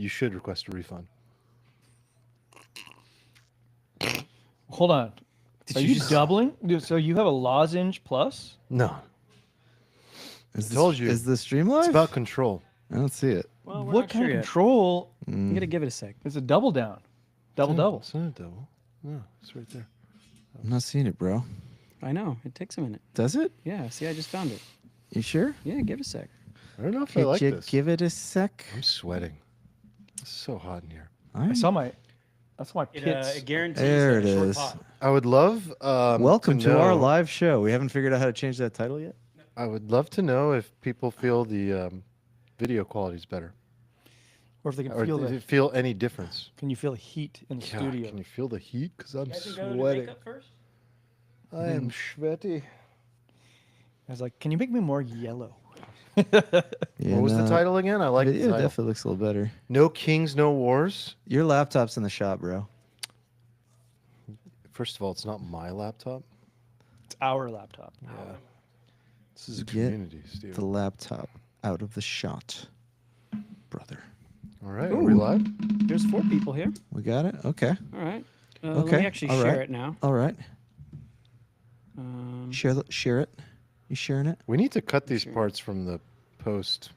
you should request a refund. Hold on. Are you doubling? So you have a lozenge plus? No. Is told you. Is the stream live? It's about control. I don't see it. Well, we're What not kind sure of yet. control? I'm gonna give it a sec. It's a double down. Double. It's not a double. No, it's right there. I'm not seeing it, bro. I know. It takes a minute. Does it? Yeah. See, I just found it. You sure? Yeah. Give it a sec. I don't know if I Could like you this. give it a sec? I'm sweating. It's so hot in here. I saw my pits. It guarantees There a it short is. pot. I would love. Welcome to our know- live show. We haven't figured out how to change that title yet. I would love to know if people feel the video quality is better, Or if they can or feel do the. you feel any difference? Can you feel the heat in the God, studio? Can you feel the heat? Because I'm Guys can go to sweating. makeup first? I am sweaty. I was like, can you make me more yellow? What was the title again? I like the Video title. definitely looks a little better. No Kings, No Wars. Your laptop's in the shop, bro. First of all, it's not my laptop. It's our laptop. Yeah. This is a Get community, Steve. The laptop out of the shot, brother. All right, are we live? There's 4 people here. We got it? Okay. All right. Let Okay, me actually all share right. it now. All right. Share Share it. You sharing it? We need to cut these parts from the post.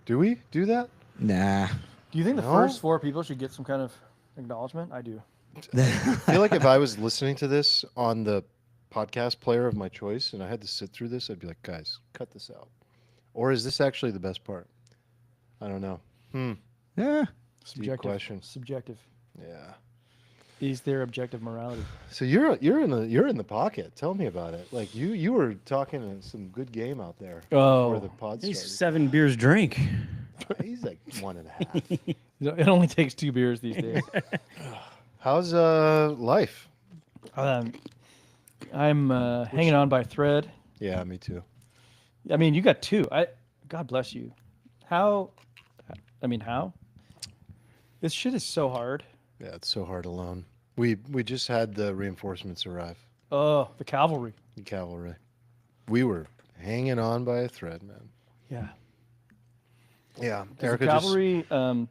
Do we do that? Nah. Do you think the No? first 4 people should get some kind of acknowledgement? I do. I feel like if I was listening to this on the podcast player of my choice and I had to sit through this, I'd be like, guys, cut this out. Or is this actually the best part? I don't know. Yeah. Subjective. question. Subjective. Yeah. Is there objective morality? So you're in the pocket. Tell me about it. Like you were talking some good game out there before the pod He's started. 7 beers drink. He's like 1.5. It only takes 2 beers these days. How's life? I'm hanging on by a thread. Yeah, me too. I mean, you got 2. God bless you. How? This shit is so hard. Yeah, it's so hard alone. We just had the reinforcements arrive. Oh, the cavalry. The cavalry. We were hanging on by a thread, man. Yeah. Yeah, Does the cavalry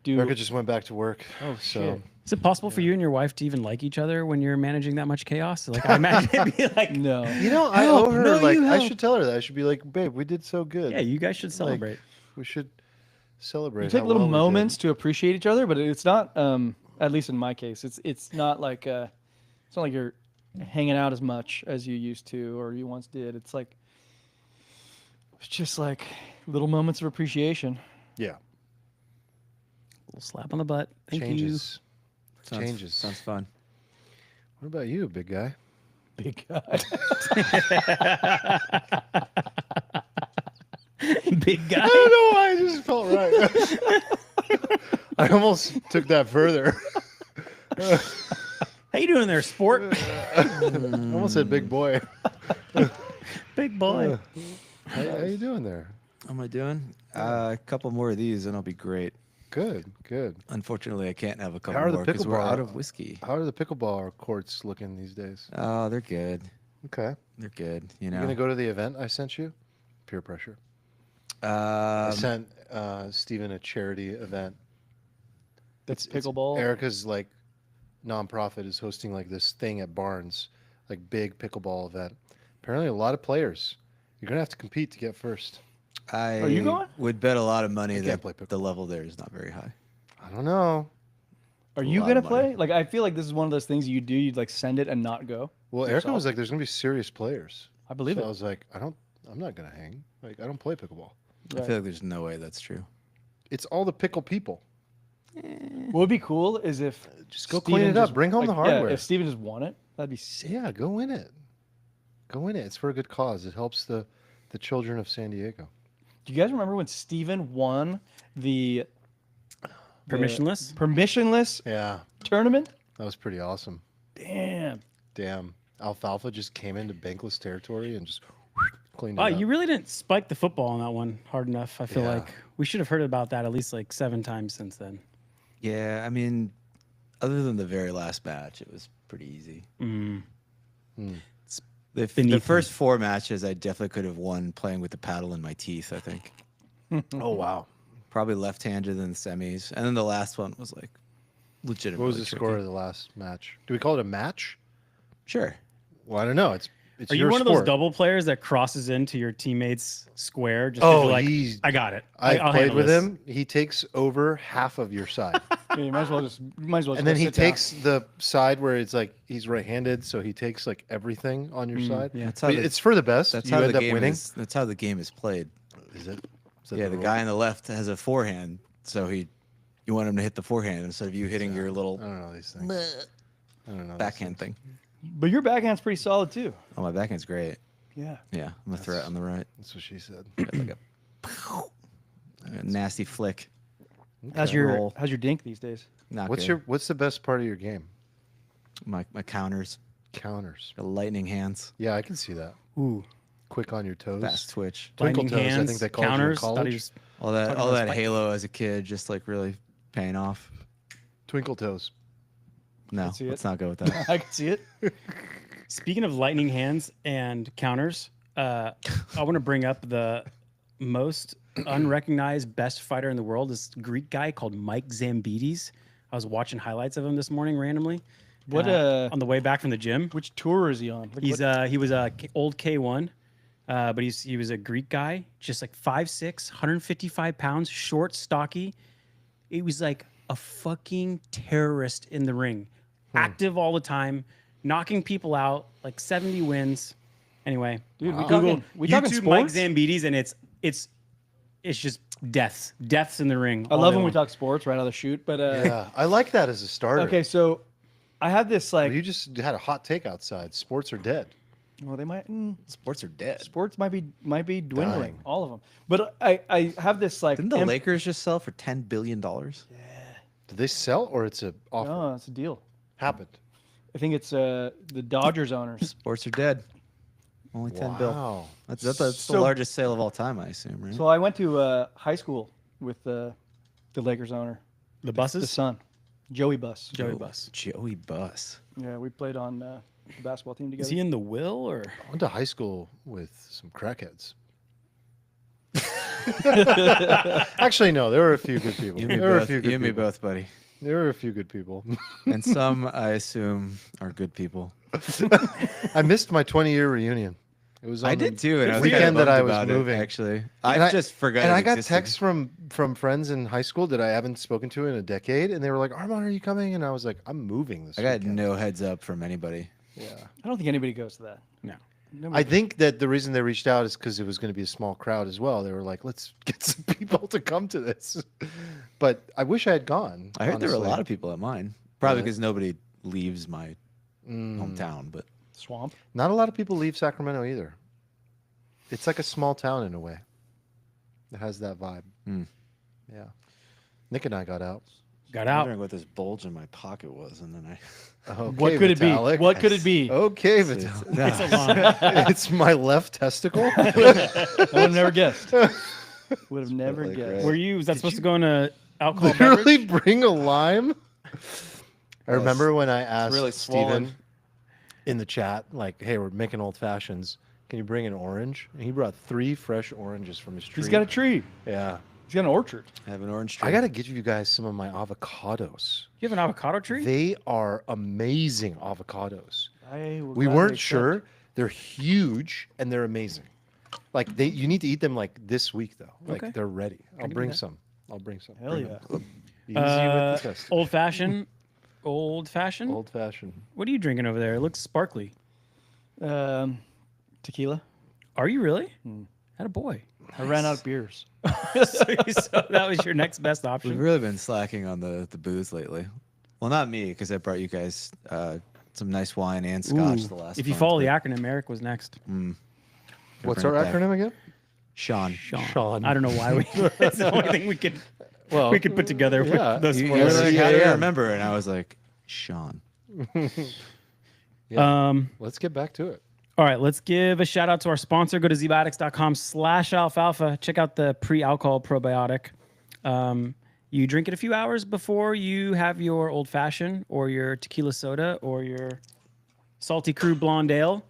do? Erica just went back to work. Oh, so shit. Is it possible for you and your wife to even like each other when you're managing that much chaos? Like, I imagine it'd be like, No. you know, I Help, owe her no, like you I help. should tell her that. I should be like, babe, we did so good. yeah, you guys should celebrate. Like, we should celebrate. You take how little well we did. moments to appreciate each other, but it's not. At least in my case, it's not like it's not like you're hanging out as much as you used to or you once did. It's just like little moments of appreciation. Yeah, Little slap on the butt. Thank changes. Changes. Sounds fun. What about you, big guy? Big guy. you. Big guy. I don't know why I just felt right. I almost took that further. How you doing there, sport? I almost said big boy. Big boy. How you doing there? How am I doing? A couple more of these and I'll be great. Good, good. Unfortunately, I can't have a couple How are the more because we're pickleball- out of whiskey. How are the pickleball courts looking these days? Oh, they're good. Okay. They're good. You You know. gonna go to the event I sent you? Peer pressure. I sent Steven a charity event. That's It's pickleball. Erica's like nonprofit is hosting like this thing at Barnes, like big pickleball event. Apparently, a lot of players. You're gonna have to compete to get first. I you going? would bet a lot of money can't that play the level there is not very high. I don't know. Are a you lot gonna of money. play? Like, I feel like this is one of those things you do. You'd like send it and not go. Well, Erica yourself? was like, "There's gonna be serious players." I believe so it. I was like, I'm not gonna hang. Like, I don't play pickleball. I feel like there's no way that's true. It's all the pickle people. What would be cool is if Just go Steven clean it up. just- Bring home the like, yeah, hardware. if Steven just won it, that'd be sick. Yeah, go win it. Go win it. It's for a good cause. It helps the children of San Diego. Do you guys remember when Steven won the Permissionless? Yeah, tournament? that was pretty awesome. Damn. Damn. Alfalfa just came into bankless territory and just cleaned it Oh, up. you really didn't spike the football on that one hard enough. I feel Yeah. like we should have heard about that at least like 7 times since then. Yeah, I mean, other than the very last match, it was pretty easy. The beneath first 4 matches, I definitely could have won playing with the paddle in my teeth, I think. Oh, wow. probably left-handed in the semis, and then the last one was like legitimately. What was the tricky. score of the last match? Do we call it a match? Sure. Well, I don't know. It's Are you your one of sport. those double players that crosses into your teammate's square? Just Oh, like, he's. I got it. I I'll played handle with this. him. He takes over half of your side, Yeah, you might as well just and then go he sit down. takes the side where it's like he's right-handed, so he takes like everything on your side. yeah. That's how But the, it's for the best. that's you how end the up game winning. is. That's how the game is played. Is it? Is that Yeah, the rule? guy on the left has a forehand, so you want him to hit the forehand instead of you hitting your I little don't know these things. I don't know these backhand things. thing. But your backhand's pretty solid too. Oh, my backhand's great. Yeah. Yeah, I'm a threat on the right. That's what she said. Like a nasty flick. How's Okay. your Roll. how's your dink these days? Not What's good. what's the best part of your game? my counters? Counters. The lightning hands, Yeah, I can see that. Ooh. Quick on your toes. fast twitch. Twinkle Lightning toes, I hands, think they called you in counters. Thought he college. was All that Talking all about that spike. Halo as a kid, just like really paying off. Twinkle toes. No, see it. let's not go with that. I can see it. Speaking of lightning hands and counters, I want to bring up the most unrecognized best fighter in the world. This Greek guy called Mike Zambides. I was watching highlights of him this morning randomly. What on the way back from the gym. which tour is he on? Like, He's what- he was a old K1, but he was a Greek guy, just like 5'6", 155 pounds, short, stocky. He was like a fucking terrorist in the ring, active all the time, knocking people out, like 70 wins. Anyway, Dude, we Google talking- we talking YouTube Mike sports? Zambides, and it's just deaths in the ring. I all love day when we long. talk sports right out of the shoot, but Yeah, I like that as a starter. okay, so I have this like You just had a hot take outside. Sports are dead. well they might Sports are dead. sports might be dwindling, Dying. all of them. But I have this like Didn't the Lakers just sell for $10 billion? Did they sell or it's a offer? No, it's a deal. Happened. I think it's the Dodgers owners. Sports are dead. Only 10 bill. Wow. That's So- the largest sale of all time, I assume, right? So I went to high school with the Lakers owner, The the buses. son, Joey Buss. Joey Buss. Joey Buss. Yeah, we played on the basketball team together. Is he in the will or? I went to high school with some crackheads. Actually, no. There were a few good people. You and me There were a both, few you good and me people. both, buddy. There were a few good people. And some, I assume, are good people. I missed my 20-year reunion. It was on I the did too, and I was weekend kinda that I bummed was about it, moving. actually, And I just forgot. And it I got existed. texts from friends in high school that I haven't spoken to in a decade, and they were like, "Armand, are you coming?" And I was like, "I'm moving this I got weekend." no heads up from anybody. Yeah. I don't think anybody goes to that. No. Nobody I think that the reason they reached out is because it was going to be a small crowd as well. They were like, "Let's get some people to come to this." But I wish I had gone. I heard there were a honestly. lot of people at mine, probably Yeah. because nobody leaves my Mm. hometown. But Swamp. Not a lot of people leave Sacramento either. It's like a small town in a way. It has that vibe. Mm. Yeah. Nick and I got out. Got I'm out. wondering what this bulge in my pocket was, and then I. Okay, What could it be? Vitalik. What could it be? Okay, It's Vitalik. It's a long. It's my left testicle. I would have never guessed. Would have never like guessed. right. Were you? Was that supposed to go in a alcohol Literally beverage? bring a lime. I remember when I asked really Steven swollen. in the chat, like, "Hey, we're making old fashions. Can you bring an orange?" And he brought 3 fresh oranges from his tree. He's got a tree. Yeah. He's got an orchard. I have an orange tree. I got to get you guys some of my avocados. You have an avocado tree? They are amazing avocados. I will We gladly weren't accept. sure. They're huge and they're amazing. Like you need to eat them like this week though. Like Okay. they're ready. I'll do bring that. some. I'll bring some. Hell Bring yeah. them. Easy with the test. Old fashioned. Old fashioned. Old fashioned. What are you drinking over there? It looks sparkly. Tequila. Are you really? Had a boy. I ran out of beers. so that was your next best We've option. really been slacking on the booze lately. Well, not me, because I brought you guys some nice wine and scotch Ooh, the last. if you month, follow the but- acronym, Eric was next. Gonna What's bring our it back. acronym again? Sean. Sean. I don't know why we. That's the only thing we could Well, put together yeah, with those You four were letters. like, how do you CAN. remember? And I was like, Sean. Let's get back to it. All right, let's give a shout out to our sponsor. Go to ZBiotics.com/alfalfa. Check out the pre-alcohol probiotic. You drink it a few hours before you have your old fashioned or your tequila soda or your salty crew blonde ale,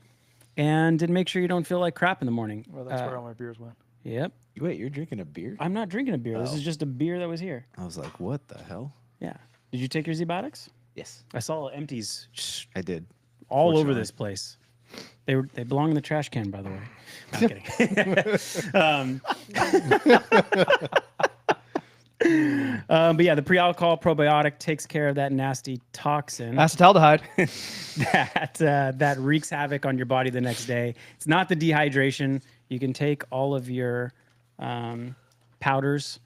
and then make sure you don't feel like crap in the morning. Well, that's where all my beers went. Yep. Wait, you're drinking a beer? I'm not drinking a beer. This Oh. is just a beer that was here. I was like, what the hell? Yeah. Did you take your ZBiotics? Yes, I saw empties just I did. all over Fortunately. this place. They belong in the trash can, by the way. No, I'm kidding. But yeah, the pre-alcohol probiotic takes care of that nasty toxin Acetaldehyde. that wreaks havoc on your body the next day. It's not the dehydration. You can take all of your powders,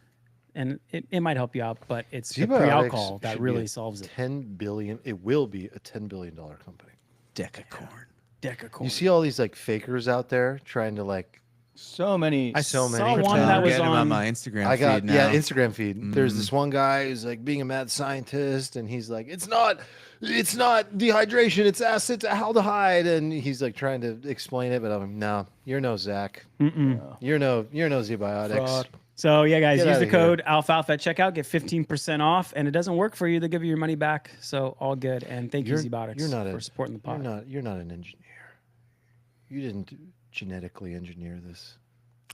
and it might help you out, but it's the ZBiotics pre-alcohol that should be really a solves it. 10 billion. It will be a $10 billion company. Decacorn. Decacorn. You see all these like fakers out there trying to like. So many. I so saw many. one I'm that was getting 'em on on my Instagram I got feed now. yeah Instagram feed. There's this one guy who's like being a mad scientist, and he's like, it's not dehydration, it's acetaldehyde, and he's like trying to explain it, but I'm like, no, you're no Zach, you're no ZBiotics. Fraud. So yeah, guys, Get use outta the here. code Alfalfa at checkout, get 15% off, and it doesn't work for you, they'll give you your money back. So all good, and thank you, ZBiotics, for supporting the pod. You're not an engineer. You didn't genetically engineer this.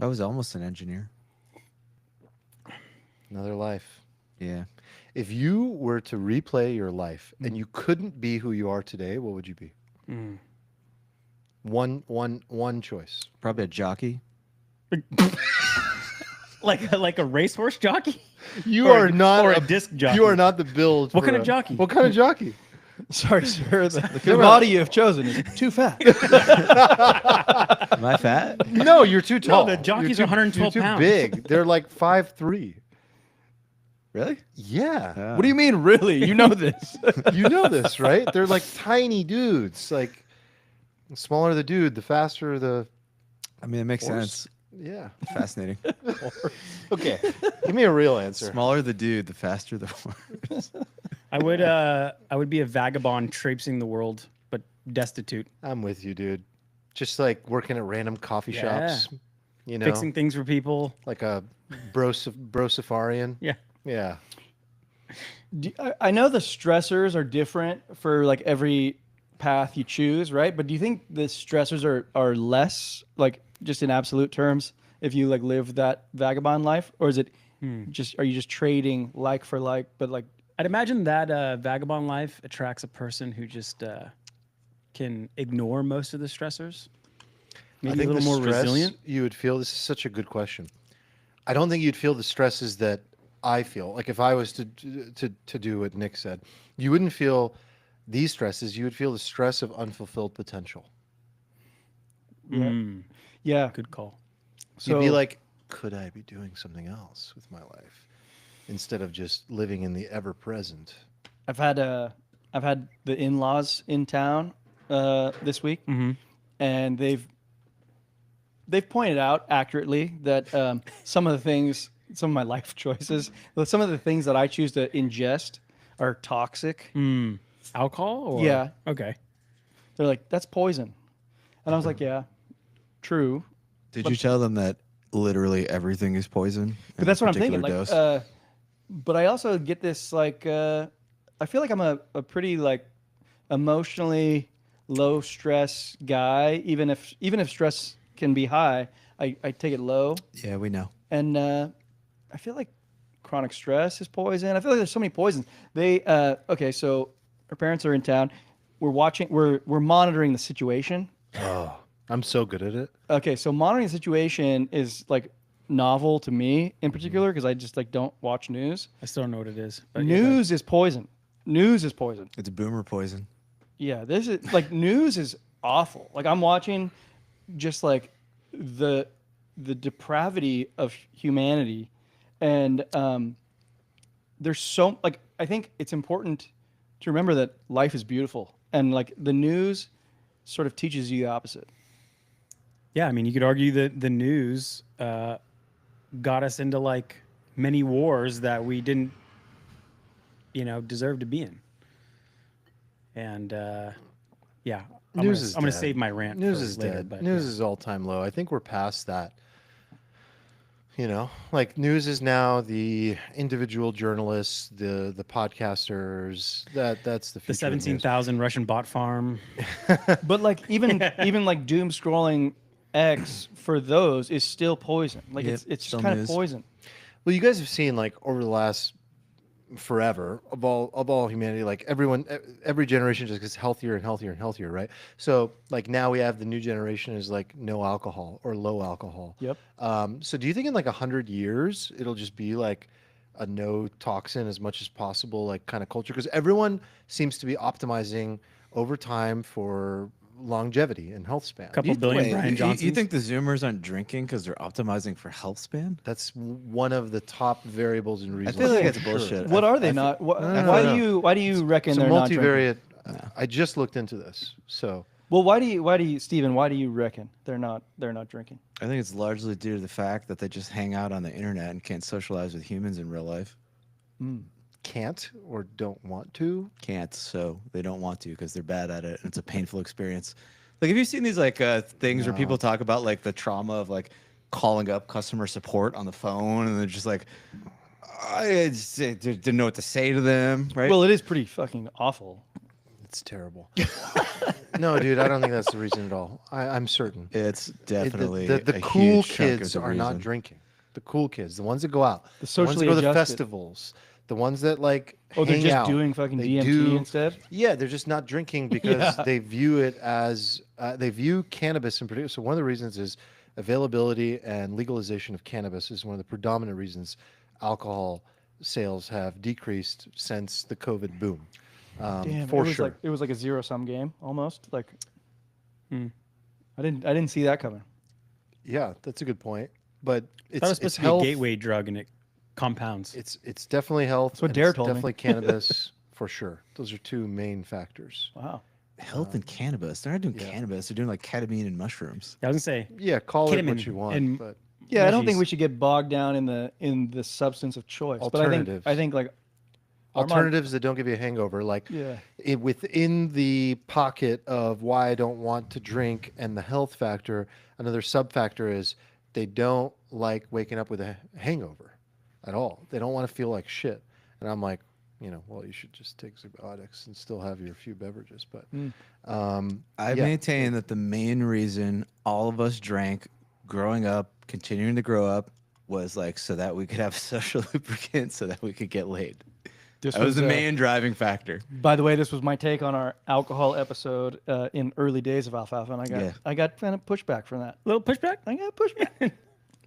I was almost an engineer. Another life. Yeah. If you were to replay your life and you couldn't be who you are today, what would you be? Mm. One choice. Probably a jockey. Like a racehorse jockey? You Or are not or a disc jockey. You are not the build. What for kind of jockey? What kind of jockey? Sorry, sir. The body you have chosen is too fat. Am I fat? No, you're too tall. the jockeys You're are 112 you're too pounds. big. They're like 5'3". Really? Yeah. What do you mean, really? You know this. You know this, right? They're like tiny dudes. Like, the smaller the dude, the faster the. I mean, it makes Horse. sense. Yeah. Fascinating. Okay. Give me a real answer. Smaller the dude, the faster the horse. I would be a vagabond traipsing the world, but destitute, I'm with you, dude. Just like working at random coffee Yeah. shops. You know, fixing things for people. like a brosafarian. Yeah. Yeah. I know the stressors are different for like every path you choose, right? But do you think the stressors are less, like just in absolute terms, if you like live that vagabond life, or is it are you just trading like for like, but like I'd imagine that vagabond life attracts a person who just can ignore most of the stressors. Maybe a little the more stress resilient. You would feel. This is such a good question. I don't think you'd feel the stresses that I feel. Like if I was to do what Nick said, you wouldn't feel these stresses. You would feel the stress of unfulfilled potential. yeah. Good call. You'd be So- like, could I be doing something else with my life instead of just living in the ever present? I've had the in-laws in town this week, and they've pointed out accurately that some of my life choices, some of the things that I choose to ingest are toxic. Alcohol? Or? Yeah. Okay. They're like, that's poison, and I was like, yeah, true. Did you tell them that literally everything is poison? But that's what I'm thinking. Like, but I also get this like, I feel like I'm a pretty like emotionally low stress guy. Even if stress can be high, I take it low. yeah, we know. And I feel like chronic stress is poison. I feel like there's so many poisons. They okay, so our parents are in town. We're monitoring the situation. Oh, I'm so good at it. Okay, so monitoring the situation is like novel to me in particular because I just like don't watch news. I still don't know what it is. But News is poison. News is poison. It's boomer poison. Yeah, this is like news is awful. Like I'm watching just like the depravity of humanity, and there's so like I think it's important to remember that life is beautiful, and like the news sort of teaches you the opposite. Yeah, I mean, you could argue that the news got us into like many wars that we didn't, deserve to be in. And yeah, I'm News gonna is dead. save my rant. News for is later, dead. But News yeah. is all-time low. I think we're past that. Like news is now the individual journalists, the podcasters. That's the future. The 17,000 Russian bot farm. But like even like doom scrolling X for those is still poison. Like Yep, it's still just kind news. of poison. Well, you guys have seen like over the last forever of all humanity, like every generation just gets healthier and healthier and healthier, right? So like now we have the new generation is like no alcohol or low alcohol. Yep. So do you think in like 100 years it'll just be like a no toxin as much as possible like kind of culture? Because everyone seems to be optimizing over time for longevity and health span. Couple billion Wait, Brian you Johnsons. think the Zoomers aren't drinking because they're optimizing for health span? That's one of the top variables and I reasons. feel like for it's sure. bullshit. What are they feel- not? no, Why no. do you reckon It's a they're not drinking? multivariate. I just looked into this, so Well, why do you, Stephen? Why do you reckon they're not drinking? I think it's largely due to the fact that they just hang out on the internet and can't socialize with humans in real life. can't or don't want to. Can't, so they don't want to because they're bad at it, and it's a painful experience. Like, have you seen these like things where people talk about like the trauma of like calling up customer support on the phone, and they're just like, I just didn't know what to say to them, right? Well, it is pretty fucking awful. It's terrible. No, dude, I don't think that's the reason at all. I'm certain. it's definitely The a cool huge chunk of kids the are not reason. drinking. The cool kids, the ones that go out, The ones that socially go to the adjusted. festivals, the ones that like Oh, they're hang just out. doing fucking They DMT do- instead. Yeah, they're just not drinking because they view it as they view cannabis in particular. So one of the reasons is availability and legalization of cannabis is one of the predominant reasons alcohol sales have decreased since the COVID boom. Damn, for it was sure. like it was like a zero-sum game almost. Like, I didn't see that coming. Yeah, that's a good point. But it's That was supposed it's to be a health. gateway drug, and it compounds. It's definitely health. That's what and Dare it's told me. definitely cannabis for sure. Those are two main factors. Wow. Health and cannabis. They're not doing yeah. cannabis. They're doing like ketamine and mushrooms. I was gonna say, Yeah, call it what Ketamine you want, and- but Yeah, I don't think Mushies. we should get bogged down in the substance of choice. But Alternatives. I think like Armand- alternatives that don't give you a hangover, like Yeah. within the pocket of why I don't want to drink and the health factor, another sub factor is they don't like waking up with a hangover at all. They don't want to feel like shit. And I'm like, well, you should just take ZBiotics and still have your few beverages. But I maintain that the main reason all of us drank growing up, continuing to grow up, was like so that we could have social lubricant so that we could get laid. This That was the uh, main driving factor. By the way, this was my take on our alcohol episode in early days of Alfalfa, and Yeah. I got kind of pushback from that. little pushback. I got pushback.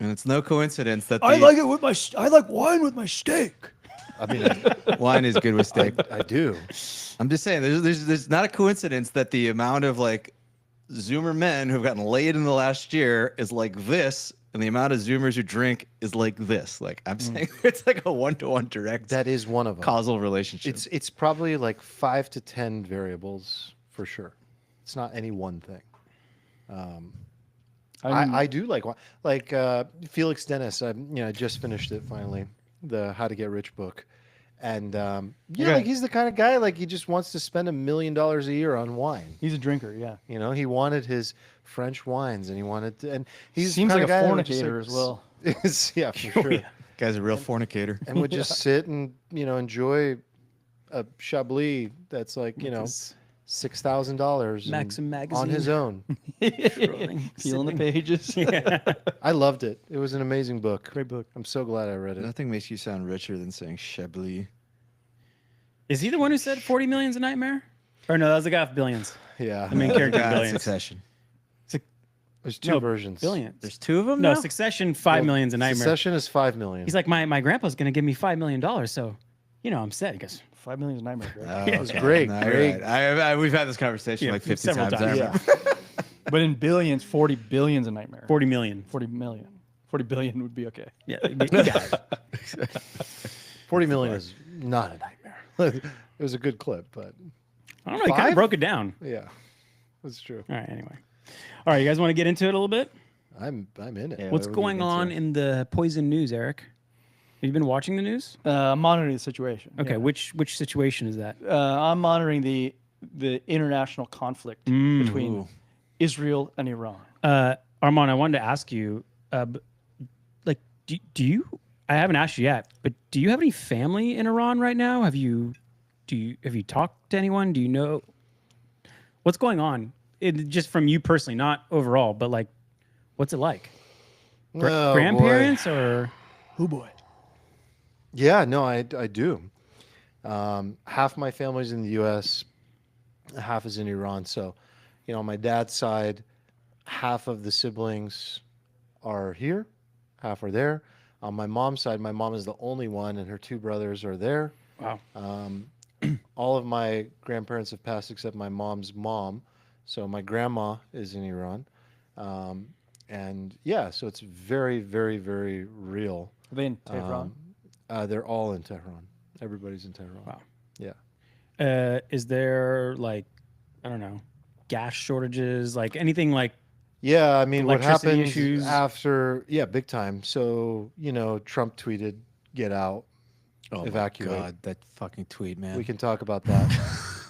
And it's no coincidence that I like it with I like wine with my steak. I mean, wine is good with steak. I do. I'm just saying, there's not a coincidence that the amount of like Zoomer men who've gotten laid in the last year is like this, and the amount of Zoomers who drink is like this. Like I'm saying, it's like a 1-to-1 direct That is one of them. causal relationship. It's probably like 5 to 10 variables for sure. It's not any one thing. I do like Felix Dennis. I just finished it finally, the How to Get Rich book, and Okay. like he's the kind of guy like he just wants to spend $1 million a year on wine. He's a drinker, yeah. He wanted his French wines, and he wanted to, and he's Seems the like kind a of guy that would just, fornicator as well. yeah, for sure. Guy's a real fornicator. And would just sit and enjoy a Chablis that's like $6,000 Maxim magazine. on his own. Feeling the pages. I loved it. It was an amazing book. Great book. I'm so glad I read it. Nothing makes you sound richer than saying Chablis. Is he the one who said 40 million's a nightmare? Or no, that was the guy with billions. Yeah, The main character in God, billions. Succession. there's two versions. Billions. There's two of them No, now? Succession, 5 million's a nightmare. Succession is 5 million. He's like, my grandpa's gonna give me $5 million, so I'm set. He goes, 5 million is a nightmare. Greg. Oh, It was okay. great, No, great. you're right. We've had this conversation Yeah, like 50 several times. I times. remember. But in billions, 40 billion's a nightmare. 40 million. 40 million. 40 billion would be okay. Yeah, you got it. 40 million is not a nightmare. It was a good clip, but I don't know. He kind 5? of broke it down. yeah, that's true. All right. Anyway. All right. You guys want to get into it a little bit? I'm in it. Yeah. What's what are we going gonna get on to? in the poison news, Eric? Have you been watching the news? Monitoring the situation. Okay. yeah. Which situation is that? I'm monitoring the international conflict between Israel and Iran. Armand, I wanted to ask you, do you? I haven't asked you yet, but do you have any family in Iran right now? Have you talked to anyone? Do you know what's going on? Just from you personally, not overall, but like, What's it like? Oh, boy. Grandparents or Oh boy. Yeah, no, I do. Half my family's in the U.S., half is in Iran. So, on my dad's side, half of the siblings are here, half are there. On my mom's side, my mom is the only one, and her two brothers are there. wow? All of my grandparents have passed except my mom's mom. So my grandma is in Iran. And yeah, so it's very, very, very real. Are they in Tehran? They're all in Tehran. Everybody's in Tehran. Wow. Yeah. Is there like, I don't know, gas shortages, like anything like? Yeah, I mean, what Electricity happened issues? after, yeah, big time. So, Trump tweeted, get out, Oh evacuate. my God, that fucking tweet, man. We can talk about that.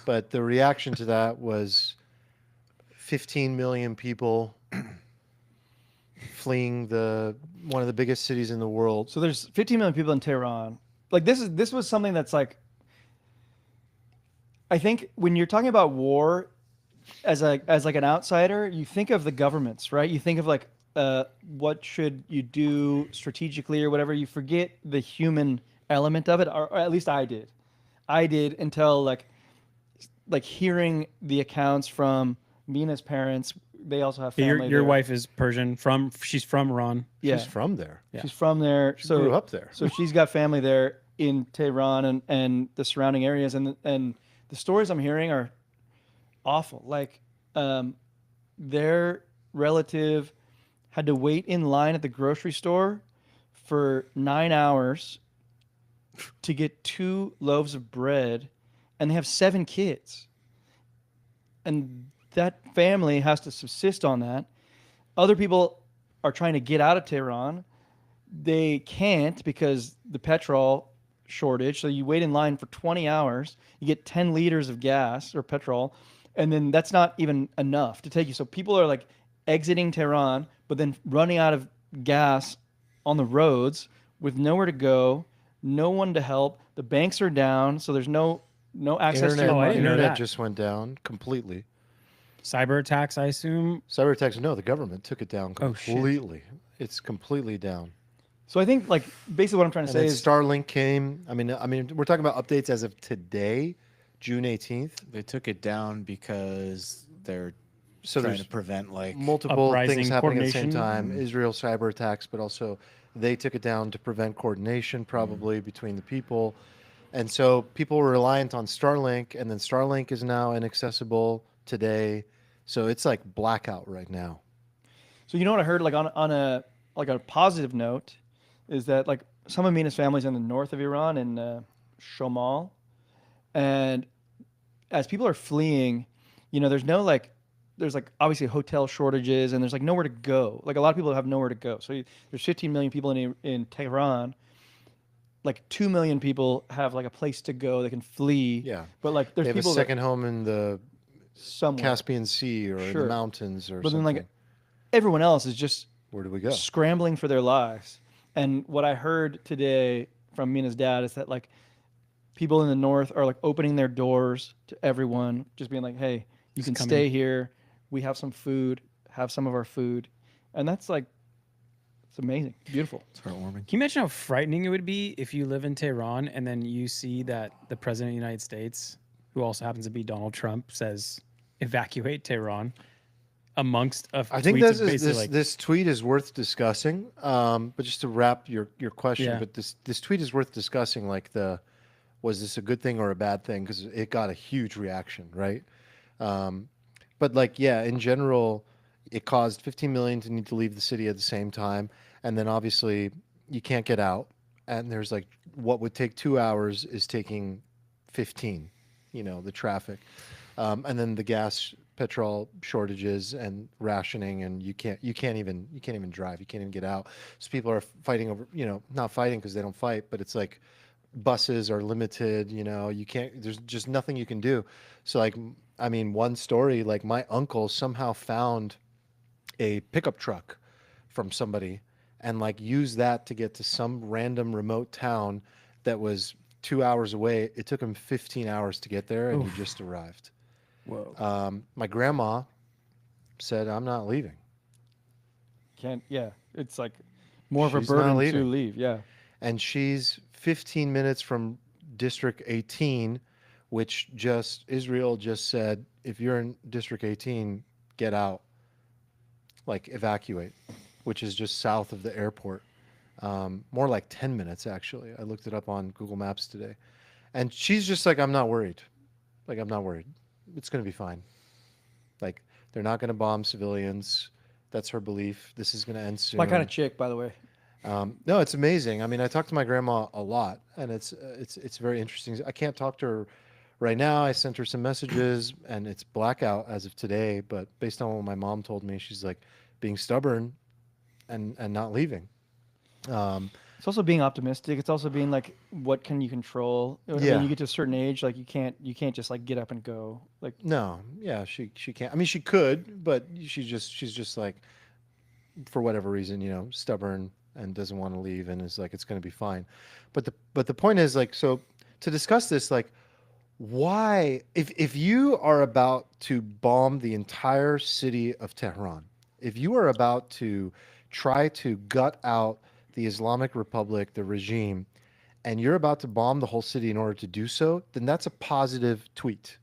But the reaction to that was 15 million people fleeing one of the biggest cities in the world. So there's 15 million people in Tehran. Like this was something that's like, I think when you're talking about war as like an outsider, you think of the governments, right? You think of like what should you do strategically or whatever. You forget the human element of it, or at least I did. I did until like hearing the accounts from Mina's parents. They also have family. Your there. wife is Persian. She's from Iran. Yeah, She's from there. Yeah. she's from there. She grew up there. So she's got family there in Tehran and the surrounding areas, and the stories I'm hearing are awful. Like their relative had to wait in line at the grocery store for 9 hours to get 2 loaves of bread, and they have 7 kids. And that family has to subsist on that. Other people are trying to get out of Tehran. They can't because the petrol shortage. So you wait in line for 20 hours. You get 10 liters of gas or petrol, and then that's not even enough to take you. So people are like exiting Tehran, but then running out of gas on the roads with nowhere to go, no one to help. The banks are down, so there's no access to your I money. didn't know Internet that. just went down completely. Cyber attacks, I assume. Cyber attacks, no, the government took it down Oh, shit. completely. It's completely down. So I think like basically what I'm trying to And say then is Starlink came. I mean, we're talking about updates as of today, June 18th. They took it down because they're So trying there's to prevent like multiple uprising things happening at the same coordination. time. Israel cyber attacks, but also they took it down to prevent coordination probably between the people. And so people were reliant on Starlink, and then Starlink is now inaccessible today. So it's like blackout right now. So you know what I heard, like on a positive note, is that like some of Mina's family's in the north of Iran in Shomal, and as people are fleeing, there's obviously hotel shortages, and there's like nowhere to go. Like a lot of people have nowhere to go. So there's 15 million people in Tehran. Like 2 million people have like a place to go. They can flee. Yeah. But like They there's have a people second home in the somewhere. Caspian Sea or in Sure. the mountains or But something. then like everyone else is just Where do we go? scrambling for their lives. And what I heard today from Mina's dad is that like people in the north are like opening their doors to everyone, just being like, "Hey, you can coming. stay here. We have some food. Have some of our food." And that's like, it's amazing, beautiful. it's heartwarming. Can you imagine how frightening it would be if you live in Tehran and then you see that the president of the United States, who also happens to be Donald Trump, says evacuate Tehran amongst I think tweets of this basically like, this tweet is worth discussing. But just to wrap your question, Yeah. but this tweet is worth discussing. Like was this a good thing or a bad thing? Because it got a huge reaction, right? But like, yeah, in general, it caused 15 million to need to leave the city at the same time, and then obviously you can't get out. And there's like what would take 2 hours is taking 15. The traffic, and then the gas, petrol shortages and rationing, and you can't even drive. You can't even get out. So people are fighting over, not fighting because they don't fight, but it's like buses are limited. You can't. There's just nothing you can do. So like, I mean, one story, like my uncle somehow found a pickup truck from somebody and like used that to get to some random remote town that was 2 hours away. It took him 15 hours to get there, and he just arrived. whoa. My grandma said, "I'm not leaving." can't. Yeah, it's like more of a She's not burden to leaving. leave. Yeah. And she's 15 minutes from District 18, which Israel just said, if you're in District 18, get out, like evacuate, which is just south of the airport. More like 10 minutes, actually. I looked it up on Google Maps today. And she's just like, I'm not worried. Like, I'm not worried. It's going to be fine. Like, they're not going to bomb civilians. That's her belief. This is going to end soon. My kind of chick, by the way. No, it's amazing. I mean, I talk to my grandma a lot, and it's very interesting. I can't talk to her right now. I sent her some messages, and it's blackout as of today. But based on what my mom told me, she's like being stubborn and not leaving. It's also being optimistic. It's also being like, what can you control? When Yeah. you get to a certain age, like you can't just like get up and go. Like No, yeah, she can't. I mean, she could, but she's just like, for whatever reason, stubborn and doesn't want to leave, and is like, it's going to be fine. But the point is, like, so to discuss this, like, why, if you are about to bomb the entire city of Tehran, if you are about to try to gut out the Islamic Republic, the regime, and you're about to bomb the whole city in order to do so, then that's a positive tweet,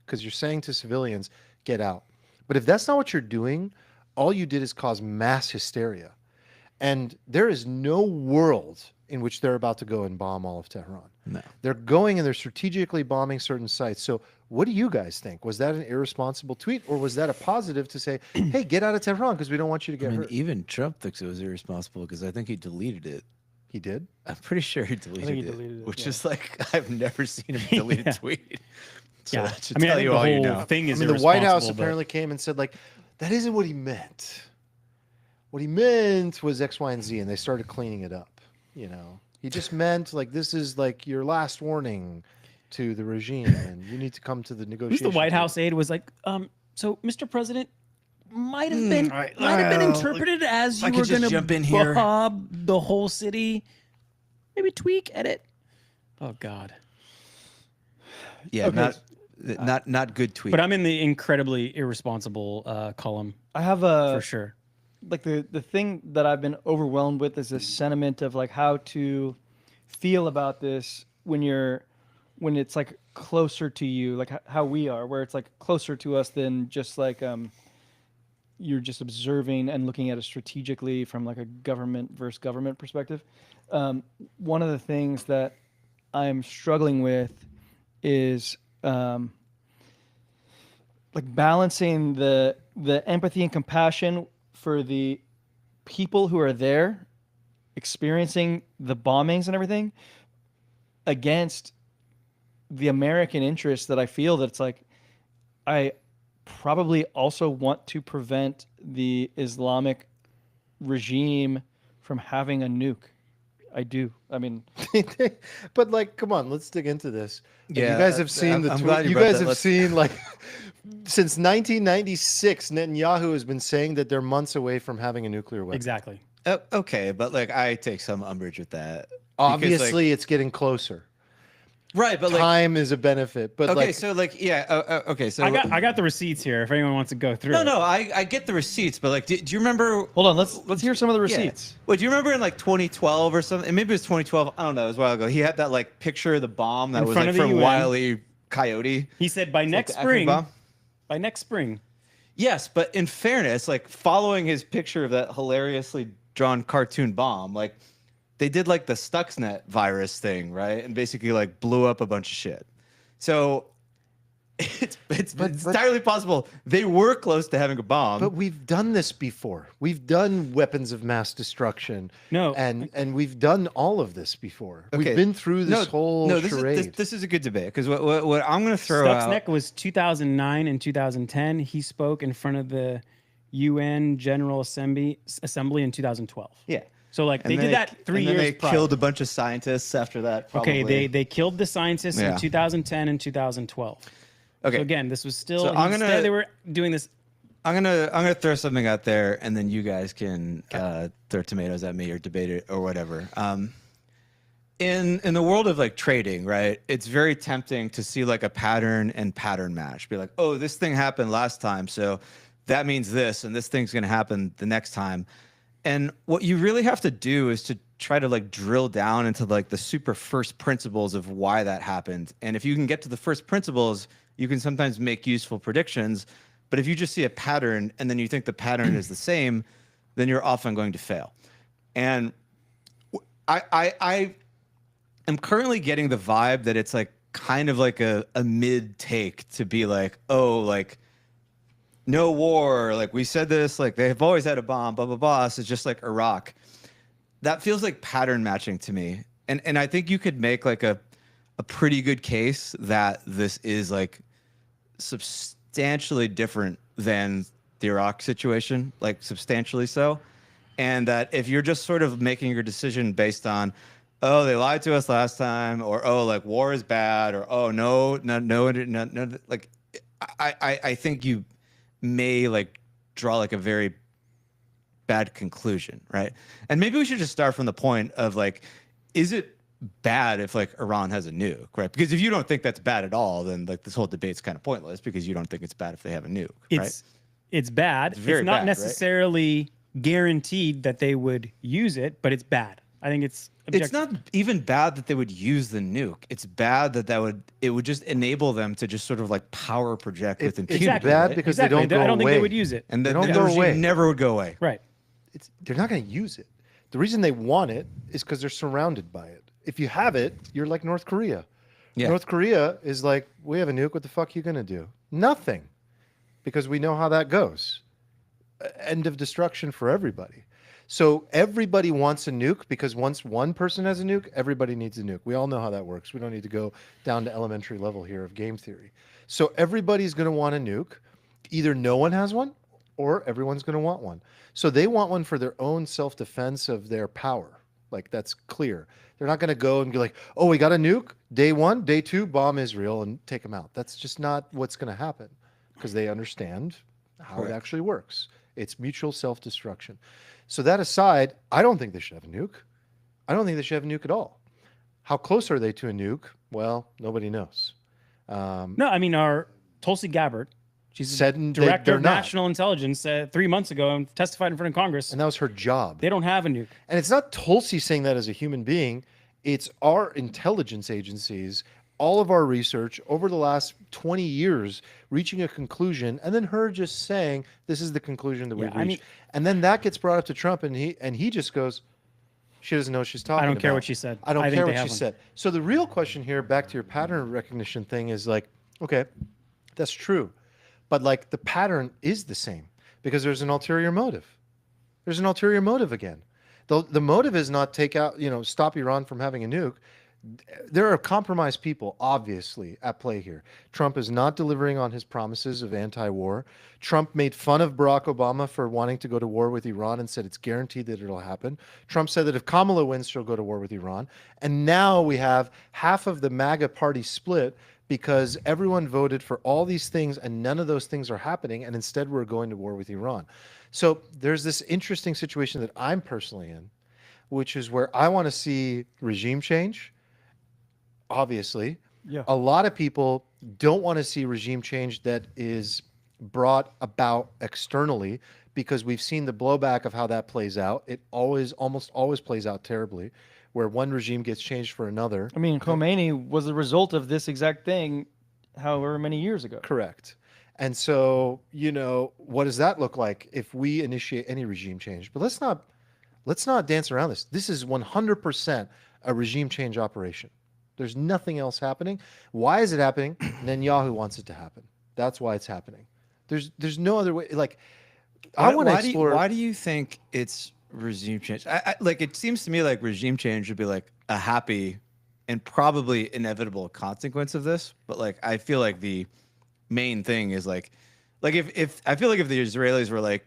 because you're saying to civilians, get out. But if that's not what you're doing, all you did is cause mass hysteria. And there is no world in which they're about to go and bomb all of Tehran. No. They're going and they're strategically bombing certain sites. So what do you guys think? Was that an irresponsible tweet, or was that a positive to say, hey, get out of Tehran because we don't want you to get hurt? Even Trump thinks it was irresponsible because I think he deleted it. He did? I'm pretty sure he deleted, he deleted it, which yeah. is like, I've never seen him delete a tweet. So Yeah. that should I mean, I tell think you the all whole you know. thing is I mean, the White House irresponsible, but- apparently came and said, like, that isn't what he meant. What he meant was X, Y, and Z, and they started cleaning it up. He just meant, like, this is like your last warning to the regime, and you need to come to the Who's negotiation. the White table. House aide was like, so Mr. President might have been interpreted as I you could were just going jump in to here. bomb the whole city. Maybe tweak, edit. Oh God. Yeah, Okay. not good tweet. But I'm in the incredibly irresponsible column I have for sure. like the thing that I've been overwhelmed with is this sentiment of like how to feel about this when it's like closer to you, like how we are, where it's like closer to us than just like you're just observing and looking at it strategically from like a government versus government perspective. One of the things that I'm struggling with is like balancing the empathy and compassion for the people who are there experiencing the bombings and everything against the American interest that I feel that it's like I probably also want to prevent the Islamic regime from having a nuke. I do. I mean, But, like, come on, let's dig into this. Like, Yeah, you guys have seen I'm glad you you brought guys that. have Let's- seen, like, since 1996, Netanyahu has been saying that they're months away from having a nuclear weapon. Exactly. Okay, but like I take some umbrage with that. Because, Obviously, it's getting closer. right, but like Time is a benefit, but okay, like, so like yeah, okay, so I got the receipts here if anyone wants to go through. no, I get the receipts, but like, do you remember? hold on, let's hear some of the Yeah. receipts. Well, do you remember in like 2012 or something? Maybe it was 2012. I don't know. It was a while ago. He had that like picture of the bomb that In was front like of the from UN. Wile E. Coyote. He said by next the acme spring. bomb? By next spring. Yes, but in fairness, like following his picture of that hilariously drawn cartoon bomb, like they did like the Stuxnet virus thing, right? And basically like blew up a bunch of shit. So it's entirely possible they were close to having a bomb. but we've done this before. We've done weapons of mass destruction. No. and we've done all of this before. Okay. We've been through this whole this charade. Is, this is a good debate because what I'm going to throw out. Stuxnet was 2009 and 2010. He spoke in front of the UN General Assembly in 2012. Yeah. So like they And then did that 3 and years then they prior. killed a bunch of scientists after that. Probably. Okay, they killed the scientists Yeah. in 2010 and 2012. Okay. So again, this was still. So I'm gonna- they were doing this. I'm gonna throw something out there, and then you guys can throw tomatoes at me or debate it or whatever. In the world of like trading, right? It's very tempting to see like a pattern and pattern match. Be like, oh, this thing happened last time, so that means this, and this thing's gonna happen the next time. And what you really have to do is to try to like drill down into like the super first principles of why that happened. And if you can get to the first principles, you can sometimes make useful predictions. But if you just see a pattern and then you think the pattern is the same, then you're often going to fail. And I am currently getting the vibe that it's like kind of like a mid take to be like, oh, like no war, like we said this, like they've always had a bomb, blah, blah, blah. So it's just like Iraq. That feels like pattern matching to me. And I think you could make like a pretty good case that this is like substantially different than the Iraq situation, like substantially so. And that if you're just sort of making your decision based on, oh, they lied to us last time, or oh, like war is bad, or oh, no, like I think you may like draw like a very bad conclusion, right? And maybe we should just start from the point of like, is it bad if like Iran has a nuke, right? Because if you don't think that's bad at all, then like this whole debate's kind of pointless because you don't think it's bad if they have a nuke, right? It's bad. It's very not bad, necessarily guaranteed that they would use it, but it's bad. I think it's It's not even bad that they would use the nuke. It's bad that it would just enable them to just sort of like power project with impunity. It's bad because they don't go I don't think away. they would use it. And They the don't go regime away. never would go away. Right. They're not going to use it. The reason they want it is because they're surrounded by it. If you have it, you're like North Korea. Yeah. North Korea is like, we have a nuke. What the fuck are you going to do? Nothing. Because we know how that goes. End of destruction for everybody. So everybody wants a nuke because once one person has a nuke, everybody needs a nuke. We all know how that works. We don't need to go down to elementary level here of game theory. So everybody's going to want a nuke. Either no one has one or everyone's going to want one. So they want one for their own self-defense of their power. Like that's clear. They're not going to go and be like, oh, we got a nuke. Day 1, day 2, bomb Israel and take them out. That's just not what's going to happen because they understand how it actually works. It's mutual self-destruction. So that aside, I don't think they should have a nuke. I don't think they should have a nuke at all. How close are they to a nuke? Well, nobody knows. No, I mean, our Tulsi Gabbard, she's Said director they're of not. national intelligence 3 months ago and testified in front of Congress. And that was her job. They don't have a nuke. And it's not Tulsi saying that as a human being. It's our intelligence agencies, all of our research over the last 20 years reaching a conclusion, and then her just saying, this is the conclusion that we've reached. I mean- and then that gets brought up to Trump, and he just goes, she doesn't know what she's talking about. I don't care what she said. I don't I think care they what she have one. said. So the real question here, back to your pattern recognition thing, is like, okay, that's true. But like the pattern is the same because there's an ulterior motive. There's an ulterior motive again. The motive is not stop Iran from having a nuke. There are compromised people, obviously, at play here. Trump is not delivering on his promises of anti-war. Trump made fun of Barack Obama for wanting to go to war with Iran and said it's guaranteed that it'll happen. Trump said that if Kamala wins, she'll go to war with Iran. And now we have half of the MAGA party split because everyone voted for all these things and none of those things are happening. And instead, we're going to war with Iran. So there's this interesting situation that I'm personally in, which is where I want to see regime change. Obviously, a lot of people don't want to see regime change that is brought about externally because we've seen the blowback of how that plays out. It almost always plays out terribly, where one regime gets changed for another. I mean, Khomeini was the result of this exact thing however many years ago. Correct. And so, what does that look like if we initiate any regime change? But let's not dance around this. This is 100% a regime change operation. There's nothing else happening. Why is it happening? Netanyahu wants it to happen. That's why it's happening. There's no other way. Like, I want to explore. Why do you think it's regime change? Like, it seems to me like regime change would be like a happy and probably inevitable consequence of this. But like, I feel like the main thing is like if I feel like if the Israelis were like,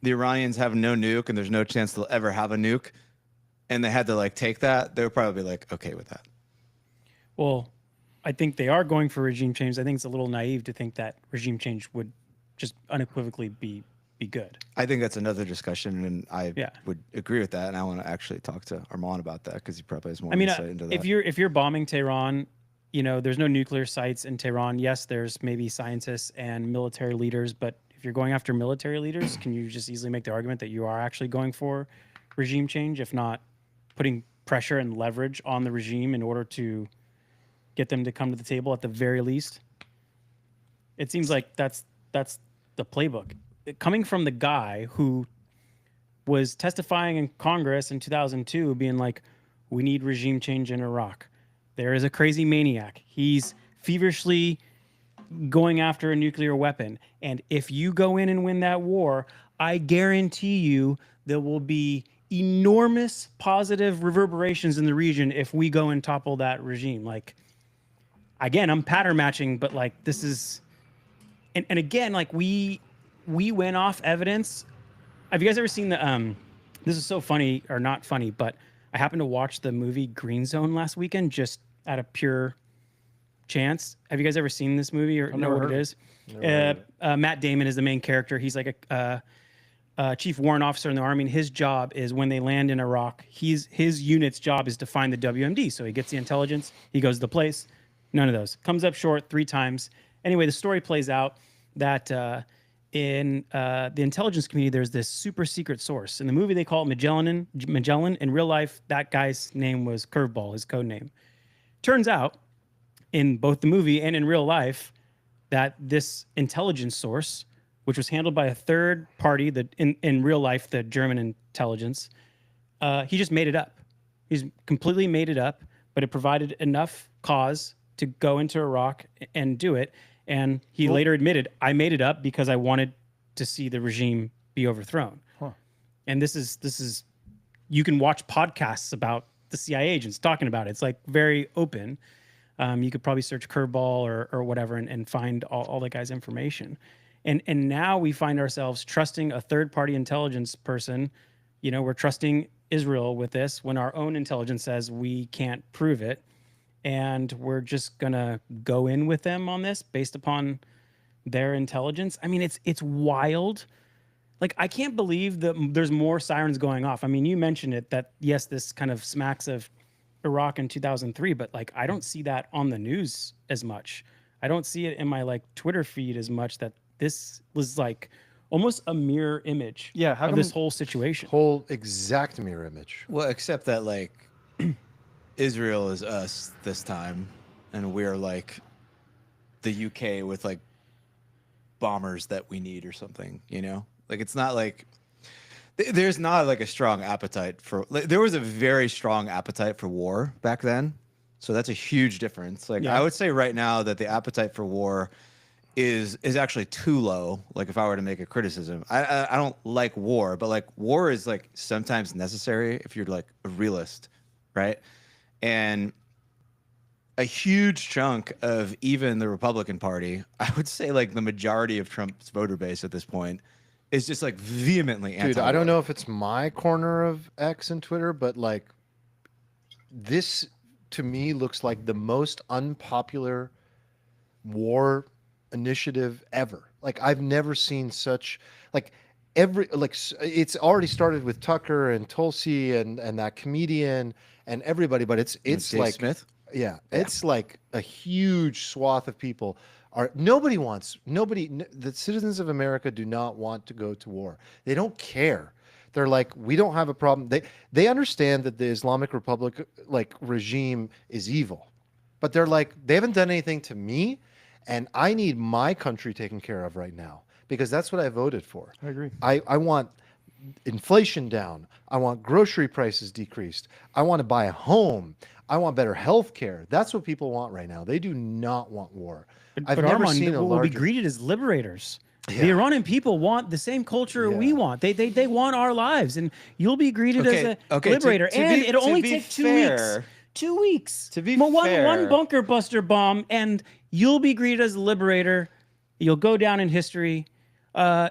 the Iranians have no nuke and there's no chance they'll ever have a nuke, and they had to like take that, they would probably be like okay with that. Well, I think they are going for regime change. I think it's a little naive to think that regime change would just unequivocally be good. I think that's another discussion, and I would agree with that. And I want to actually talk to Armand about that because he probably has more insight into that. If you're bombing Tehran, there's no nuclear sites in Tehran. Yes, there's maybe scientists and military leaders, but if you're going after military leaders, can you just easily make the argument that you are actually going for regime change, if not putting pressure and leverage on the regime in order to get them to come to the table at the very least? It seems like that's the playbook. Coming from the guy who was testifying in Congress in 2002, being like, we need regime change in Iraq. There is a crazy maniac. He's feverishly going after a nuclear weapon. And if you go in and win that war, I guarantee you there will be enormous positive reverberations in the region if we go and topple that regime. Like, again, I'm pattern matching, but like this is, and again, like we went off evidence. Have you guys ever seen the, this is so funny, or not funny, but I happened to watch the movie Green Zone last weekend just out of pure chance. Have you guys ever seen this movie or know what it is? Matt Damon is the main character. He's like a chief warrant officer in the army, and his job is when they land in Iraq, his unit's job is to find the WMD. So he gets the intelligence, he goes to the place. None of those. Comes up short 3 times. Anyway, the story plays out that in the intelligence community, there's this super secret source. In the movie, they call it Magellan. In real life, that guy's name was Curveball, his code name. Turns out, in both the movie and in real life, that this intelligence source, which was handled by a third party, in real life, the German intelligence, he just made it up. He's completely made it up, but it provided enough cause to go into Iraq and do it. And he later admitted, I made it up because I wanted to see the regime be overthrown. Huh. And this is, you can watch podcasts about the CIA agents talking about it. It's like very open. You could probably search Curveball or whatever and find all the guy's information. And now we find ourselves trusting a third-party intelligence person. You know, we're trusting Israel with this when our own intelligence says we can't prove it. And we're just going to go in with them on this based upon their intelligence. I mean, it's wild. Like, I can't believe that there's more sirens going off. I mean, you mentioned it, that, yes, this kind of smacks of Iraq in 2003, but, like, I don't see that on the news as much. I don't see it in my, like, Twitter feed as much, that this was, like, almost a mirror image of this whole situation. Whole exact mirror image. Well, except that, like, Israel is us this time, and we're like the UK with like bombers that we need or something, you know? Like, it's not like there's not like a strong appetite for, like, there was a very strong appetite for war back then. So that's a huge difference. Like, I would say right now that the appetite for war is actually too low. Like, if I were to make a criticism, I don't like war, but like war is like sometimes necessary if you're like a realist, right? And a huge chunk of even the Republican Party, I would say like the majority of Trump's voter base at this point, is just like vehemently anti-war. Dude, I don't know if it's my corner of X and Twitter, but like this to me looks like the most unpopular war initiative ever. Like, I've never seen such, like, it's already started with Tucker and Tulsi and that comedian and everybody, but it's Dave like Smith. Yeah, it's like a huge swath of people the citizens of America do not want to go to war. They don't care. They're like, we don't have a problem. They understand that the Islamic Republic like regime is evil, but they're like, they haven't done anything to me, and I need my country taken care of right now because that's what I voted for. I agree. I want inflation down. I want grocery prices decreased. I want to buy a home. I want better health care. That's what people want right now. They do not want war. I've never Armand, seen a will be larger... greeted as liberators. Yeah. The Iranian people want the same culture we want. They want our lives, and you'll be greeted as a liberator. And it'll only take 2 weeks. 2 weeks. To be fair, one bunker buster bomb, and you'll be greeted as a liberator. You'll go down in history.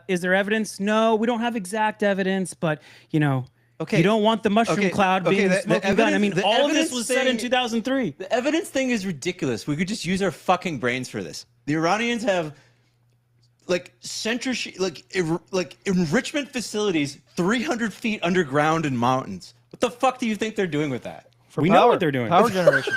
Is there evidence? No, we don't have exact evidence, but you know, you don't want the mushroom cloud being smoking gun. I mean, all of this was said in 2003. The evidence thing is ridiculous. We could just use our fucking brains for this. The Iranians have like censorship, like enrichment facilities 300 feet underground in mountains. What the fuck do you think they're doing with that? For we power, know what they're doing. Power generation.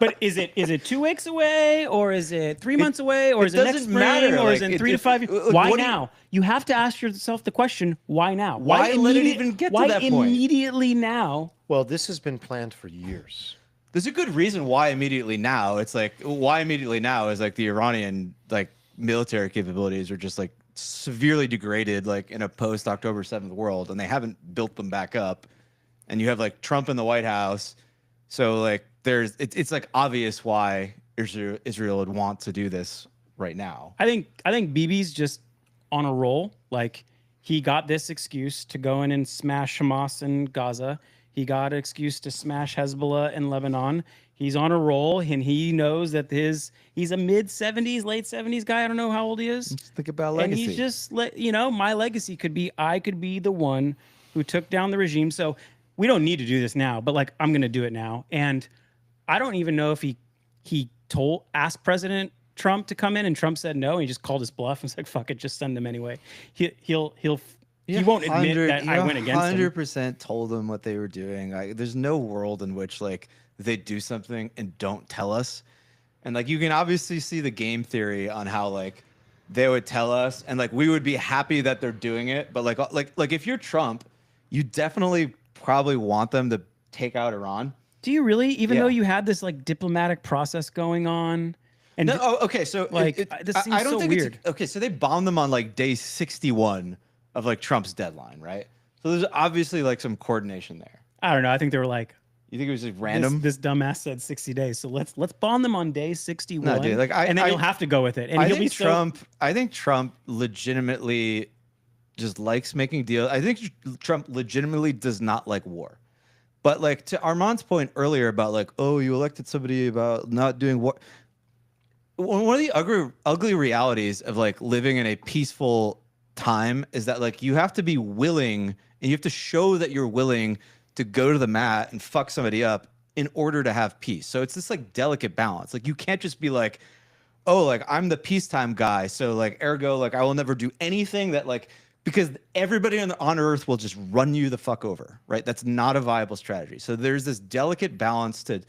But is it 2 weeks away, or is it 3 months away, or it is it next doesn't spring, matter. or is Like, it it- 3 to it- 5 years? like, Why what do you- now? You have to ask yourself the question: Why now? Why let it even get to why that point? immediately now? Well, this has been planned for years. There's a good reason why immediately now. It's like why immediately now is like the Iranian like military capabilities are just like severely degraded like in a post October 7th world, and they haven't built them back up. And you have like Trump in the White House, so like it's like obvious why Israel would want to do this right now. I think Bibi's just on a roll. Like he got this excuse to go in and smash Hamas in Gaza. He got an excuse to smash Hezbollah in Lebanon. He's on a roll, and he knows that he's a mid-70s, late 70s guy. I don't know how old he is. Just think about And legacy. he's just my legacy could be I could be the one who took down the regime. So we don't need to do this now, but like I'm going to do it now. And I don't even know if he asked President Trump to come in, and Trump said no. And he just called his bluff and said, "Fuck it, just send him anyway." He won't admit that I went against him. 100% told them what they were doing. Like, there's no world in which like they do something and don't tell us. And like you can obviously see the game theory on how like they would tell us, and like we would be happy that they're doing it. But like if you're Trump, you definitely probably want them to take out Iran. Do you really? Even Yeah. though you had this like diplomatic process going on, and No, okay, so like, this seems I don't so think weird. It's, okay, so they bombed them on like day 61 of like Trump's deadline, right? So there's obviously like some coordination there. I don't know. I think they were like, You think it was just random? This dumbass said 60 days, so let's bond them on day 61. No, dude, like, and then you'll have to go with it. And I he'll be think I think Trump legitimately just likes making deals. I think Trump legitimately does not like war. But like to Armand's point earlier about like, oh, you elected somebody about not doing war. One of the ugly realities of like living in a peaceful time is that like you have to be willing, and you have to show that you're willing to go to the mat and fuck somebody up in order to have peace. So it's this like delicate balance. Like you can't just be like, oh, like I'm the peacetime guy, so like ergo like I will never do anything that like, because everybody on earth will just run you the fuck over, right? That's not a viable strategy. So there's this delicate balance to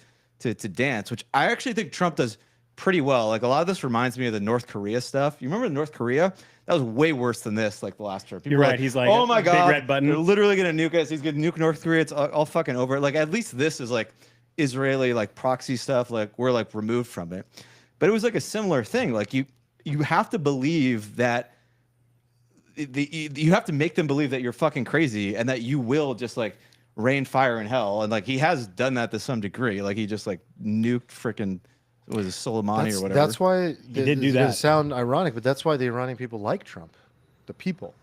dance, which I actually think Trump does pretty well. Like a lot of this reminds me of the North Korea stuff. You remember North Korea? That was way worse than this, like the last term. People You're were right. He's like, oh my big God, red button. they're literally going to nuke us. He's going to nuke North Korea. It's all fucking over. Like at least this is like Israeli like proxy stuff. Like we're like removed from it. But it was like a similar thing. Like you have to believe that you have to make them believe that you're fucking crazy and that you will just like rain fire in hell. And like he has done that to some degree. Like he just like nuked freaking was it Soleimani or whatever. That's why did do it's gonna that. sound ironic, but that's why the Iranian people like Trump. The people,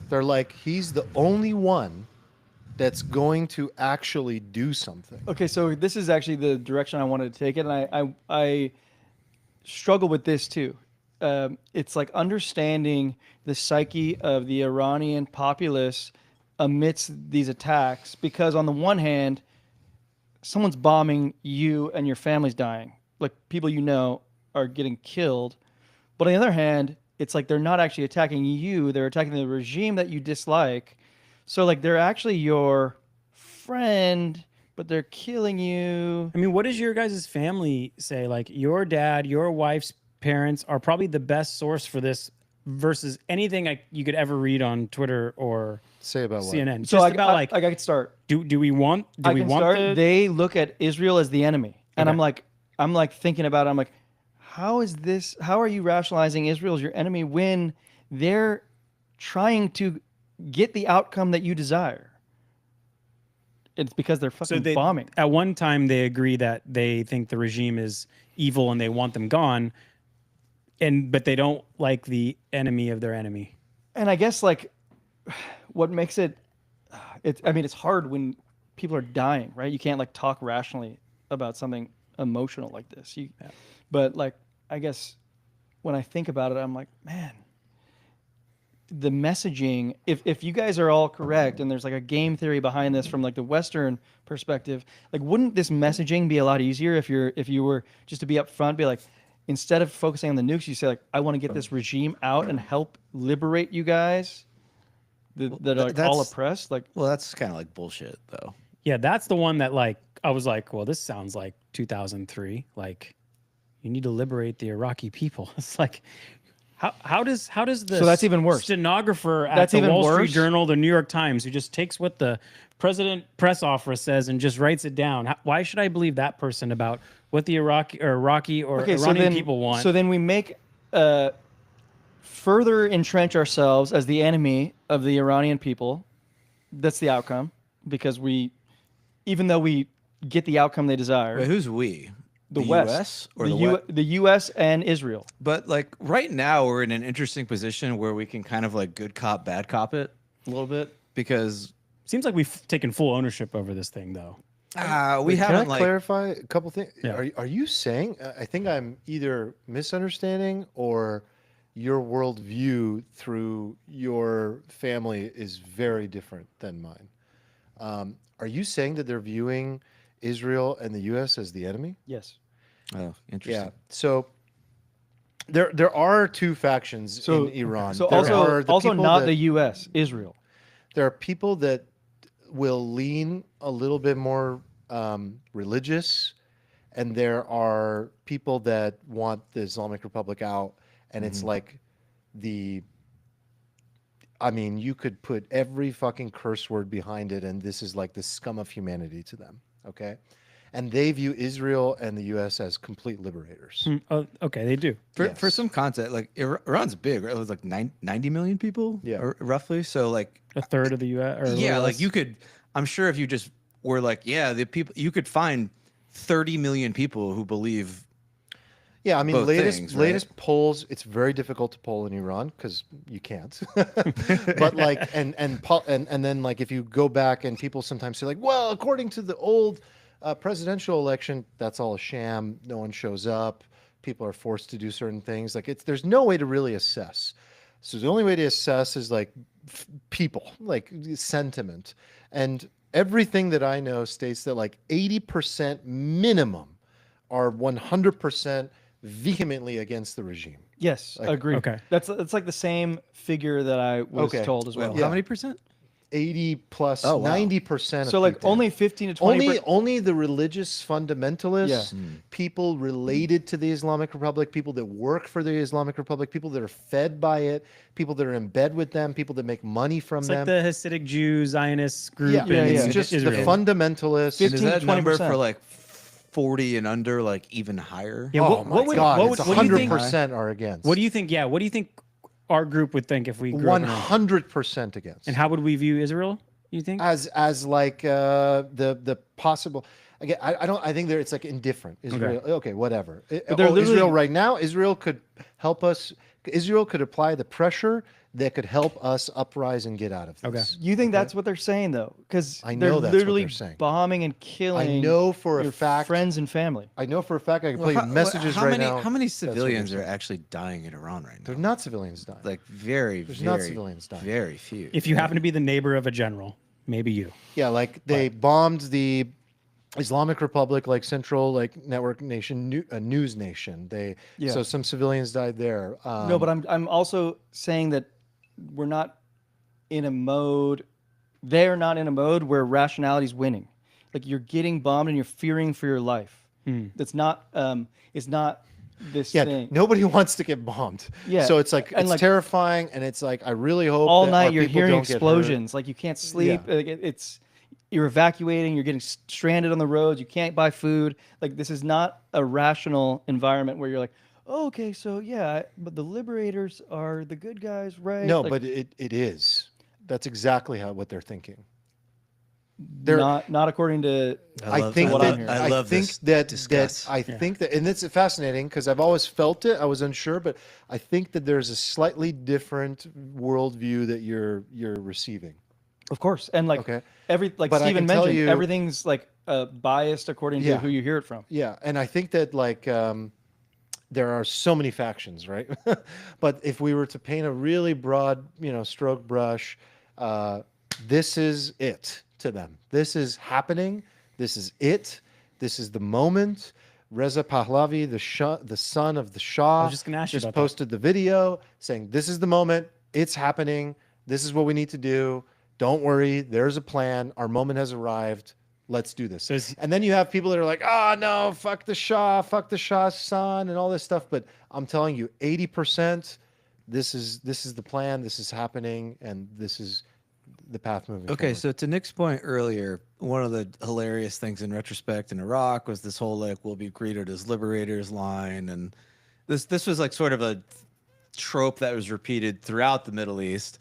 they're like, he's the only one that's going to actually do something. Okay, so this is actually the direction I wanted to take it, and I struggle with this too. It's like understanding the psyche of the Iranian populace amidst these attacks, because on the one hand, someone's bombing you and your family's dying. Like people you know are getting killed. But on the other hand, it's like they're not actually attacking you, they're attacking the regime that you dislike. So like they're actually your friend, but they're killing you. I mean, what does your guys' family say? Like your dad, your wife's parents are probably the best source for this versus anything you could ever read on Twitter or Say about what? CNN. So Just about like, I could start. do we want They look at Israel as the enemy. And Okay. I'm like thinking about it. I'm like, how are you rationalizing Israel as your enemy when they're trying to get the outcome that you desire? It's because they're fucking bombing. At one time, they agree that they think the regime is evil and they want them gone, but they don't like the enemy of their enemy. And I guess like what makes it's hard when people are dying, right? You can't like talk rationally about something emotional like this. But like, I guess when I think about it, I'm like, man, the messaging, if you guys are all correct and there's like a game theory behind this from like the Western perspective, like wouldn't this messaging be a lot easier if you were just to be upfront, be like, instead of focusing on the nukes, you say like, I want to get this regime out and help liberate you guys that are all oppressed. Like, Well, that's kind of like bullshit though. Yeah, that's the one that like I was like, well, this sounds like 2003. Like, you need to liberate the Iraqi people. It's like, how does the So that's even worse. stenographer at That's the even Wall Street worse? Journal, the New York Times, who just takes what the president press office says and just writes it down? Why should I believe that person about what the Iraqi or Iranian people want? So then we make further entrench ourselves as the enemy of the Iranian people. That's the outcome, because even though we get the outcome they desire, Wait, who's we? the US West, or the U.S. and Israel. But like right now, we're in an interesting position where we can kind of like good cop, bad cop it a little bit, because Seems like we've taken full ownership over this thing, though. we Wait, haven't can I like clarify a couple things? Yeah. Are you saying? I think I'm either misunderstanding or your worldview through your family is very different than mine. Are you saying that they're viewing Israel and the U.S. as the enemy? Yes. Oh, interesting. Yeah. So there are two factions So in Iran. So There also are the people not that- the U.S. Israel. There are people that will lean a little bit more religious, and there are people that want the Islamic Republic out, and it's like I mean, you could put every fucking curse word behind it, and this is like the scum of humanity to them, okay? And they view Israel and the U.S. as complete liberators. Oh, okay, they do. For Yes. some context, like Iran's big, right? It was like 90 million people, Yeah. or roughly. So like, A third of the U.S. Or a yeah, little like less. you could. I'm sure if you just were like, yeah, the people, you could find 30 million people who believe. Yeah, I mean, Both latest things, right? latest polls. It's very difficult to poll in Iran because you can't. But like, and then like, if you go back and people sometimes say like, well, according to the old presidential election, that's all a sham. No one shows up. People are forced to do certain things. Like, there's no way to really assess. So the only way to assess is like people, like sentiment, and everything that I know states that like 80% minimum are 100% vehemently against the regime. Yes, Like, agreed. okay. That's like the same figure that I was Okay. told as well. Well, Yeah. how many percent? 80 plus Oh, wow. 90%. So of like people. only 15 to 20. only the religious fundamentalists, Yeah. people related to the Islamic Republic, people that work for the Islamic Republic, people that are fed by it, people that are in bed with them, people that make money from It's them. like the Hasidic Jew Zionist group. yeah, in it's yeah. just Israel. the fundamentalists. And is 15 to that number 20%. for like 40 and under like even higher? Yeah, Oh what my would- God, what would- it's what do you think- 100% are against. What do you think? Yeah, what do you think our group would think if we grew up in Iran? 100% against. And how would we view Israel? You think? as like the possible again I think there it's like indifferent Israel okay whatever But they're literally- Israel right now Israel could help us Israel could apply the pressure that could help us uprise and get out of this. You think that's what they're saying though? Because I they're know that's what literally they're saying. bombing and killing. I know for a your fact friends and family. I know for a fact I can Well, play you messages how right many, now. How many That's what they're civilians are saying. actually dying in Iran right now? They're not civilians dying. Like very, There's very, not civilians dying. very few. If you happen to be the neighbor of a general, maybe you. Yeah, like they bombed the Islamic Republic, like Central, like network nation, a news nation. Yeah. So some civilians died there. No, but I'm also saying that we're not in a mode. They're not in a mode where rationality is winning. Like you're getting bombed and you're fearing for your life. That's not. It's not this yeah, thing. nobody wants to get bombed. Yeah, So it's like and it's like- terrifying, and it's like I really hope All that night our you're people hearing don't get hurt. explosions. Like you can't sleep. Yeah. Like, it's you're evacuating. You're getting stranded on the roads. You can't buy food. Like this is not a rational environment where you're like, oh, okay, so yeah, but the liberators are the good guys, right? No, Like, but it is. That's exactly what they're thinking. They're not according to. I think what I'm that hearing. I love think this that discuss. I think that, and it's fascinating because I've always felt it. I was unsure, but I think that there's a slightly different worldview that you're receiving. Of course, and like Okay. like But I Steven can tell mentioned, you- everything's like biased according to Yeah. who you hear it from. Yeah, and I think that like there are so many factions, right? But if we were to paint a really broad, stroke brush, this is it to them. This is happening. This is it. This is the moment. Reza Pahlavi, the son of the Shah, I was just gonna ask you about that. posted the video saying, "This is the moment. It's happening. This is what we need to do. Don't worry. There's a plan. Our moment has arrived. Let's do this. So And then you have people that are like, oh no, fuck the Shah's son, and all this stuff. But I'm telling you, 80%, this is the plan. This is happening, and this is the path moving. Okay, forward. so to Nick's point earlier, one of the hilarious things in retrospect in Iraq was this whole like we'll be greeted as liberators line, and this was like sort of a trope that was repeated throughout the Middle East.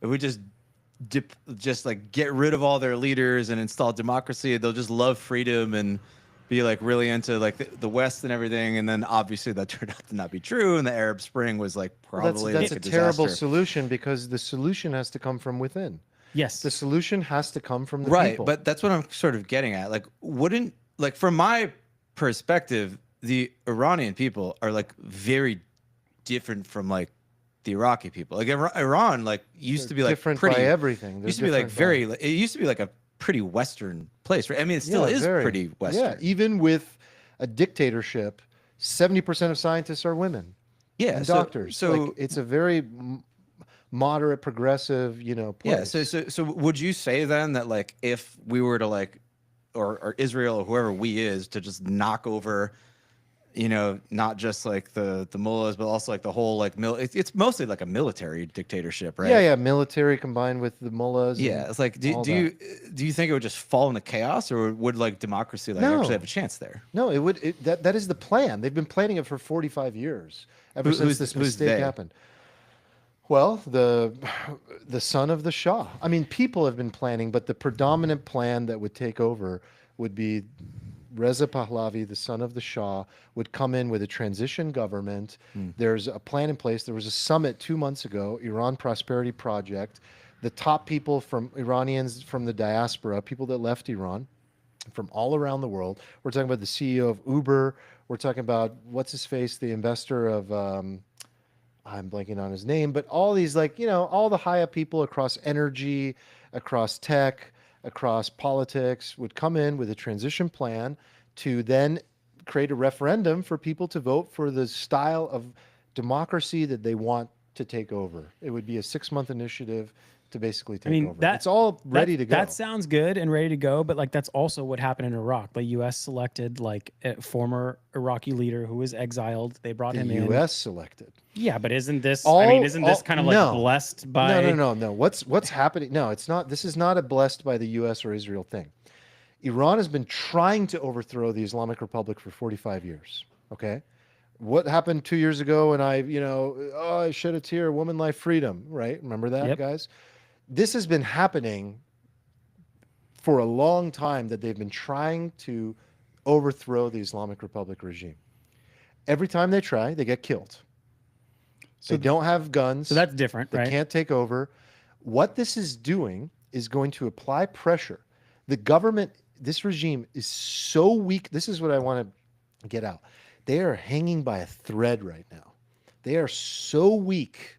If we just like get rid of all their leaders and install democracy, they'll just love freedom and be like really into like the West and everything. And then obviously that turned out to not be true, and the Arab Spring was like probably that's like a terrible disaster. solution, because the solution has to come from within. Yes. The solution has to come from the Right, people. but that's what I'm sort of getting at. Like, wouldn't like from my perspective, the Iranian people are like very different from like the Iraqi people. Like Iran, like used to be like different pretty by everything. They're used to be like different by- very. It used to be like a pretty Western place, right? I mean, it still is very. pretty Western. Yeah, even with a dictatorship, 70% of scientists are women. Yeah, And so- doctors. So, like, it's a very moderate, progressive, place. yeah. So would you say then that like if we were to like, or Israel or whoever we is to just knock over, not just like the mullahs, but also like the whole like it's mostly like a military dictatorship, right? Yeah, military combined with the mullahs. Yeah, and it's like all do you think it would just fall into chaos, or would like democracy like No. actually have a chance there? No, it would. That is the plan. They've been planning it for 45 years, ever since this who's mistake they? happened. Well, the son of the Shah. I mean, people have been planning, but the predominant plan that would take over would be Reza Pahlavi, the son of the Shah, would come in with a transition government. There's a plan in place. There was a summit 2 months ago, Iran Prosperity Project. The top people from Iranians from the diaspora, people that left Iran, from all around the world. We're talking about the CEO of Uber. We're talking about what's his face, the investor of I'm blanking on his name, but all these all the high up people across energy, across tech, across politics would come in with a transition plan to then create a referendum for people to vote for the style of democracy that they want to take over. It would be a 6-month initiative to basically take over. It's all ready to go. That sounds good and ready to go, but like that's also what happened in Iraq. The U.S. selected like a former Iraqi leader who was exiled. They brought him the in. U.S. selected. Yeah, but isn't this? Isn't this kind of like no. blessed by? No. What's happening? No, it's not. This is not a blessed by the U.S. or Israel thing. Iran has been trying to overthrow the Islamic Republic for 45 years. Okay, what happened 2 years ago when I shed a tear, woman, life, freedom, right? Remember that, Yep. guys? This has been happening for a long time, that they've been trying to overthrow the Islamic Republic regime. Every time they try, they get killed. They don't have guns. So that's different, They right? can't take over. What this is doing is going to apply pressure. The government, this regime is so weak. This is what I want to get out. They are hanging by a thread right now. They are so weak.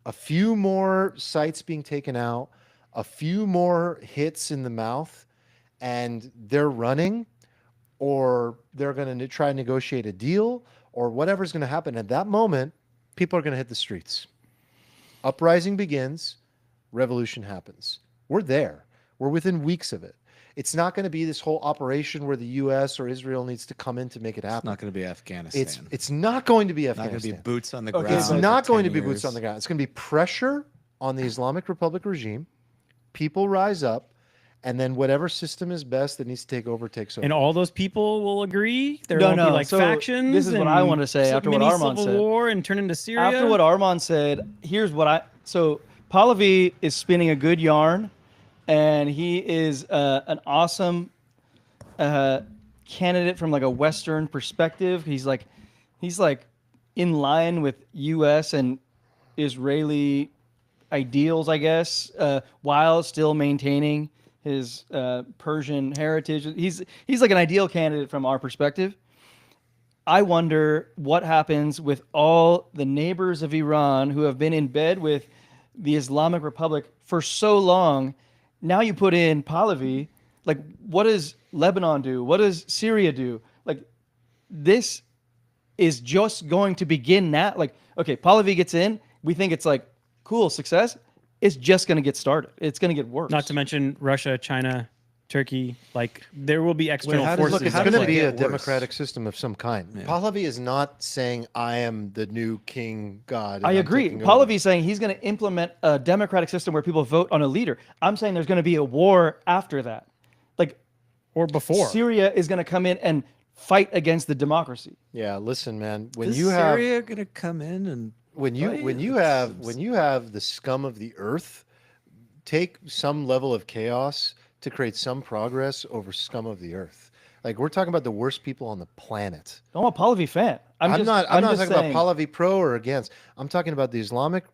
A few more sites being taken out, a few more hits in the mouth, and they're running, or they're going to try and negotiate a deal, or whatever's going to happen. At that moment, people are going to hit the streets. Uprising begins, revolution happens. We're there. We're within weeks of it. It's not going to be this whole operation where the U.S. or Israel needs to come in to make it It's happen. not going to be Afghanistan. It's not going to be not going to Afghanistan. be boots on the Okay, ground. It's so not for going to 10 be boots years. on the ground. It's going to be pressure on the Islamic Republic regime. People rise up, and then whatever system is best that needs to take over takes over. And all those people will agree. There No, won't be no, like so factions. this is what I and want to say after what mini Armand civil said. war and turn into Syria. After what Armand said, here's what so Pahlavi is spinning a good yarn, and he is an awesome candidate from like a Western perspective. He's like in line with U.S. and Israeli ideals, I guess, while still maintaining his Persian heritage. He's like an ideal candidate from our perspective. I wonder what happens with all the neighbors of Iran who have been in bed with the Islamic Republic for so long. Now you put in Pahlavi, like what does Lebanon do? What does Syria do? Like this is just going to begin now. Like, okay, Pahlavi gets in. We think it's like cool success. It's just going to get started. It's going to get worse. Not to mention Russia, China, Turkey. Like there will be external how does- forces. Look, it's how going does to it be a get worse? democratic system of some kind. Yeah. Pahlavi is not saying I am the new king god. and I I'm agree. taking over." Pahlavi's saying he's going to implement a democratic system where people vote on a leader. I'm saying there's going to be a war after that. Like or before. Syria is going to come in and fight against the democracy. Yeah, listen, man. When Is you have Syria gonna come in and when fight? you That have seems- when you have the scum of the earth take some level of chaos to create some progress over scum of the earth. Like we're talking about the worst people on the planet. I'm a Pahlavi fan. I'm I'm just not just talking saying, about Pahlavi pro or against. I'm talking about the Islamic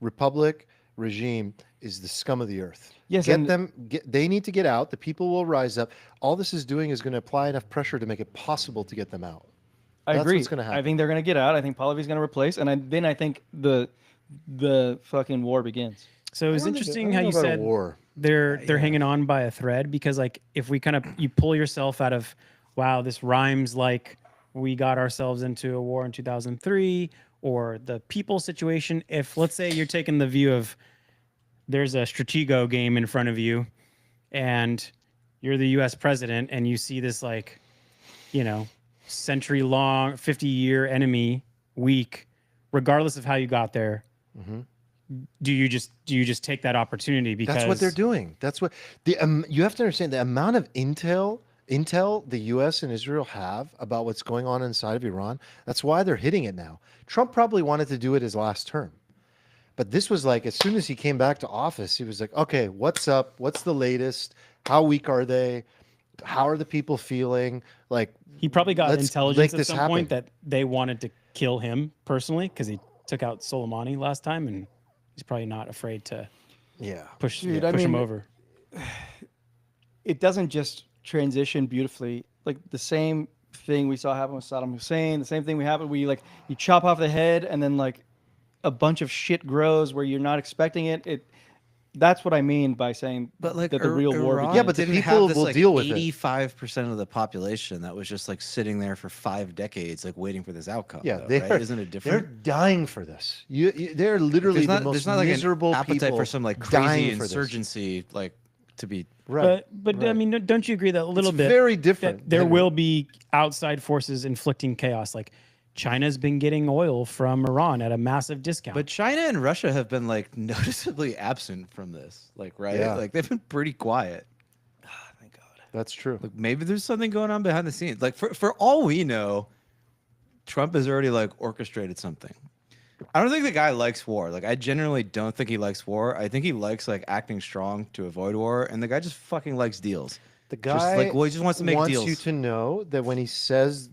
Republic regime is the scum of the earth. Yes, Get and- them they need to get out. The people will rise up. All this is doing is going to apply enough pressure to make it possible to get them out. I That's agree. what's gonna I happen. think they're going to get out. I think Pahlavi's going to replace, and then I think the fucking war begins. So it was I don't think- interesting I how don't you know about a said war. they're hanging on by a thread because like if we kind of you pull yourself out of wow, this rhymes like we got ourselves into a war in 2003 or the people situation. If let's say you're taking the view of there's a Stratego game in front of you and you're the US president and you see this like, you know, century long, 50-year enemy weak, regardless of how you got there. Do you just take that opportunity because That's what they're doing. That's what the you have to understand the amount of intel the U.S. and Israel have about what's going on inside of Iran. That's why they're hitting it now. Trump probably wanted to do it his last term, but this was like as soon as he came back to office, he was like, "Okay, what's up? What's the latest? How weak are they? How are the people feeling?" Like He probably got let's intelligence make at this some point happen. that they wanted to kill him personally because he took out Soleimani last time, and he's probably not afraid to Yeah, push Dude, I push him mean, over. It doesn't just transition beautifully. Like the same thing we saw happen with Saddam Hussein, the same thing we happen where you chop off the head and then like a bunch of shit grows where you're not expecting it. That's what I mean by saying But like that the real war Iran begins. Yeah, but the didn't people have this, will like, deal with it. 85% of the population that was just like sitting there for 5 decades, like waiting for this outcome. yeah, though, they're right? Isn't it They're different? dying for this. They're literally the most like miserable an appetite people for some like dying crazy for this. insurgency, like to be. Right. But I right. mean, don't you agree that a little It's bit very different that there than- will be outside forces inflicting chaos? Like China's been getting oil from Iran at a massive discount. But China and Russia have been like noticeably absent from this, like right, Yeah. like they've been pretty quiet. Thank God. That's true. Like maybe there's something going on behind the scenes. Like for all we know, Trump has already like orchestrated something. I don't think the guy likes war. Like I genuinely don't think he likes war. I think he likes like acting strong to avoid war, and the guy just fucking likes deals. The Just guy like well, he just wants to make wants deals. you to know that when he says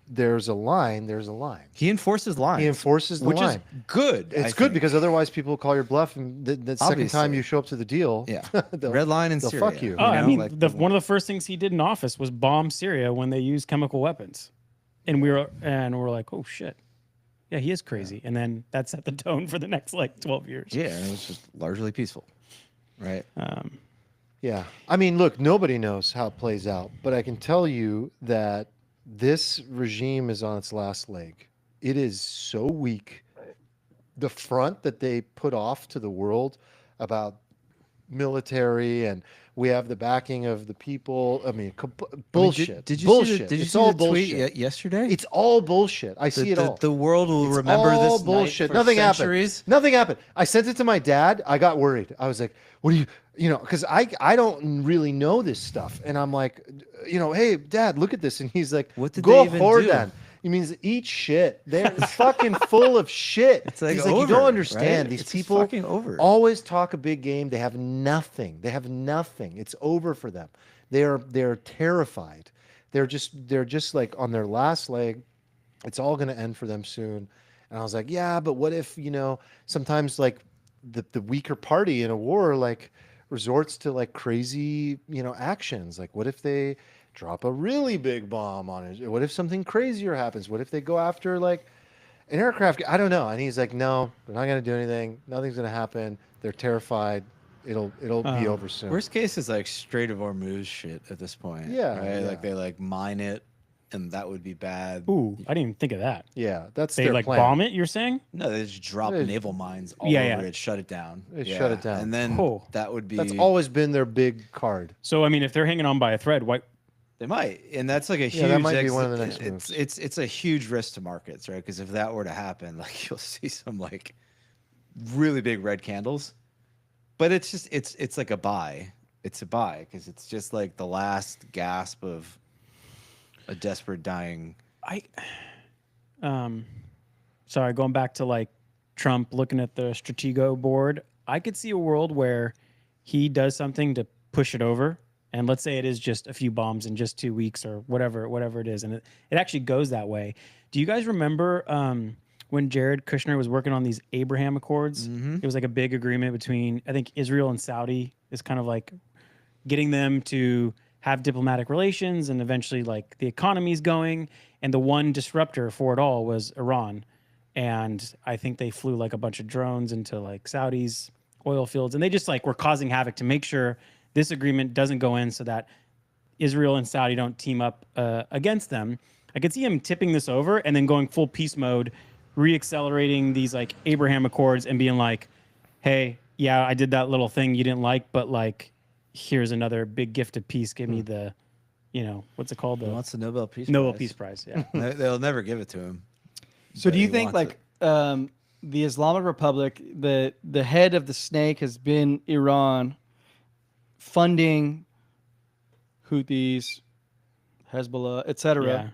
there's a line, there's a line. He enforces lines. He enforces the which line. is good. It's I good think. because otherwise people will call your bluff, and the second time Obviously. you show up to the deal, yeah, they'll- red line in they'll Syria. fuck you. oh, I know, mean, like one of the first things he did in office was bomb Syria when they used chemical weapons, and we're like, oh shit, yeah, he is crazy. And then that set the tone for the next like 12 years. yeah, and it was just largely peaceful, right? Yeah. I mean, look, nobody knows how it plays out, but I can tell you that this regime is on its last leg. It is so weak. The front that they put off to the world about military and we have the backing of the people. I mean, bullshit. Did you bullshit. see the, did you it's see all the tweet bullshit. yesterday? It's all bullshit. I see it all. The world will It's remember all this bullshit. night for Nothing centuries. happened. Nothing happened. I sent it to my dad. I got worried. I was like, "What do you know?" Because I don't really know this stuff, and I'm like, hey, Dad, look at this, and he's like, What did go they even hard do? then. He means eat shit. They're fucking full of shit. It's like he's like, you over, don't understand. right? These It's people fucking over. always talk a big game. They have nothing. They have nothing. It's over for them. They're terrified. They're just like on their last leg. It's all going to end for them soon. And I was like, yeah, but what if, sometimes like the weaker party in a war, like resorts to like crazy, actions. Like what if they drop a really big bomb on it? What if something crazier happens? What if they go after like an aircraft? I don't know. And he's like, no, they're not going to do anything. Nothing's going to happen. They're terrified. It'll be over soon. Worst case is like straight of Hormuz shit at this point. Yeah, right? yeah. Like they like mine it, and that would be bad. Ooh, I didn't even think of that. Yeah, that's They their like plan. bomb it. You're saying? No, they just drop They- naval mines all Yeah, over yeah. it, shut it down. They shut it down. and then Oh. that would be That's always been their big card. So I mean, if they're hanging on by a thread, why? They might, and that's like a huge. Yeah, that might be one of the next it's, moves. it's a huge risk to markets, right? Because if that were to happen, like you'll see some like really big red candles, but it's just it's like a buy. It's a buy because it's just like the last gasp of a desperate dying. Sorry, going back to like Trump looking at the Stratego board, I could see a world where he does something to push it over. And let's say it is just a few bombs in just 2 weeks or whatever it is. And it actually goes that way. Do you guys remember when Jared Kushner was working on these Abraham Accords? It was like a big agreement between, I think, Israel and Saudi is kind of like getting them to have diplomatic relations and eventually like the economy's going. And the one disruptor for it all was Iran. And I think they flew like a bunch of drones into like Saudi's oil fields. And they just like were causing havoc to make sure this agreement doesn't go in so that Israel and Saudi don't team up against them. I could see him tipping this over and then going full peace mode, reaccelerating these like Abraham Accords and being like, hey, yeah, I did that little thing you didn't like, but like, here's another big gift of peace. Give me the, what's it called? He The wants the Nobel Peace Nobel Prize. Peace Prize. Yeah. They'll never give it to him. So but do you he think wants like it. the Islamic Republic, the head of the snake has been Iran funding Houthis, Hezbollah, etc. Yeah.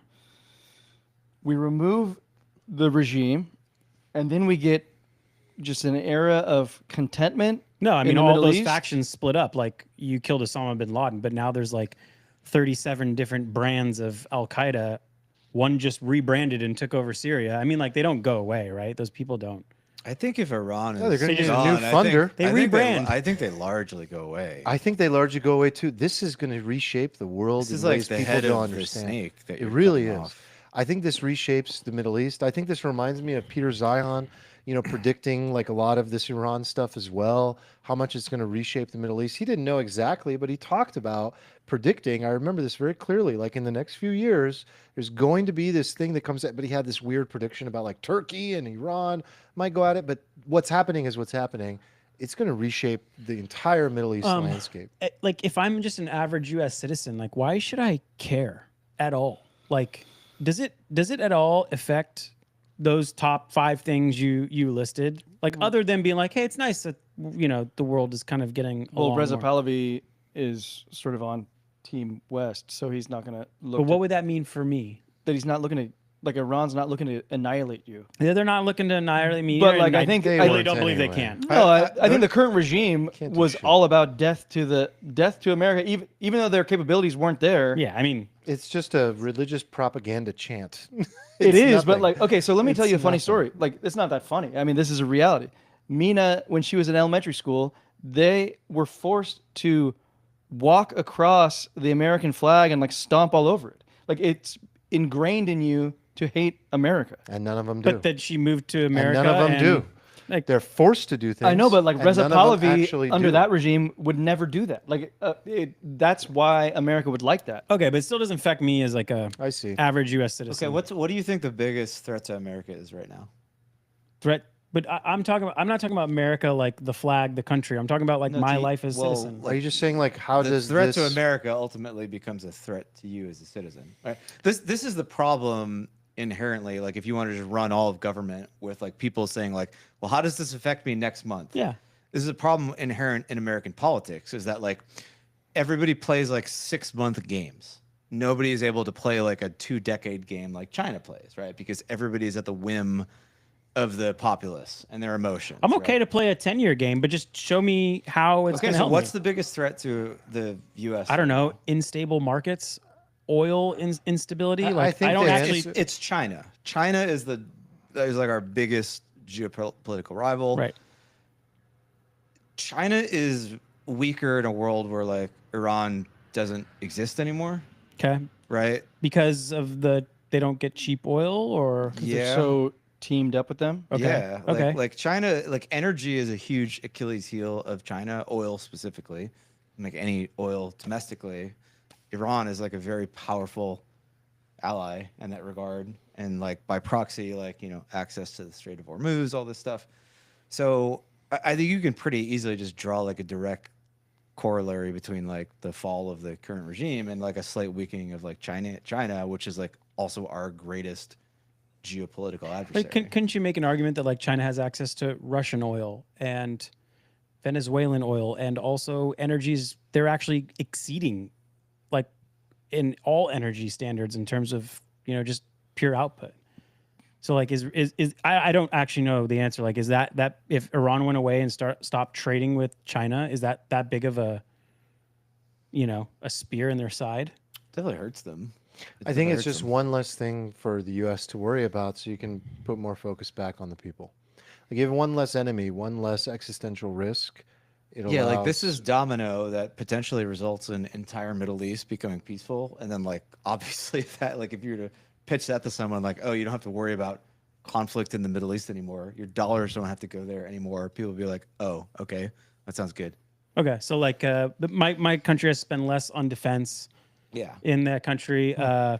We remove the regime, and then we get just an era of contentment. No, I in mean, the all Middle those East? factions split up. Like you killed Osama bin Laden, but now there's like 37 different brands of Al Qaeda. One just rebranded and took over Syria. I mean, like they don't go away, right? Those people don't. I think if Iran is they're gonna need a gone, new I think- funder. They I think rebrand. I think they largely go away. I think they largely go away too. This is going to reshape the world This in is like ways the people head don't of the understand. snake that It you're really cutting is. off. I think this reshapes the Middle East. I think this reminds me of Peter Zion, predicting like a lot of this Iran stuff as well, how much it's going to reshape the Middle East. He didn't know exactly, but he talked about predicting. I remember this very clearly. Like in the next few years, there's going to be this thing that comes out, but he had this weird prediction about like Turkey and Iran might go at it. But what's happening is what's happening. It's going to reshape the entire Middle East landscape. Like if I'm just an average U.S. citizen, like why should I care at all? Like, does it at all affect those top 5 things you listed? Like other than being like, hey, it's nice that the world is kind of getting Well, along Reza more. Pahlavi is sort of on Team West, so he's not going to look. But what would that mean for me? that he's not looking to, like, Iran's not looking to annihilate you. Yeah, they're not looking to annihilate me. But, either, like, and I think they I really weren't don't believe anyway. they can. No, I think the current regime Can't do was shit. all about death to America, even though their capabilities weren't there. Yeah, I mean, It's just a religious propaganda chant. It It's is, but nothing. like, okay, so let me tell It's you a funny nothing. story. Like, it's not that funny. I mean, this is a reality. Mina, when she was in elementary school, they were forced to walk across the American flag and like stomp all over it. Like, it's ingrained in you to hate America. And none of them do. but that she moved to And America. none of them and, do. Like, They're forced to do things. I know, but like and Reza none of them Pahlavi actually under do. that regime would never do that. Like, that's why America would like that. okay, but it still doesn't affect me as like a I see. average U.S. citizen. Okay, what do you think the biggest threat to America is right now? threat? But I'm not talking about America like the flag, the country. I'm talking about like No, my do you- life as well, citizen. Are you just saying like how The does threat this to America ultimately becomes a threat to you as a citizen. Right? This is the problem inherently. Like if you want to just run all of government with like people saying like, well, how does this affect me next month? Yeah. This is a problem inherent in American politics is that like everybody plays like 6-month games. Nobody is able to play like a 2-decade game like China plays, right? Because everybody is at the whim of the populace and their emotions. I'm okay right? to play a 10-year game, but just show me how it's Okay, going to so help what's me. the biggest threat to the U.S.? I don't know, unstable markets, oil instability. I Like think I don't the actually. answer- It's China. China is like our biggest geopolitical rival. Right. China is weaker in a world where like Iran doesn't exist anymore, Okay. right? Because of they don't get cheap oil, or They're so teamed up with them. Okay. Yeah. Okay. Like China, like energy is a huge Achilles heel of China, oil specifically, like any oil domestically. Iran is like a very powerful ally in that regard, and like by proxy, like access to the Strait of Hormuz, all this stuff. So I think you can pretty easily just draw like a direct corollary between like the fall of the current regime and like a slight weakening of like China, which is like also our greatest geopolitical adversary. Like, couldn't you make an argument that like China has access to Russian oil and Venezuelan oil and also energies they're actually exceeding like in all energy standards in terms of just pure output. So like I don't actually know the answer. Like is that if Iran went away and stopped trading with China, is that big of a a spear in their side? Definitely hurts them. I think it's just one less thing for the U.S. to worry about, so you can put more focus back on the people. Like you have one less enemy, one less existential risk. Like this is domino that potentially results in entire Middle East becoming peaceful, and then like obviously that like if you were to pitch that to someone like, oh, you don't have to worry about conflict in the Middle East anymore. Your dollars don't have to go there anymore. People will be like, oh, okay, that sounds good. Okay, so like my country has spent less on defense. Yeah, in that country,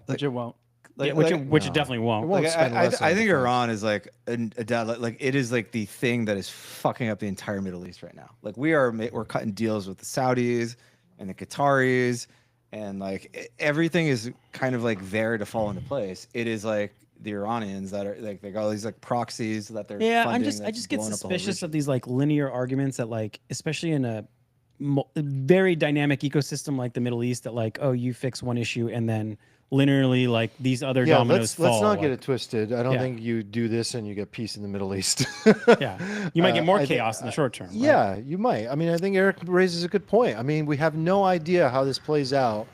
Which it won't. Which it definitely won't. won't Like, spend I less on think defense. Iran is like like it is like the thing that is fucking up the entire Middle East right now. Like we're cutting deals with the Saudis and the Qataris, and like everything is kind of like there to fall into place. It is like the Iranians that are like they got all these like proxies that they're funding I that's just get blowing up the whole suspicious region. of these like linear arguments that like especially in a very dynamic ecosystem like the Middle East that like oh you fix one issue and then linearly like these other dominoes fall. let's not get like, it twisted. I don't Yeah. think you do this and you get peace in the Middle East. yeah, you might get more I think- chaos in the short term. right? Yeah, you might. I mean, I think Eric raises a good point. I mean, we have no idea how this plays out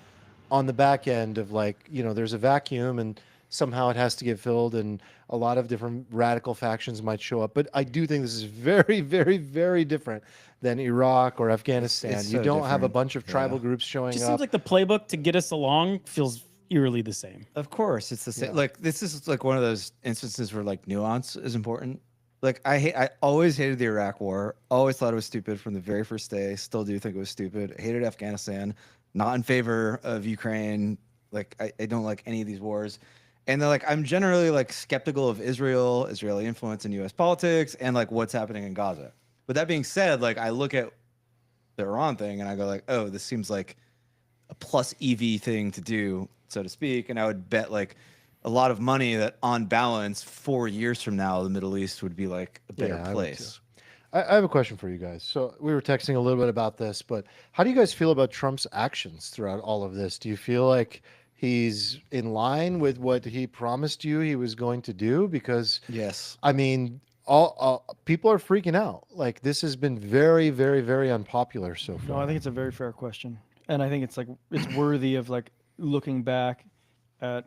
on the back end of like, there's a vacuum and somehow it has to get filled and a lot of different radical factions might show up. But I do think this is very, very, very different than Iraq or Afghanistan. It's you so don't have a different. bunch of tribal groups showing Just up. seems like the playbook to get us along feels eerily the same. Of course, it's the same. Yeah. Like this is like one of those instances where like nuance is important. Like I always hated the Iraq War. Always thought it was stupid from the very first day. Still do think it was stupid. Hated Afghanistan. Not in favor of Ukraine. Like I don't like any of these wars. And then like I'm generally like skeptical of Israeli influence in U.S. politics, and like what's happening in Gaza. But that being said, like I look at the Iran thing and I go like, oh, this seems like a plus EV thing to do, so to speak. And I would bet like a lot of money that on balance 4 years from now the Middle East would be like a better Yeah, I would place. I have a question for you guys. So we were texting a little bit about this, but how do you guys feel about Trump's actions throughout all of this? Do you feel like he's in line with what he promised you he was going to do? Because Yes. I mean, all people are freaking out. Like this has been very, very, very unpopular so far. No, I think it's a very fair question, and I think it's worthy of like looking back at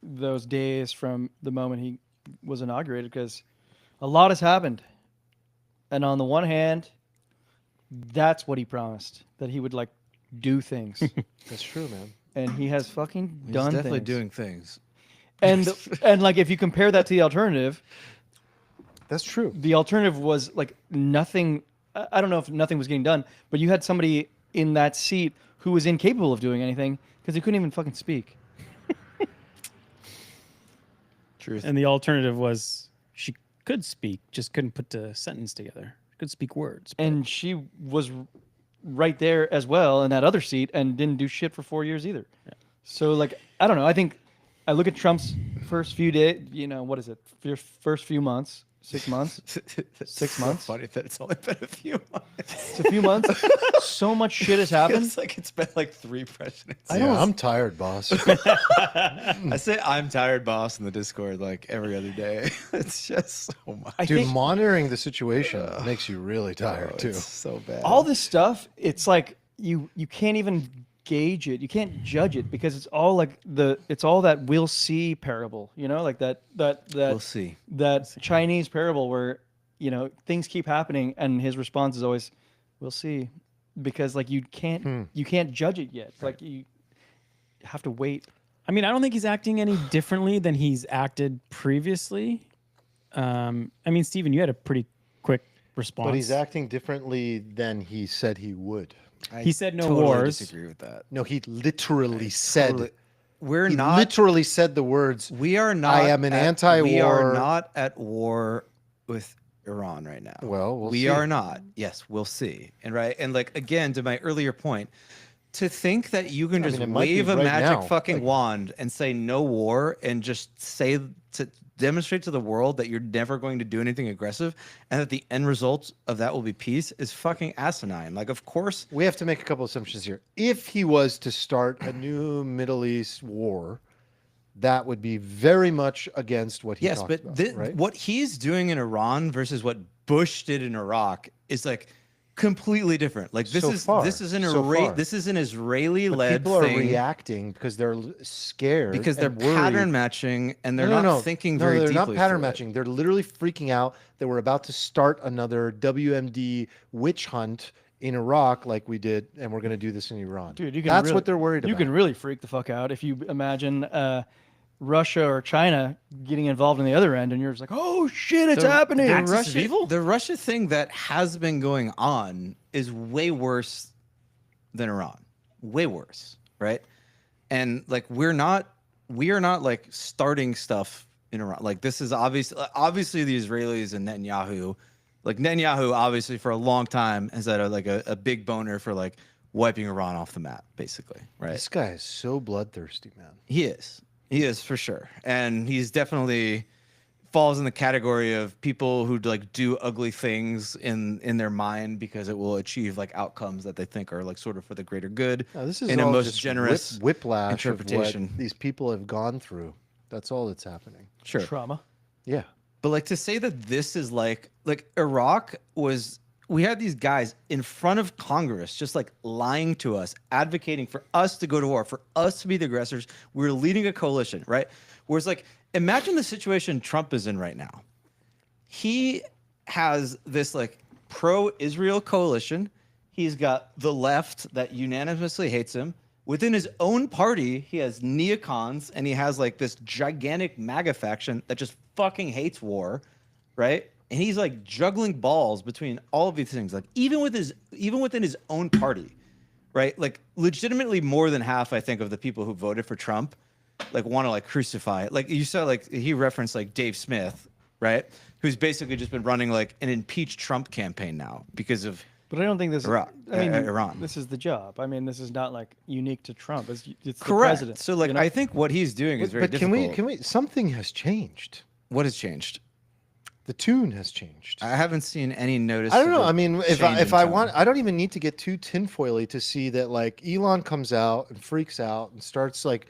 those days from the moment he was inaugurated, because a lot has happened, and on the one hand, that's what he promised, that he would like do things, That's true, man. and he has fucking He's done definitely things. doing things. And like if you compare that to the alternative, That's true. the alternative was like nothing. I don't know if nothing was getting done, but you had somebody in that seat who was incapable of doing anything because he couldn't even fucking speak. Truth. And the alternative was she could speak, just couldn't put the sentence together. Could speak words. And she was right there as well in that other seat and didn't do shit for 4 years either. So like, I don't know. I think I look at Trump's first few days, what is it? First few months, 6 months. 6 months? Funny that it's only been a few months. It's a few months. So much shit has happened. Feels like it's been like 3 presidents. I'm tired, boss. I say I'm tired, boss, in the Discord like every other day. It's just so much. I Dude, think monitoring the situation makes you really tired too. It's so bad. all this stuff, it's like you can't even gauge it. You can't judge it because it's all like it's all that we'll see parable, like that we'll see. that Chinese parable where, things keep happening and his response is always, we'll see. Because like you can't judge it yet. Like you have to wait. I mean, I don't think he's acting any differently than he's acted previously. I mean, Steven, you had a pretty quick response. But he's acting differently than he said he would. I He said no totally wars. disagree with that. No, he literally said Totally- we're He not literally said the words, we are not I am an anti-war. We are not at war with Iran right now. Well, we'll we see. are not. Yes, we'll see. And right, and like again to my earlier point, to think that you can just it might be wave a right magic now. fucking wand and say no war and just say to demonstrate to the world that you're never going to do anything aggressive and that the end result of that will be peace is fucking asinine. Like, of course, We have to make a couple assumptions here. If he was to start a new Middle East war, that would be very much against what he yes, talked but about, right? what he's doing in Iran versus what Bush did in Iraq is like completely different. Like this So is far, this is an so far. this is an Israeli But led people thing are reacting because they're scared because they're and worried. pattern matching and they're not thinking very they're deeply. not pattern through it. matching. They're literally freaking out that we're about to start another WMD witch hunt in Iraq like we did, and we're going to do this in Iran. Dude, you can That's really, what they're worried You about. can really freak the fuck out if you imagine Russia or China getting involved on the other end, and you're just like, oh shit, it's happening. The Russia thing that has been going on is way worse than Iran. Way worse, right? And like we are not like starting stuff in Iran. Like this is obviously the Israelis and Netanyahu. Like Netanyahu obviously for a long time has had a big boner for like wiping Iran off the map, basically, right? This guy is so bloodthirsty, man. He is for sure, and he's definitely falls in the category of people who like do ugly things in their mind because it will achieve like outcomes that they think are like sort of for the greater good. No, this is in a all most just generous whiplash interpretation. of what these people have gone through. That's all that's happening. Sure, Trauma. Yeah. but like to say that this is like Iraq was. We had these guys in front of Congress just like lying to us, advocating for us to go to war, for us to be the aggressors. We were leading a coalition, right? Whereas like, imagine the situation Trump is in right now. He has this like pro-Israel coalition. He's got the left that unanimously hates him. Within his own party, he has neocons and he has like this gigantic MAGA faction that just fucking hates war, right? And he's like juggling balls between all of these things, like even within his own party, right? Like legitimately more than half, I think, of the people who voted for Trump, like want to like crucify it. Like you saw, like he referenced like Dave Smith, right? Who's basically just been running like an impeach Trump campaign now because of. But I don't think this. Iraq, I mean, Iran. This is the job. I mean, this is not like unique to Trump. It's the Correct. president. So like, you know? I think what he's doing is very But can difficult. we? Something has changed. What has changed? The tune has changed. I haven't seen any notice. I don't know. I mean, if change in I tone. want, I don't even need to get too tinfoily to see that like Elon comes out and freaks out and starts like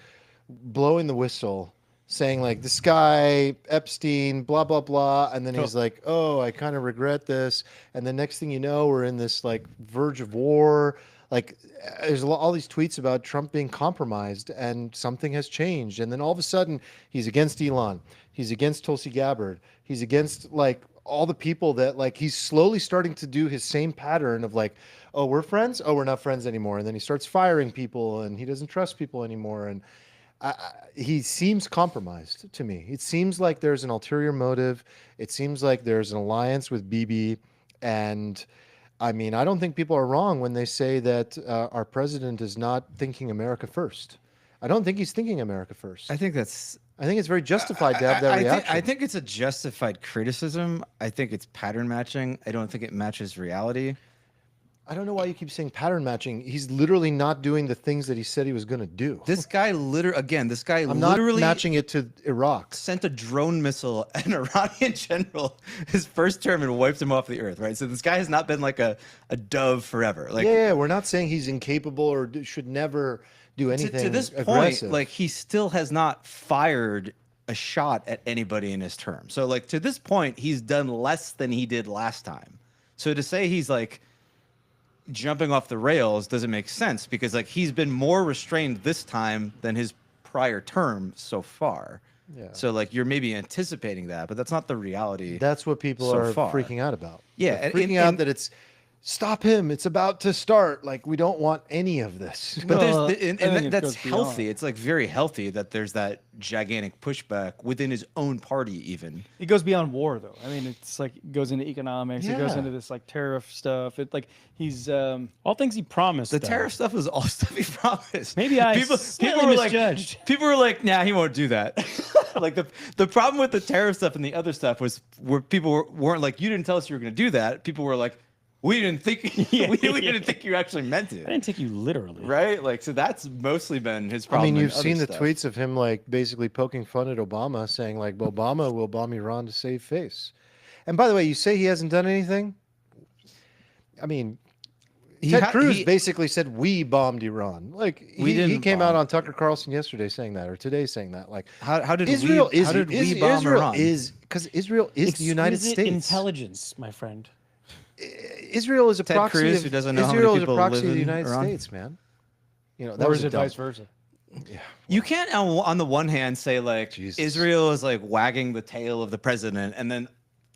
blowing the whistle, saying like this guy Epstein, blah blah blah, and then he's like, oh, I kind of regret this, and the next thing you know, we're in this like verge of war. Like there's all these tweets about Trump being compromised and something has changed, and then all of a sudden he's against Elon, he's against Tulsi Gabbard, he's against like all the people that like he's slowly starting to do his same pattern of like, oh, we're friends, oh, we're not friends anymore, and then he starts firing people and he doesn't trust people anymore, and he seems compromised to me. It seems like there's an ulterior motive. It seems like there's an alliance with Bibi, and I mean, I don't think people are wrong when they say that our president is not thinking America first. I don't think he's thinking America first. I think that's. I think it's very justified to have that reaction. I think it's a justified criticism. I think it's pattern matching. I don't think it matches reality. I don't know why you keep saying pattern matching. He's literally not doing the things that he said he was going to do. This guy I'm literally not matching it to Iraq. sent a drone missile at an Iranian general his first term and wiped him off the earth, right? So this guy has not been like a dove forever. Like Yeah, we're not saying he's incapable or should never do anything to this point, aggressive. like he still has not fired a shot at anybody in his term. So like to this point, he's done less than he did last time. So to say he's like jumping off the rails doesn't make sense because like he's been more restrained this time than his prior term so far. Yeah. So like you're maybe anticipating that, but that's not the reality. That's what people so are far. freaking out about. Yeah, They're and- freaking and- out and- that it's stop him. It's about to start. Like, we don't want any of this. But Well, there's I think it that's goes healthy. beyond. It's like very healthy that there's that gigantic pushback within his own party, even. It goes beyond war, though. I mean, it's like it goes into economics. It goes Yeah. into this like tariff stuff. It like he's All things he promised. The though. tariff stuff was all stuff he promised. Maybe I people slightly were misjudged. like, people were like, nah, he won't do that. Like the problem with the tariff stuff and the other stuff was where people weren't like, you didn't tell us you were going to do that. People were like, we didn't think we didn't think you actually meant I it. didn't take you literally. Right? Like, so that's mostly been his I problem. mean, in you've other seen the stuff. tweets of him like basically poking fun at Obama, saying like Obama will bomb Iran to save face. And by the way, you say he hasn't done anything. I mean, Ted Cruz basically said we bombed Iran. Like We he didn't came out bomb. on Tucker Carlson yesterday saying that, or today saying that. Like How did Israel we, is how did we is- bomb Israel Iran? is because Israel is the United Exquisite States. intelligence, my friend. Israel is a Ted proxy Cruz, of, who doesn't know how many Israel is a people proxy live of the in United Iran? States, man. You know, that or was is a it dumb- vice versa? You can't on the one hand say like Jesus. Israel is like wagging the tail of the president, and then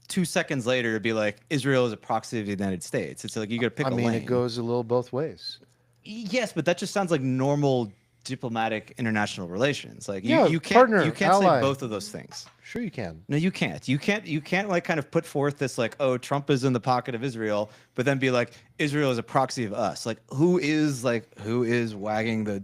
2 seconds later be like Israel is a proxy of the United States. It's like you got to pick I a mean, lane. it goes a little both ways. Yes, but that just sounds like normal diplomatic international relations. Like Yeah, you can't partner, you can't ally. say both of those things. Sure, you can. No, you can't. You can't like kind of put forth this like, oh, Trump is in the pocket of Israel, but then be like, Israel is a proxy of us. Like who is wagging the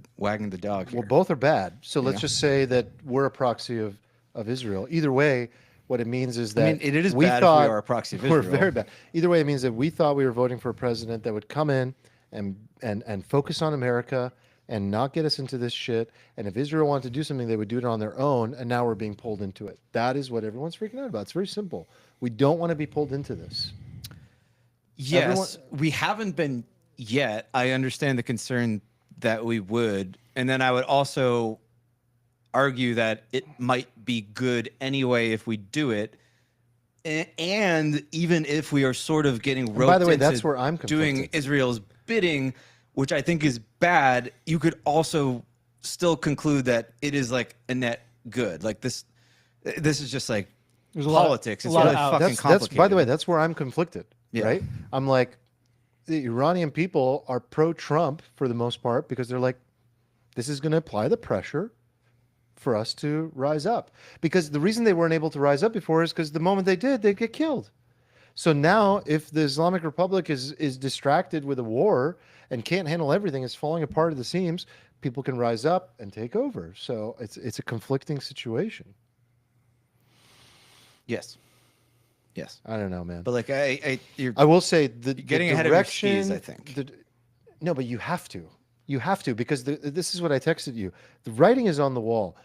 dog here? Well, both are bad. So let's Yeah. just say that we're a proxy of Israel. Either way, what it means is that mean, it is we bad if we thought are a proxy of we're Israel. very bad. Either way, it means that we thought we were voting for a president that would come in and focus on America and not get us into this shit. And if Israel wanted to do something, they would do it on their own. And now we're being pulled into it. That is what everyone's freaking out about. It's very simple. We don't want to be pulled into this. Yes, we haven't been yet. I understand the concern that we would. And then I would also argue that it might be good anyway if we do it. And even if we are sort of getting roped by the way, into that's where I'm doing conflicted. Israel's bidding, which I think is bad, you could also still conclude that it is like a net good. Like this is just like There's a lot- politics. a It's lot of really outs. fucking That's complicated. by the way, that's where I'm conflicted. Yeah. Right? I'm like, the Iranian people are pro-Trump for the most part because they're like, this is going to apply the pressure for us to rise up. Because the reason they weren't able to rise up before is because the moment they did, they'd get killed. So now, if the Islamic Republic is distracted with a war and can't handle everything, it's falling apart at the seams, people can rise up and take over. So it's a conflicting situation. Yes. Yes. I don't know, man. But like you're I will say the getting the ahead of your direction, skis, I think. No, but you have to. You have to because this is what I texted you. The writing is on the wall.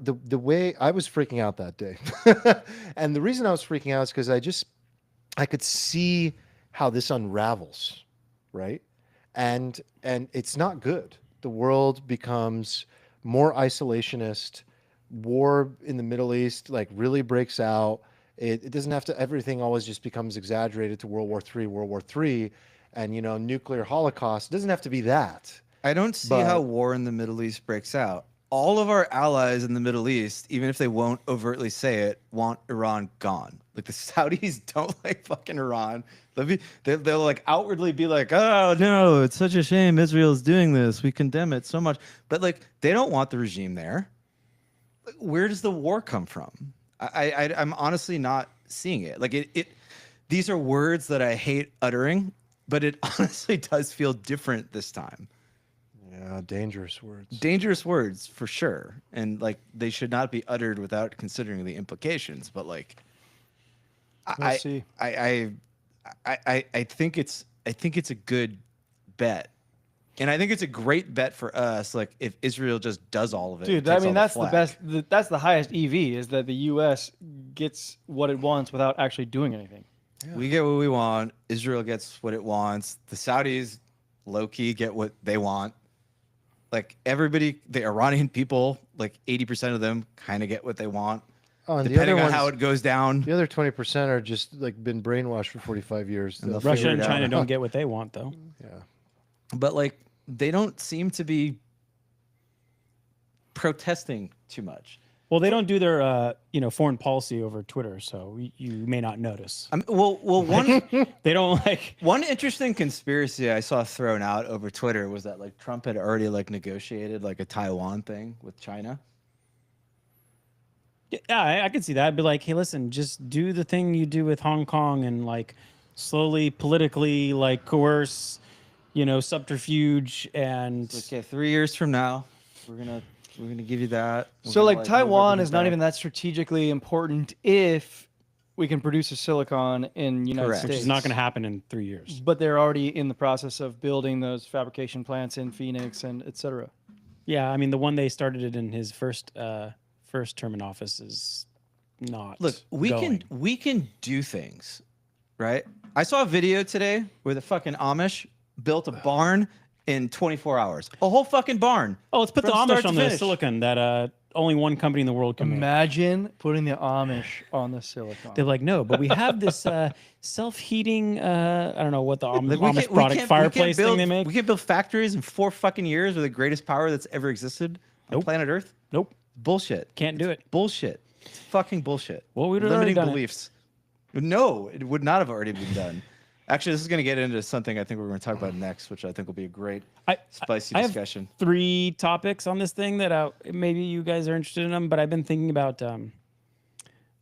The way I was freaking out that day, and the reason I was freaking out is because I could see how this unravels, right? And it's not good. The world becomes more isolationist. War in the Middle East like really breaks out. It doesn't have to. Everything always just becomes exaggerated to World War III, and nuclear holocaust. It doesn't have to be that. I don't see But- how war in the Middle East breaks out. All of our allies in the Middle East, even if they won't overtly say it, want Iran gone. Like the Saudis don't like fucking Iran. They'll like outwardly be like, oh no, it's such a shame Israel's doing this. We condemn it so much. But like they don't want the regime there. Like, where does the war come from? I'm honestly not seeing it. Like it these are words that I hate uttering, but it honestly does feel different this time. Yeah, dangerous words. Dangerous words for sure, and like they should not be uttered without considering the implications. But like, We'll see. I think it's a good bet, and I think it's a great bet for us. Like if Israel just does all of it, Dude, and I takes mean, all that's the flack. best. That's the highest EV is that the U.S. gets what it wants without actually doing anything. We get what we want. Israel gets what it wants. The Saudis, low key, get what they want. Like everybody, the Iranian people, like 80% of them, kind of get what they want. Oh, and Depending the on other how ones, it goes down. the other 20% are just like been brainwashed for 45 years. And They'll they'll figure Russia it and out. China don't get what they want, though. Yeah. But like they don't seem to be protesting too much. Well, they don't do their foreign policy over Twitter, so you may not notice. Well, one They don't like. one interesting conspiracy I saw thrown out over Twitter was that like Trump had already like negotiated like a Taiwan thing with China. Yeah, I could see that. I'd be like, hey, listen, just do the thing you do with Hong Kong and like slowly politically like coerce, subterfuge and Okay, 3 years from now, we're gonna give you that. We're So gonna, like move Taiwan everything is not back. even that strategically important if we can produce a silicon in United Correct. States. which is not going to happen in 3 years. But they're already in the process of building those fabrication plants in Phoenix and et cetera. Yeah, I mean the one they started it in his first term in office is not. Look, we can do things, right? I saw a video today where the fucking Amish built a barn in 24 hours. A whole fucking barn. Oh, let's put the from start Amish to on the finish. silicon that only one company in the world can make. Imagine putting the Amish on the silicon. They're like, no, but we have this self-heating. I don't know what the Like, Amish product fireplace thing they make. We can't build factories in 4 fucking years with the greatest power that's ever existed on Nope. planet Earth. Nope, Bullshit. can't do it. Bullshit. It's fucking bullshit. Well, we'd have already limiting done it. beliefs. No, it would not have already been done. Actually, this is going to get into something I think we're going to talk about next, which I think will be a great spicy I discussion. have 3 topics on this thing that maybe you guys are interested in them, but I've been thinking about the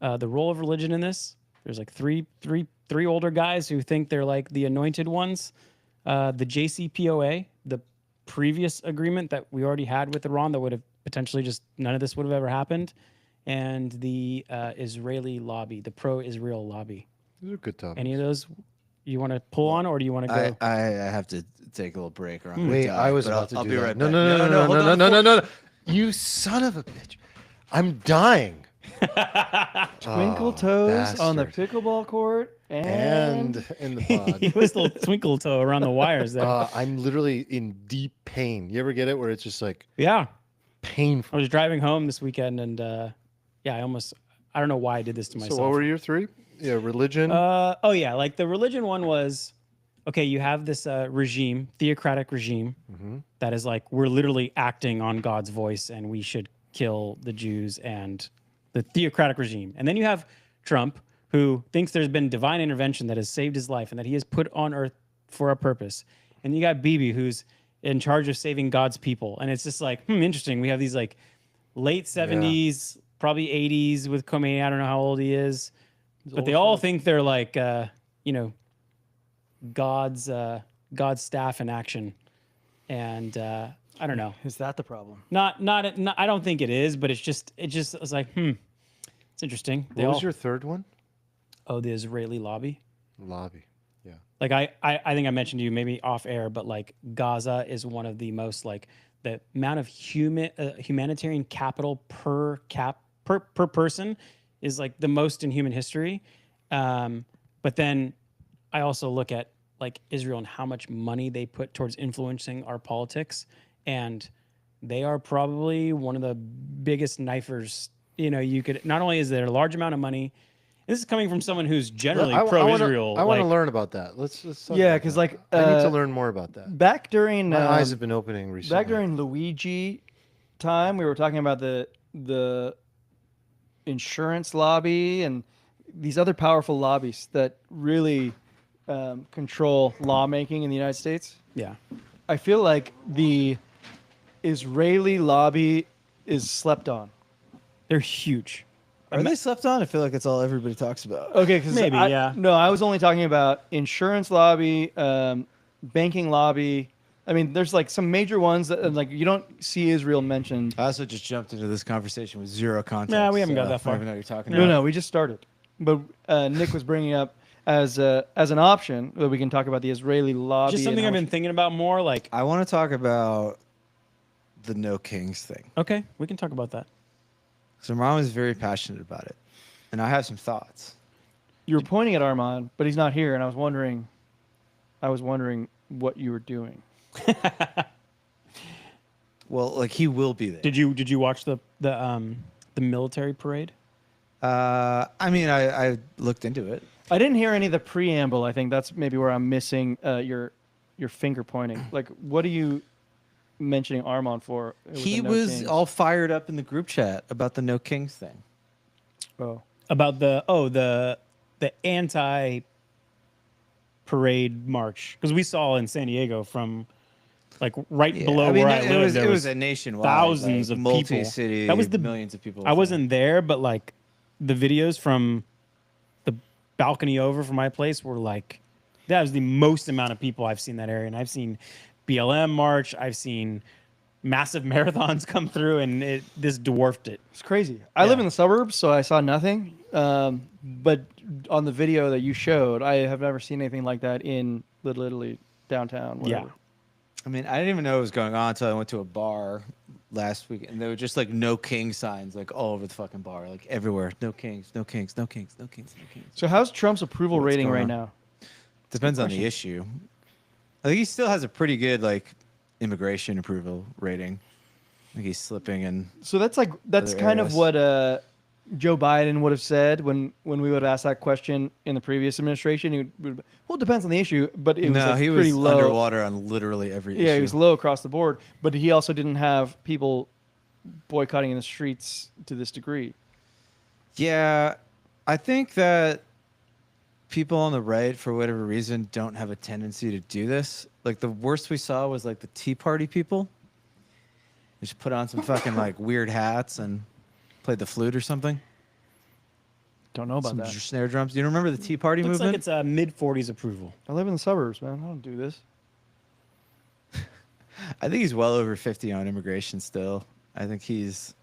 role of religion in this. There's like three older guys who think they're like the anointed ones. The JCPOA, the previous agreement that we already had with Iran that would have potentially just none of this would have ever happened, and the Israeli lobby, the pro-Israel lobby. Those are good topics. Any of those you want to pull on, or do you want to go? I have to take a little break. Or I'm gonna Wait, die, I was but about to I'll do be that. right No, back. no, no, no, hold on. no, no, no, no. You son of a bitch. I'm dying. Twinkle toes on the bastard. pickleball court And in the He pod. was a little twinkle toe around the wires there. I'm literally in deep pain. You ever get it where it's just like Yeah. I painful? was driving home this weekend and I don't know why I did this to myself. So what were your 3? Yeah, religion. Like the religion one was, okay, you have this regime, theocratic regime, that is like, we're literally acting on God's voice and we should kill the Jews and the theocratic regime. And then you have Trump, who thinks there's been divine intervention that has saved his life and that he is put on earth for a purpose. And you got Bibi, who's in charge of saving God's people. And it's just like, interesting. We have these like late 70s, probably 80s with Khomeini. I don't know how old he is. But they all think they're like, God's staff in action. And I don't know. Is that the problem? Not. I don't think it is, but it's like, it's interesting. what was your 3rd one? The Israeli lobby. Lobby. Yeah. Like I think I mentioned to you maybe off air, but like Gaza is one of the most like the amount of humanitarian capital per person is like the most in human history. But then I also look at like Israel and how much money they put towards influencing our politics, and they are probably one of the biggest knifers. You could not only is there a large amount of money. This is coming from someone who's generally pro-Israel. I want to learn about that. Let's talk Yeah, about because that. like I need to learn more about that. back during My eyes have been opening recently. back during Luigi time, we were talking about the insurance lobby and these other powerful lobbies that really control lawmaking in the United States. Yeah. I feel like the Israeli lobby is slept on. They're huge. Are they slept on? I feel like it's all everybody talks about. Okay, because Maybe, yeah. No, I was only talking about insurance lobby, banking lobby. I mean, there's like some major ones that like you don't see Israel mentioned. I also just jumped into this conversation with zero context. Nah, we haven't got that I far. don't even know what you're talking No, about. no, we just started. But Nick was bringing up as an option that we can talk about the Israeli lobby. Just something and I've how been thinking about more. Like, I want to talk about the No Kings thing. okay, we can talk about that. So Ron was very passionate about it, and I have some thoughts. you were pointing at Armand, but he's not here, and I was wondering what you were doing. Well, like he will be there. Did you watch the military parade? I mean, I looked into it. I didn't hear any of the preamble. I think that's maybe where I'm missing your finger pointing. Like, what do you mentioning Armand for? With He the No was Kings? all fired up in the group chat about the No Kings thing. Oh. About the anti parade march, because we saw in San Diego from like right below where I live, there it was was a nationwide, thousands like, of multi-city, people. That was the millions of people. I wasn't there, but like the videos from the balcony over from my place were like, that was the most amount of people I've seen that area. And I've seen BLM march, I've seen massive marathons come through, and this dwarfed it. It's crazy. I live Yeah. in the suburbs, so I saw nothing. But on the video that you showed, I have never seen anything like that in Little Italy, downtown. Whatever. Yeah. I mean, I didn't even know what was going on until I went to a bar last week, and there were just like No King signs like all over the fucking bar, like everywhere. No Kings, no Kings, no Kings, no Kings, no Kings. So how's Trump's approval What's rating going right on? now? Depends on the question. issue. I think he still has a pretty good like immigration approval rating. I think he's slipping in. So that's Other kind of areas. what Joe Biden would have said when we would have asked that question in the previous administration. He would, well, it depends on the issue, but it was No, like he pretty was low. underwater on literally every issue. Yeah, he was low across the board, but he also didn't have people boycotting in the streets to this degree. Yeah, I think that people on the right, for whatever reason, don't have a tendency to do this. Like the worst we saw was like the Tea Party people. They just put on some fucking like weird hats and played the flute or something. Don't know about Some that. snare drums. You don't remember the Tea Party Looks movement? like it's a mid-40s approval. I live in the suburbs, man. I don't do this. I think he's well over 50 on immigration still. I think he's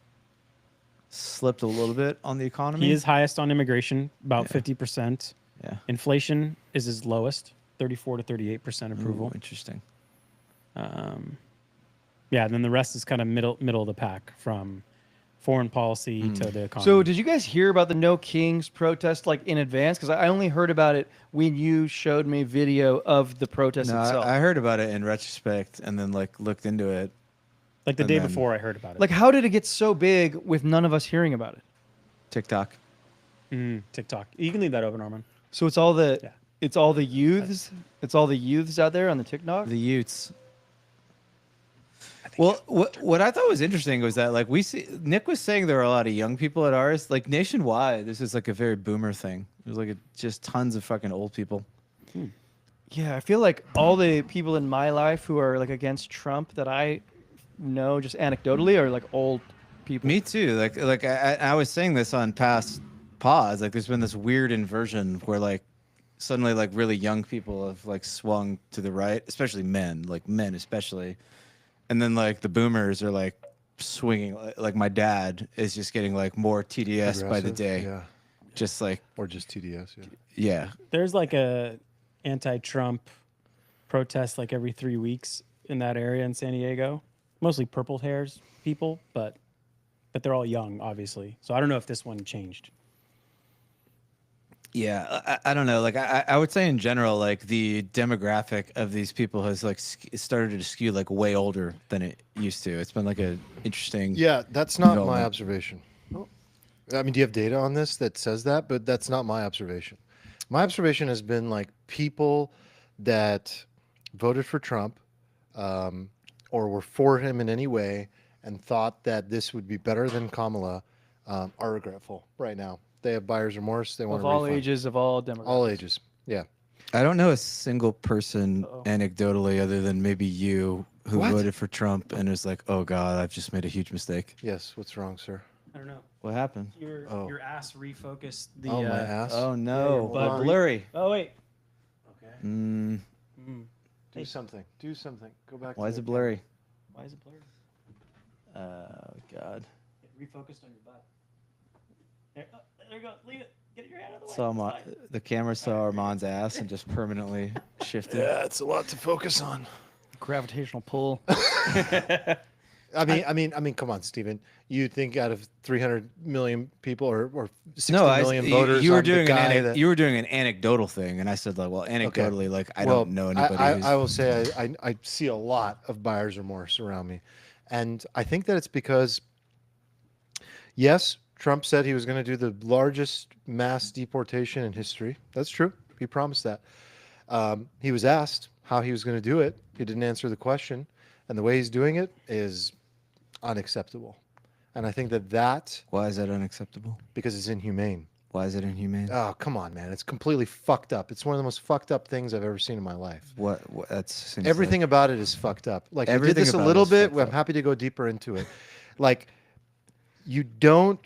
slipped a little bit on the economy. He is highest on immigration, about Yeah. 50%. Yeah. Inflation is his lowest, 34 to 38% approval. Ooh, interesting. Yeah, then the rest is kind of middle of the pack, from foreign policy to the economy. So did you guys hear about the No Kings protest like in advance? Because I only heard about it when you showed me video of the protest No, itself. I heard about it in retrospect and then like looked into it. like the and day then- before I heard about it. Like, how did it get so big with none of us hearing about it? TikTok. TikTok. You can leave that open, Armand. So it's all the Yeah. it's all the youths. It's all the youths out there on the TikTok. The Utes. Well, what I thought was interesting was that like Nick was saying there were a lot of young people at ours. Like nationwide, this is like a very boomer thing. There's like just tons of fucking old people. Yeah, I feel like all the people in my life who are like against Trump that I know just anecdotally are like old people. Me too. Like I was saying this on past pods. Like there's been this weird inversion where like suddenly like really young people have like swung to the right, especially men, like men especially. And then like the boomers are like swinging. Like my dad is just getting like more TDS by the Aggressive, day. Yeah. Just like Or just TDS. Yeah. yeah. There's like a anti-Trump protest like every 3 weeks in that area in San Diego. Mostly purple hairs people, but they're all young, obviously. So I don't know if this one changed. Yeah, I don't know. Like I would say in general, like the demographic of these people has like started to skew like way older than it used to. It's been like a interesting. Yeah, that's not my Development. observation. I mean, do you have data on this that says that? But that's not my observation. My observation has been like people that voted for Trump or were for him in any way and thought that this would be better than Kamala are regretful right now. They have buyer's remorse. They want Of to all refund. ages, of all demographics. All ages. Yeah. I don't know a single person Uh-oh. anecdotally other than maybe you who What? voted for Trump and is like, oh God, I've just made a huge mistake. Yes. What's wrong, sir? I don't know. What happened? Oh. Your ass refocused the. Oh, my ass. Oh no, butt re- blurry. Oh wait. Okay. Mm, Do something. Do something. Go back. why to is the it blurry? Why is it blurry? Oh God. It refocused on your butt. There you go. Leave it. Get your hand out of the way. Saw It's my, fine. the camera saw Armand's ass and just permanently shifted. Yeah, it's a lot to focus on. Gravitational pull. I mean, come on, Steven. You think out of 300 million people or 60 No, million voters, you were I'm the doing guy that- you were doing an anecdotal thing, and I said like, well, anecdotally, like I Well, don't know anybody. who's, I will say I see a lot of buyer's remorse around me, and I think that it's because, yes, Trump said he was going to do the largest mass deportation in history. That's true. He promised that. He was asked how he was going to do it. He didn't answer the question. And the way he's doing it is unacceptable. And I think that Why is that unacceptable? because it's inhumane. Why is it inhumane? Oh, come on, man. It's completely fucked up. It's one of the most fucked up things I've ever seen in my life. What that's seems Everything about it is fucked up. Like, I did Everything this a about it little is bit. fucked I'm up. happy to go deeper into it. Like, you don't,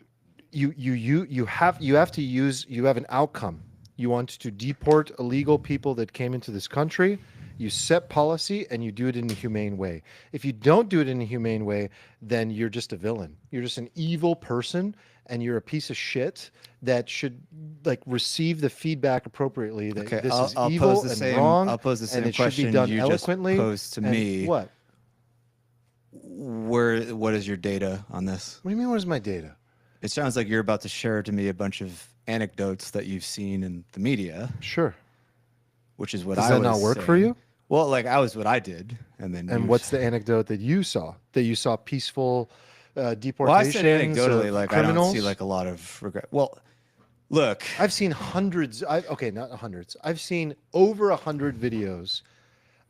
you have an outcome. You want to deport illegal people that came into this country. You set policy and you do it in a humane way. If you don't do it in a humane way, then you're just a villain. You're just an evil person, and you're a piece of shit that should like receive the feedback appropriately that Okay, this is I'll evil pose the and same- wrong. I'll pose the and same it should be question done you just eloquently. posed to And me. What? What is your data on this? What do you mean? What is my data? It sounds like you're about to share to me a bunch of anecdotes that you've seen in the media, Sure. which is what Does I that was not work for saying. you? Well, like I was what I did, and then And you- what's the anecdote that you saw? That you saw peaceful deportations Well, I said anecdotally, of like criminals? I don't see like a lot of regret. Well, look, I've seen hundreds. Okay, not hundreds. I've seen over 100 videos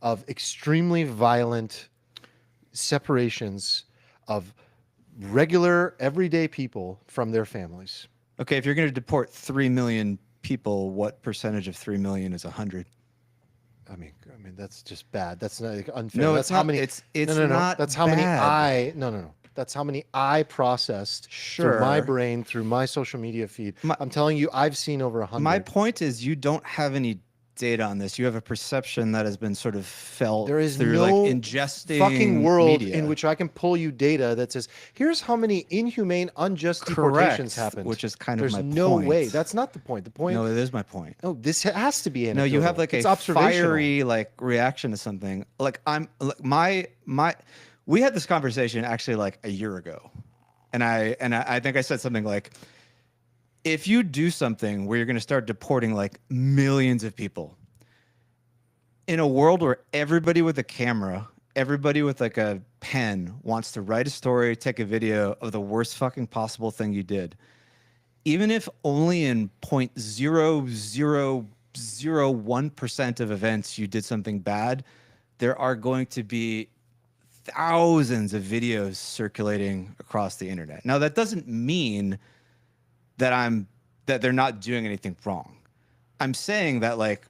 of extremely violent separations of regular, everyday people from their families. okay, if you're going to deport 3 million people, what percentage of 3 million is 100? I mean, that's just bad. That's not like, unfair. No, that's it's not. It's no. not. That's how many bad. no. That's how many I processed through my Sure. brain, through my social media feed. My- I'm telling you, I've seen over 100. My point is, you don't have any data on this. You have a perception that has been sort of felt There is through no like ingesting fucking world media. in which I can pull you data that says, here's how many inhumane, unjust deportations Correct, happened. which is kind of There's my no point. way. That's not the point. The point. No, it is my point. No, this has to be No, anecdotal. you have like it's a observational. fiery like reaction to something. Like we had this conversation actually like a year ago, and I think I said something like, if you do something where you're going to start deporting like millions of people in a world where everybody with a camera, everybody with like a pen wants to write a story, take a video of the worst fucking possible thing you did, even if only in 0.0001% of events you did something bad, there are going to be thousands of videos circulating across the internet. Now that doesn't mean that they're not doing anything wrong. I'm saying that like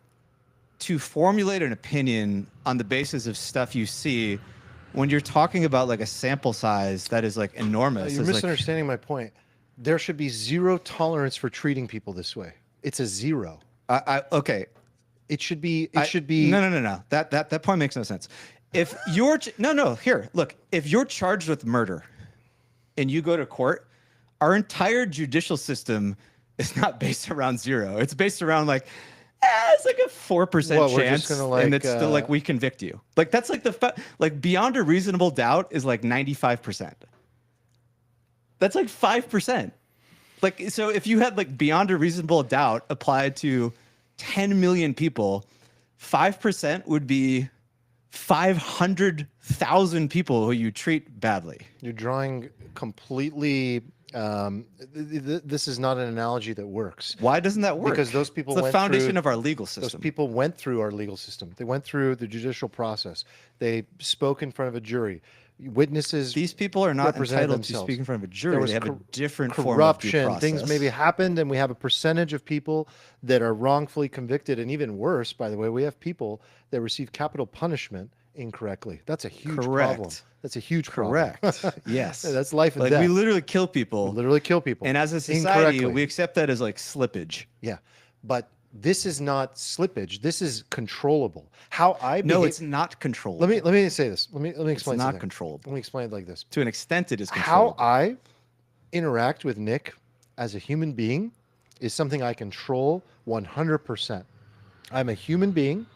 to formulate an opinion on the basis of stuff you see when you're talking about like a sample size that is like enormous. You're is, like, misunderstanding my point. There should be zero tolerance for treating people this way. It's a zero. okay. It should be. No. That point makes no sense. If you're here, look. If you're charged with murder, and you go to court, our entire judicial system is not based around zero. It's based around like, it's like a 4% What, we're just chance, gonna, like, and it's still like we convict you. Like that's like like beyond a reasonable doubt is like 95%. That's like 5%. Like so, if you had like beyond a reasonable doubt applied to 10 million people, 5% would be 500,000 people who you treat badly. You're drawing completely. This is not an analogy that works. Why doesn't that work? Because those people it's the went foundation through- of our legal Those system. people went through our legal system. They went through the judicial process. They spoke in front of a jury. Witnesses. These people are not represented entitled to themselves. speak in front of a jury. There was They have a different form of due corruption. process. Things maybe happened, and we have a percentage of people that are wrongfully convicted, and even worse, by the way, we have people that receive capital punishment incorrectly. That's a huge problem. Correct. That's a huge problem. Correct. Yes. That's life and Like death. we literally kill people, literally kill people. and as a society, incorrectly. we accept that as like slippage. Yeah, but this is not slippage. This is controllable. How I No, behave- it's not controllable. Let me say this. Let me It's explain. not something. controllable. Let me explain it like this. To an extent, it is How controllable. I interact with Nick as a human being is something I control 100%. I'm a human being,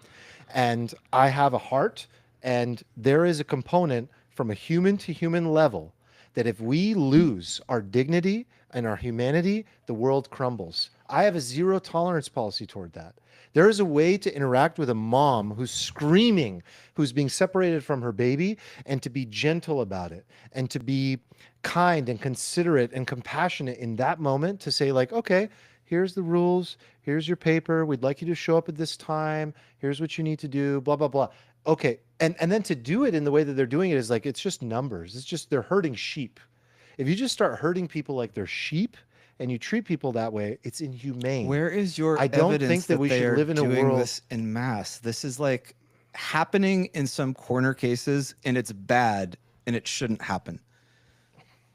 and I have a heart, and there is a component from a human to human level that if we lose our dignity and our humanity, the world crumbles. I have a zero tolerance policy toward that. There is a way to interact with a mom who's screaming, who's being separated from her baby, and to be gentle about it, and to be kind and considerate and compassionate in that moment, to say like, okay, here's the rules, here's your paper, we'd like you to show up at this time, here's what you need to do, blah, blah, blah. Okay, and then to do it in the way that they're doing it is like, it's just numbers. It's just, they're herding sheep. If you just start herding people like they're sheep and you treat people that way, it's inhumane. Where is your I don't evidence think that we they should are live in a doing world- this in mass? This is like happening in some corner cases, and it's bad, and it shouldn't happen.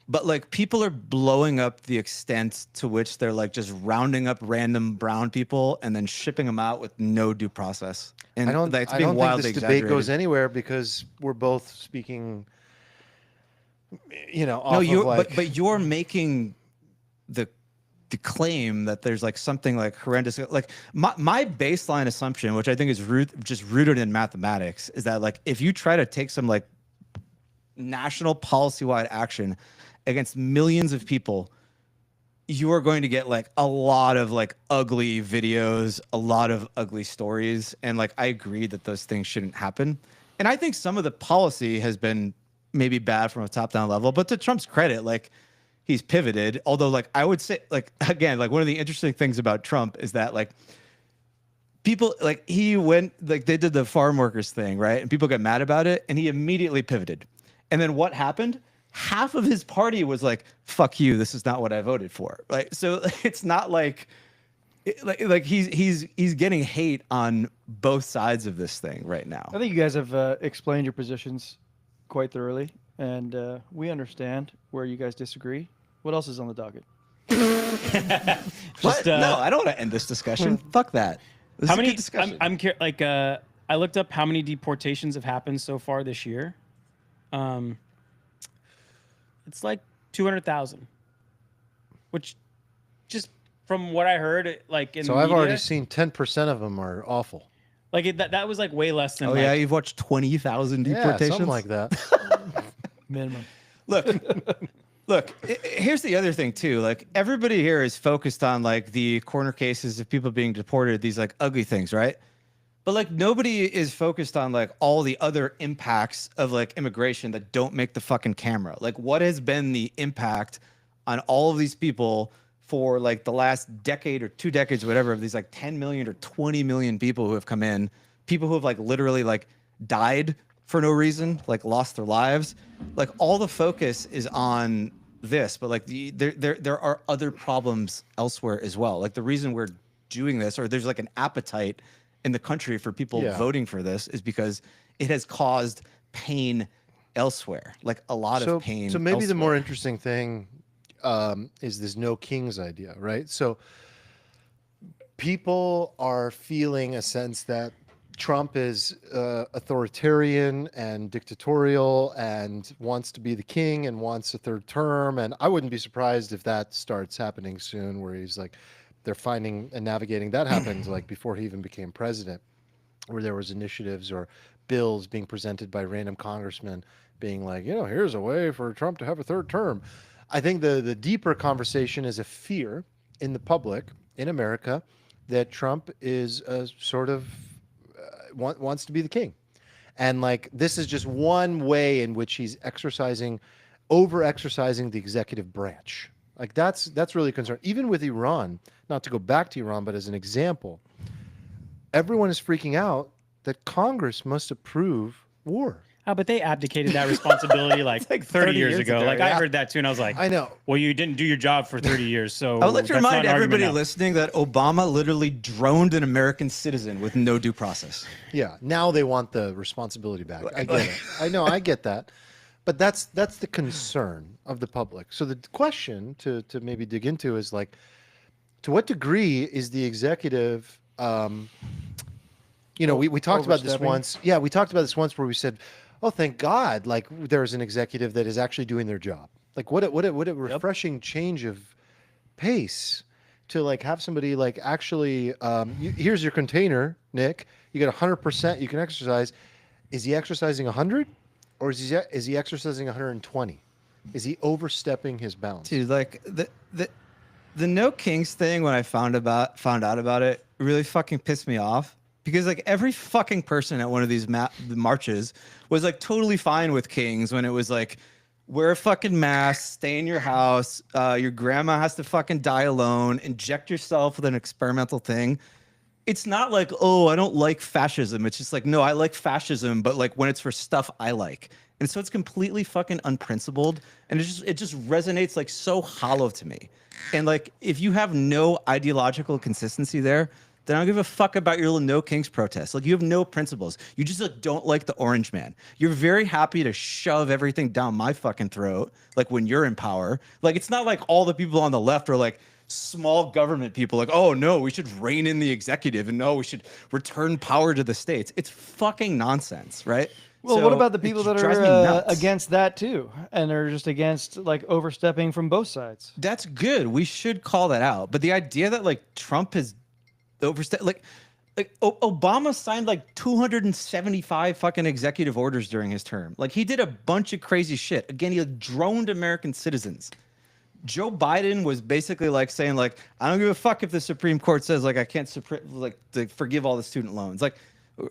But like people are blowing up the extent to which they're like just rounding up random brown people and then shipping them out with no due process. And I don't, like, it's I being don't think wildly this debate goes exaggerated. anywhere because we're both speaking, off No, of you're like, but you're making the claim that there's like something like horrendous. Like my baseline assumption, which I think is just rooted in mathematics, is that like if you try to take some like national policy-wide action against millions of people, you are going to get like a lot of like ugly videos, a lot of ugly stories. And like, I agree that those things shouldn't happen. And I think some of the policy has been maybe bad from a top-down level, but to Trump's credit, like he's pivoted. Although like, I would say like, again, like one of the interesting things about Trump is that like people, like he went, like they did the farm workers thing, right? And people got mad about it and he immediately pivoted. And then what happened? Half of his party was like, fuck you, this is not what I voted for, right? So it's not like he's getting hate on both sides of this thing right now. I think you guys have explained your positions quite thoroughly, and we understand where you guys disagree. What else is on the docket? What? No, I don't want to end this discussion. Fuck that. This How is a many? good discussion. I'm like I looked up how many deportations have happened so far this year. It's like 200,000, which just from what I heard, like in so the I've media, already seen 10% of them are awful. like that was like way less than. Oh like, yeah, you've watched 20,000 deportations. Yeah, something like that. Minimum. Look, here's the other thing too. Like everybody here is focused on like the corner cases of people being deported, these like ugly things, right? But like nobody is focused on like all the other impacts of like immigration that don't make the fucking camera. Like what has been the impact on all of these people for like the last decade or 2 decades, or whatever, of these like 10 million or 20 million people who have come in, people who have like literally like died for no reason, like lost their lives. Like all the focus is on this, but like there are other problems elsewhere as well. Like the reason we're doing this, or there's like an appetite in the country for people voting for this, is because it has caused pain elsewhere, like a lot of pain. So maybe the elsewhere. more interesting thing is this no kings idea, right? So people are feeling a sense that Trump is authoritarian and dictatorial and wants to be the king and wants a third term. And I wouldn't be surprised if that starts happening soon, where he's like, they're finding and navigating. That happened like before he even became president, where there was initiatives or bills being presented by random congressmen being like, here's a way for Trump to have a third term. I think the deeper conversation is a fear in the public in America that Trump is a sort of wants to be the king. And like, this is just one way in which he's over-exercising the executive branch. Like that's really concerning. Even with Iran, not to go back to Iran, but as an example, everyone is freaking out that Congress must approve war. Oh, but they abdicated that responsibility like 30 years ago. Like I heard that too, and I was like, I know. Well, you didn't do your job for 30 years, so I would like to that's not remind an argument everybody now. listening that Obama literally droned an American citizen with no due process. Yeah, now they want the responsibility back. I get it. I know, I get that. But that's the concern of the public. So the question to maybe dig into is like, to what degree is the executive, we talked about this Overstepping? once. Yeah, we talked about this once where we said, oh, thank God, like there's an executive that is actually doing their job. Like what a refreshing change of pace to like have somebody like actually, here's your container, Nick. You get 100%. You can exercise. Is he exercising 100, or is he exercising 120? Is he overstepping his bounds? Dude, like the no kings thing, when I found out about it, really fucking pissed me off, because like every fucking person at one of these marches was like totally fine with kings when it was like wear a fucking mask, stay in your house. Your grandma has to fucking die alone. Inject yourself with an experimental thing. It's not like, oh, I don't like fascism. It's just like, no, I like fascism, but like when it's for stuff I like. And so it's completely fucking unprincipled, and it just resonates like so hollow to me. And like if you have no ideological consistency there, then I don't give a fuck about your little No Kings protest. Like you have no principles. You just like don't like the orange man. You're very happy to shove everything down my fucking throat. Like when you're in power, like it's not like all the people on the left are like small government people. Like, oh no, we should rein in the executive, and no, we should return power to the states. It's fucking nonsense, right? Well, So what about the it people that drives me are nuts. against that too, and are just against like overstepping from both sides? That's good. We should call that out. But the idea that like Trump has overstepped, like Obama signed like 275 fucking executive orders during his term. Like he did a bunch of crazy shit. Again, he like droned American citizens. Joe Biden was basically like saying like, I don't give a fuck if the Supreme Court says like I can't to forgive all the student loans. Like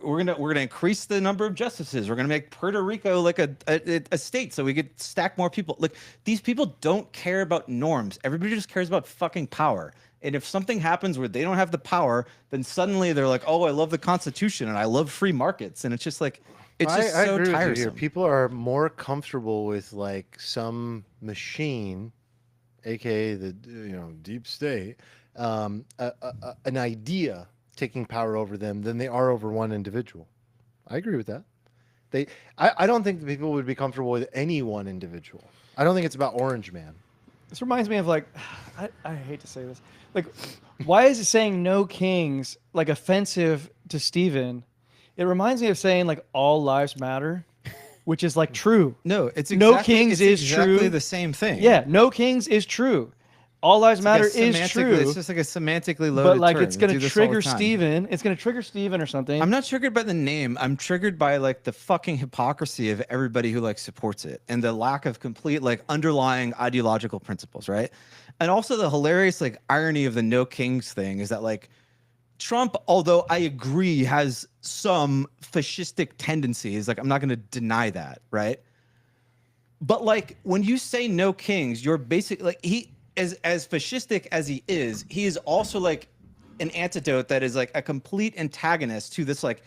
we're gonna increase the number of justices. We're gonna make Puerto Rico like a state so we could stack more people. Like these people don't care about norms. Everybody just cares about fucking power. And if something happens where they don't have the power, then suddenly they're like, oh, I love the Constitution and I love free markets. And it's just like, it's just I so agree with you here. tiresome. People are more comfortable with like some machine, aka the deep state, an idea taking power over them than they are over one individual. I agree with that. I don't think that people would be comfortable with any one individual. I don't think it's about Orange Man. This reminds me of like, I hate to say this, like, why is it saying no kings like offensive to Stephen? It reminds me of saying like all lives matter, which is like true. No, it's No Kings is exactly true. the same thing. Yeah, no kings is true. All lives matter is true. It's just like a semantically loaded But like term. it's We gonna do this all the trigger time. Stephen. It's gonna trigger Stephen or something. I'm not triggered by the name. I'm triggered by like the fucking hypocrisy of everybody who like supports it and the lack of complete like underlying ideological principles, right? And also the hilarious like irony of the no kings thing is that like Trump, although I agree has some fascistic tendencies, like I'm not going to deny that, right? But like when you say no kings, you're basically like he as fascistic as he is also like an antidote that is like a complete antagonist to this like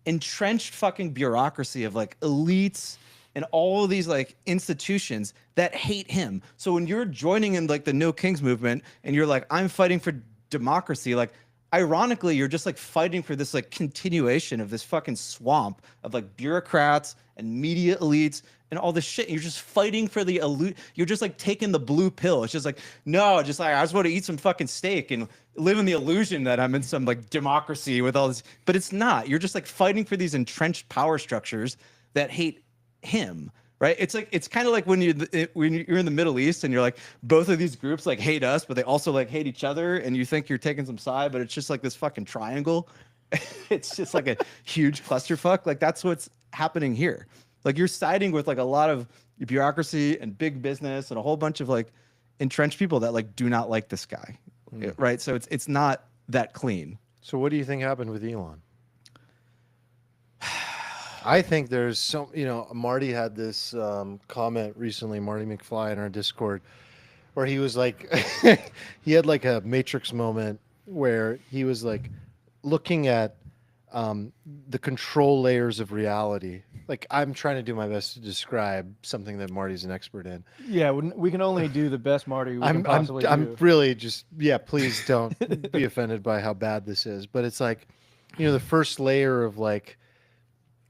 entrenched fucking bureaucracy of like elites and all of these like institutions that hate him. So when you're joining in like the No Kings movement and you're like, I'm fighting for democracy, like ironically, you're just like fighting for this like continuation of this fucking swamp of like bureaucrats and media elites and all this shit. And you're just fighting for the you're just like taking the blue pill. It's just like, no, just like I just want to eat some fucking steak and live in the illusion that I'm in some like democracy with all this. But it's not. You're just like fighting for these entrenched power structures that hate him. Right? It's like it's kind of like when you're in the Middle East and you're like both of these groups like hate us, but they also like hate each other, and you think you're taking some side, but it's just like this fucking triangle. It's just like a huge clusterfuck. Like that's what's happening here. Like you're siding with like a lot of bureaucracy and big business and a whole bunch of like entrenched people that like do not like this guy. Right? So it's not that clean. So what do you think happened with Elon? I think there's so, Marty had this comment recently, Marty McFly in our Discord, where he was like, he had like a Matrix moment where he was like looking at the control layers of reality. Like I'm trying to do my best to describe something that Marty's an expert in. Yeah, we can only do the best Marty we can possibly do. I'm really just, please don't be offended by how bad this is. But it's like, the first layer of like,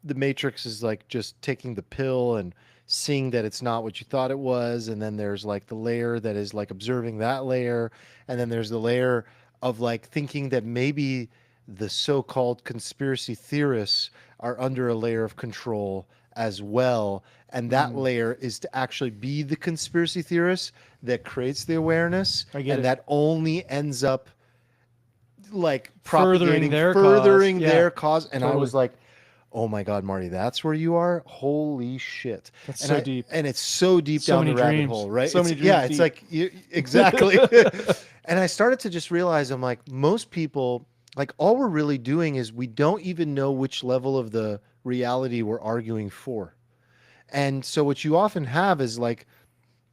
the Matrix is like just taking the pill and seeing that it's not what you thought it was. And then there's like the layer that is like observing that layer. And then there's the layer of like thinking that maybe the so-called conspiracy theorists are under a layer of control as well. And that layer is to actually be the conspiracy theorist that creates the awareness. And that only ends up like Furthering their cause. And I was like, oh my God, Marty, that's where you are? Holy shit. That's so deep. And it's so deep So down the many rabbit dreams. hole, right? So many dreams it's deep. like, exactly. And I started to just realize, I'm like, most people, like all we're really doing is we don't even know which level of the reality we're arguing for. And so what you often have is like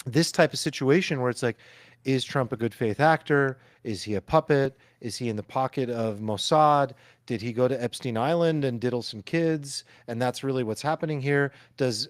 this type of situation where it's like, is Trump a good faith actor? Is he a puppet? Is he in the pocket of Mossad? Did he go to Epstein Island and diddle some kids? And that's really what's happening here. Does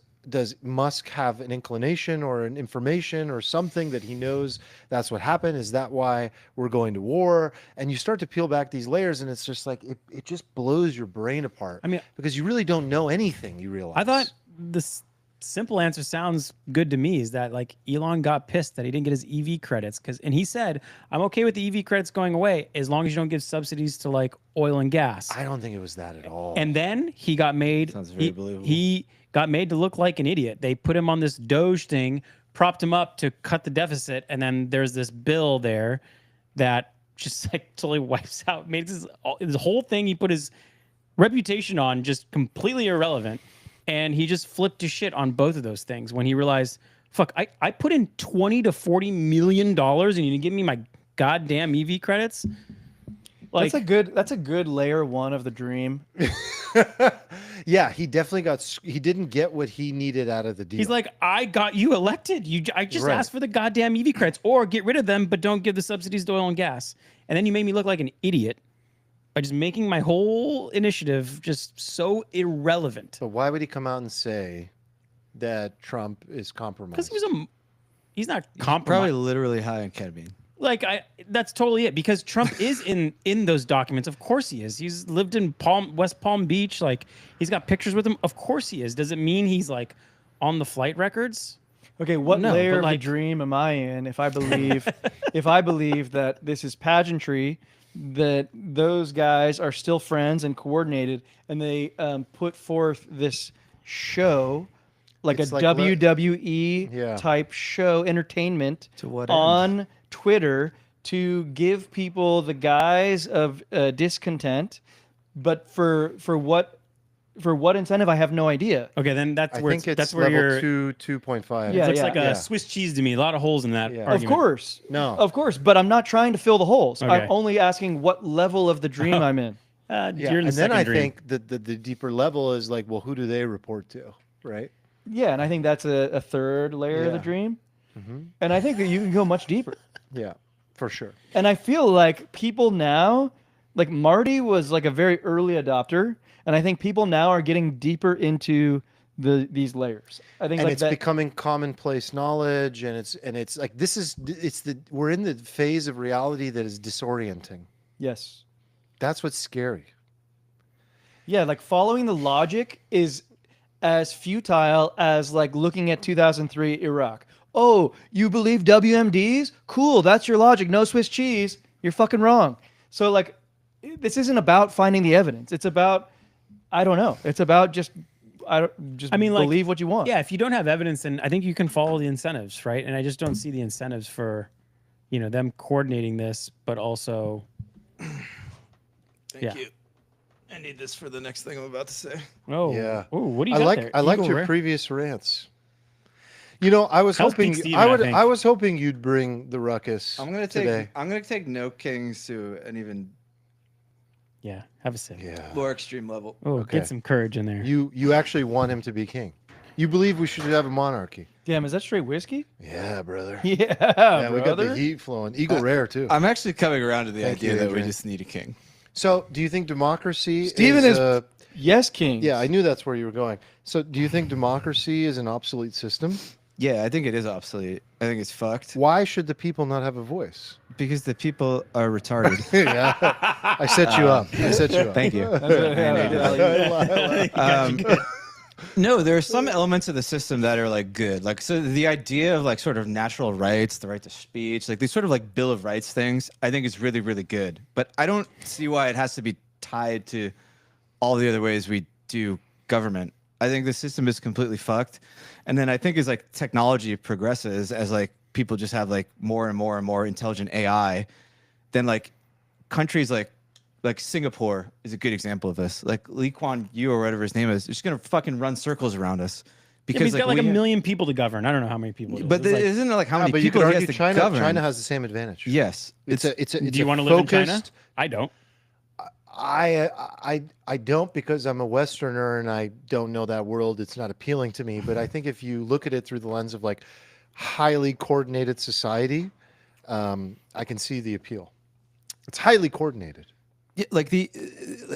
Musk have an inclination or an information or something that he knows that's what happened? Is that why we're going to war? And you start to peel back these layers, and it's just like it just blows your brain apart. I mean, because you really don't know anything. You realize. I thought this simple answer sounds good to me, is that like Elon got pissed that he didn't get his EV credits, and he said, I'm okay with the EV credits going away as long as you don't give subsidies to like oil and gas. I don't think it was that at all. And then he got made. Sounds very believable. He got made to look like an idiot. They put him on this Doge thing, propped him up to cut the deficit, and then there's this bill there that just like totally wipes out. Made this whole thing. He put his reputation on just completely irrelevant, and he just flipped his shit on both of those things when he realized, fuck, I put in $20 to $40 million, and you didn't give me my goddamn EV credits. Like, that's a good layer one of the dream. Yeah, he definitely he didn't get what he needed out of the deal. he's like, I got you elected. I just Right. asked for the goddamn EV credits, or get rid of them, but don't give the subsidies to oil and gas. And then you made me look like an idiot by just making my whole initiative just so irrelevant. But why would he come out and say that Trump is compromised? Because he's not Probably compromised. literally high on ketamine. Like that's totally it, because Trump is in those documents. Of course he is. He's lived in West Palm Beach. Like he's got pictures with him. Of course he is. Does it mean he's like on the flight records? Okay, what No, layer but, of like- the dream am I in if I believe that this is pageantry, that those guys are still friends and coordinated, and they put forth this show, like It's a like WWE Yeah. type show, entertainment To what on Twitter to give people the guise of discontent, but for what incentive I have no idea. Okay, then that's I where think it's that's where level you're. 2.5. Yeah, It looks like yeah. a Swiss cheese to me. A lot of holes in that Yeah. Of argument. Of course. No. Of course, but I'm not trying to fill the holes. Okay. I'm only asking what level of the dream I'm in. Yeah, You're in the and then second I dream. think that the deeper level is like, well, who do they report to, right? Yeah, and I think that's a third layer of the Yeah. dream. And I think that you can go much deeper. Yeah, for sure. And I feel like people now, like Marty was like a very early adopter, and I think people now are getting deeper into these layers. I think And like it's that. becoming commonplace knowledge, and it's like we're in the phase of reality that is disorienting. Yes. That's what's scary. Yeah, like following the logic is as futile as like looking at 2003 Iraq. Oh, you believe WMDs? Cool, that's your logic. No Swiss cheese. You're fucking wrong. So like, this isn't about finding the evidence. It's about, I don't know. It's about just like, believe what you want. Yeah, if you don't have evidence, then I think you can follow the incentives, right? And I just don't see the incentives for, them coordinating this, but also. Thank you. I need this for the next thing I'm about to say. Oh, Yeah. Oh, what do you I got like there? I liked Eagle your Rare? previous rants. I was How's hoping Pete Steven, I think? I was hoping you'd bring the ruckus. I'm gonna take No Kings to an even Yeah, have a sip. Yeah. more extreme level. Oh, Okay. get some courage in there. You actually want him to be king. You believe we should have a monarchy. Damn, is that straight whiskey? Yeah, brother. Yeah, Yeah, we got the brother. heat flowing. Eagle Rare too. I'm actually coming around to the Thank idea you, that we Adrian. just need a king. So, do you think democracy Steven is is yes, king. yeah, I knew that's where you were going. So, do you think democracy is an obsolete system? Yeah, I think it is obsolete. I think it's fucked Why should the people not have a voice? because the people are retarded. Yeah, I set you up. I set you up. Thank you. No, there are some elements of the system that are like good. Like, so the idea of like sort of natural rights, the right to speech, like these sort of like Bill of Rights things, I think is really, really good. But I don't see why it has to be tied to all the other ways we do government. I think the system is completely fucked. And then I think as like technology progresses, as like people just have like more and more and more intelligent AI, then like countries like Singapore is a good example of this. Like Lee Kuan Yew or whatever his name is just gonna fucking run circles around us Yeah, but he's got like a we- million people to govern. I don't know how many people. It is. But It's like, isn't it like how Yeah, many but you people could he argue has to China govern? has the same advantage. Yes, It's a do you want to live in China? focused- I don't. I don't, because I'm a Westerner and I don't know that world. It's not appealing to me. But I think if you look at it through the lens of like highly coordinated society, I can see the appeal. It's highly coordinated. Yeah,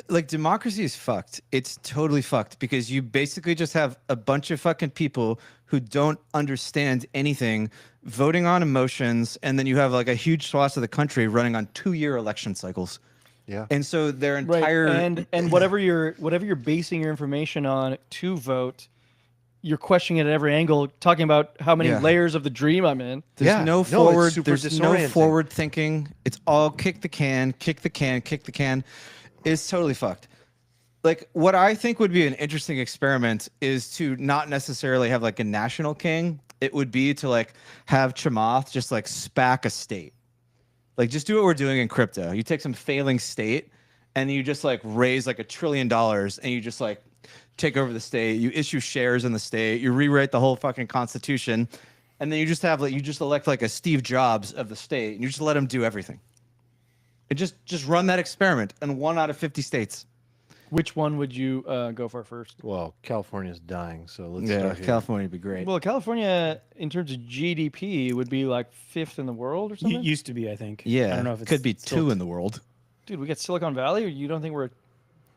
like democracy is fucked. It's totally fucked because you basically just have a bunch of fucking people who don't understand anything voting on emotions, and then you have like a huge swath of the country running on 2-year election cycles. Yeah. And so their entire and whatever you're basing your information on to vote, you're questioning it at every angle, talking about how many layers of the dream I'm in. there's Yeah. no No, it's forward. super There's no disorienting. forward thinking. It's all kick the can, kick the can, kick the can. It's totally fucked. Like what I think would be an interesting experiment is to not necessarily have like a national king. It would be to like have Chamath just like SPAC a state. Like just do what we're doing in crypto. You take some failing state and you just like raise like $1 trillion and you just like take over the state. You issue shares in the state. You rewrite the whole fucking constitution, and then you just have like you just elect like a Steve Jobs of the state, and you just let him do everything. And just run that experiment in 1 out of 50 states. Which one would you go for first? Well, California's dying, so let's Yeah, start here. California would be great. Well, California, in terms of GDP, would be like 5th in the world or something. Used to be, I think. Yeah, I don't know if it's could be still 2 in the world. Dude, we got Silicon Valley, or you don't think we're?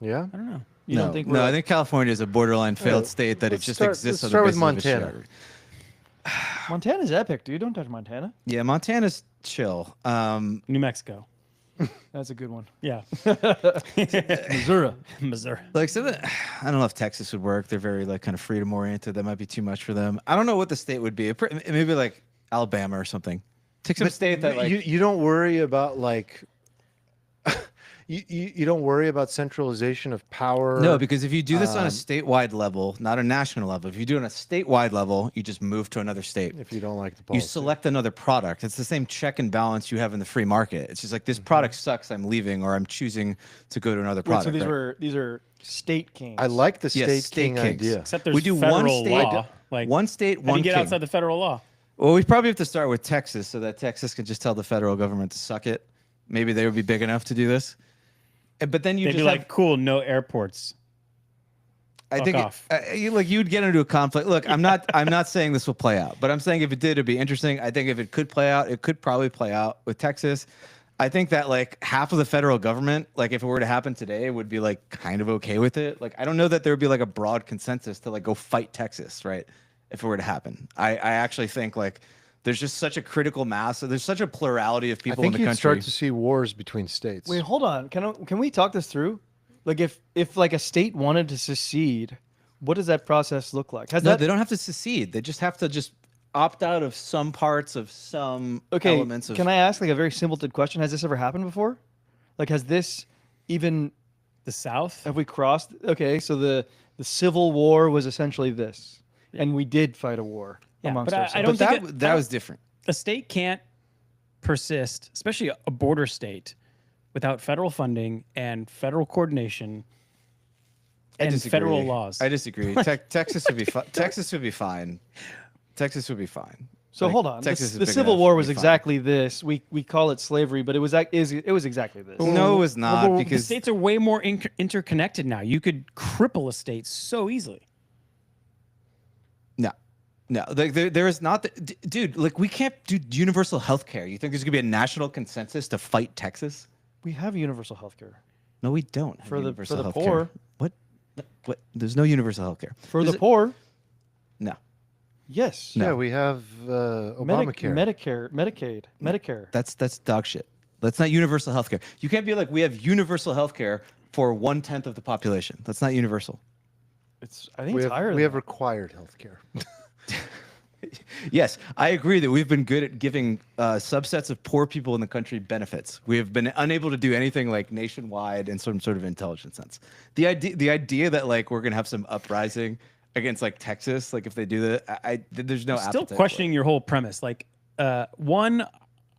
Yeah. I don't know. You don't think we're? No, I think California is a borderline failed Yeah, state that it let's just start- exists. let's on the start with basis of its Montana. geography. Montana's epic, dude. Don't touch Montana. Yeah, Montana's chill. New Mexico. That's a good one. Yeah. Missouri. Missouri. Like so that, I don't know if Texas would work. They're very like kind of freedom oriented. That might be too much for them. I don't know what the state would be. Maybe like Alabama or something. Take some state that like you don't worry about like you don't worry about centralization of power. no, because if you do this on a statewide level, not a national level, if you do it on a statewide level, you just move to another state. if you don't like the You policy. select another product. It's the same check and balance you have in the free market. It's just like this product sucks, I'm leaving, or I'm choosing to go to another Wait, product. so right? these are state kings. I like the Yes, state state king kings. idea. Except there's We do one federal state- law. Like one state, how do one you get king. outside the federal law? Well, we probably have to start with Texas so that Texas can just tell the federal government to suck it. Maybe they would be big enough to do this. But then you They'd just be have, like, cool, no airports. I fuck think off. you'd get into a conflict. Look, I'm not saying this will play out, but I'm saying if it did, it'd be interesting. I think if it could play out, it could probably play out with Texas. I think that like half of the federal government, like if it were to happen today, would be like kind of okay with it. Like I don't know that there would be like a broad consensus to like go fight Texas, right? If it were to happen, I actually think like there's just such a critical mass. There's such a plurality of I people think in the you'd country. start to see wars between states. Wait, hold on. Can we talk this through? Like, if like a state wanted to secede, what does that process look like? Has No, that they don't have to secede. They just have to just opt out of some parts of some okay? elements of. Can I ask like a very simple question? Has this ever happened before? Like, has this even The South? have we crossed? Okay, so the Civil War was essentially this, and we did fight a war Yeah, amongst but I ourselves. don't But think that it- that was different. A state can't persist, especially a border state, without federal funding and federal coordination I and disagree. federal laws. I disagree. Texas would be Texas would be fine. Texas would be fine. So Like, hold on. Texas is The big Civil enough War to was be fine. exactly this. We call it slavery, but it was exactly this. No, it was not the because states are way more interconnected now. You could cripple a state so easily. no, like there is not, dude. Like we can't do universal health care. You think there's gonna be a national consensus to fight Texas? We have universal health care No, we don't. Have For the- universal for the healthcare. poor. What? What? There's no universal health care. for the poor. No. Yes. Yeah, we have Obamacare. Medicare. That's dog shit. That's not universal health care. You can't be like, we have universal health care for 1/10 of the population. That's not universal. I think we it's have, higher. we have than required health care. Yes, I agree that we've been good at giving subsets of poor people in the country benefits. We have been unable to do anything like nationwide in some sort of intelligent sense. The idea that like we're gonna have some uprising against like Texas, like if they do that, there's no Still appetite for it. questioning your whole premise. Like, one,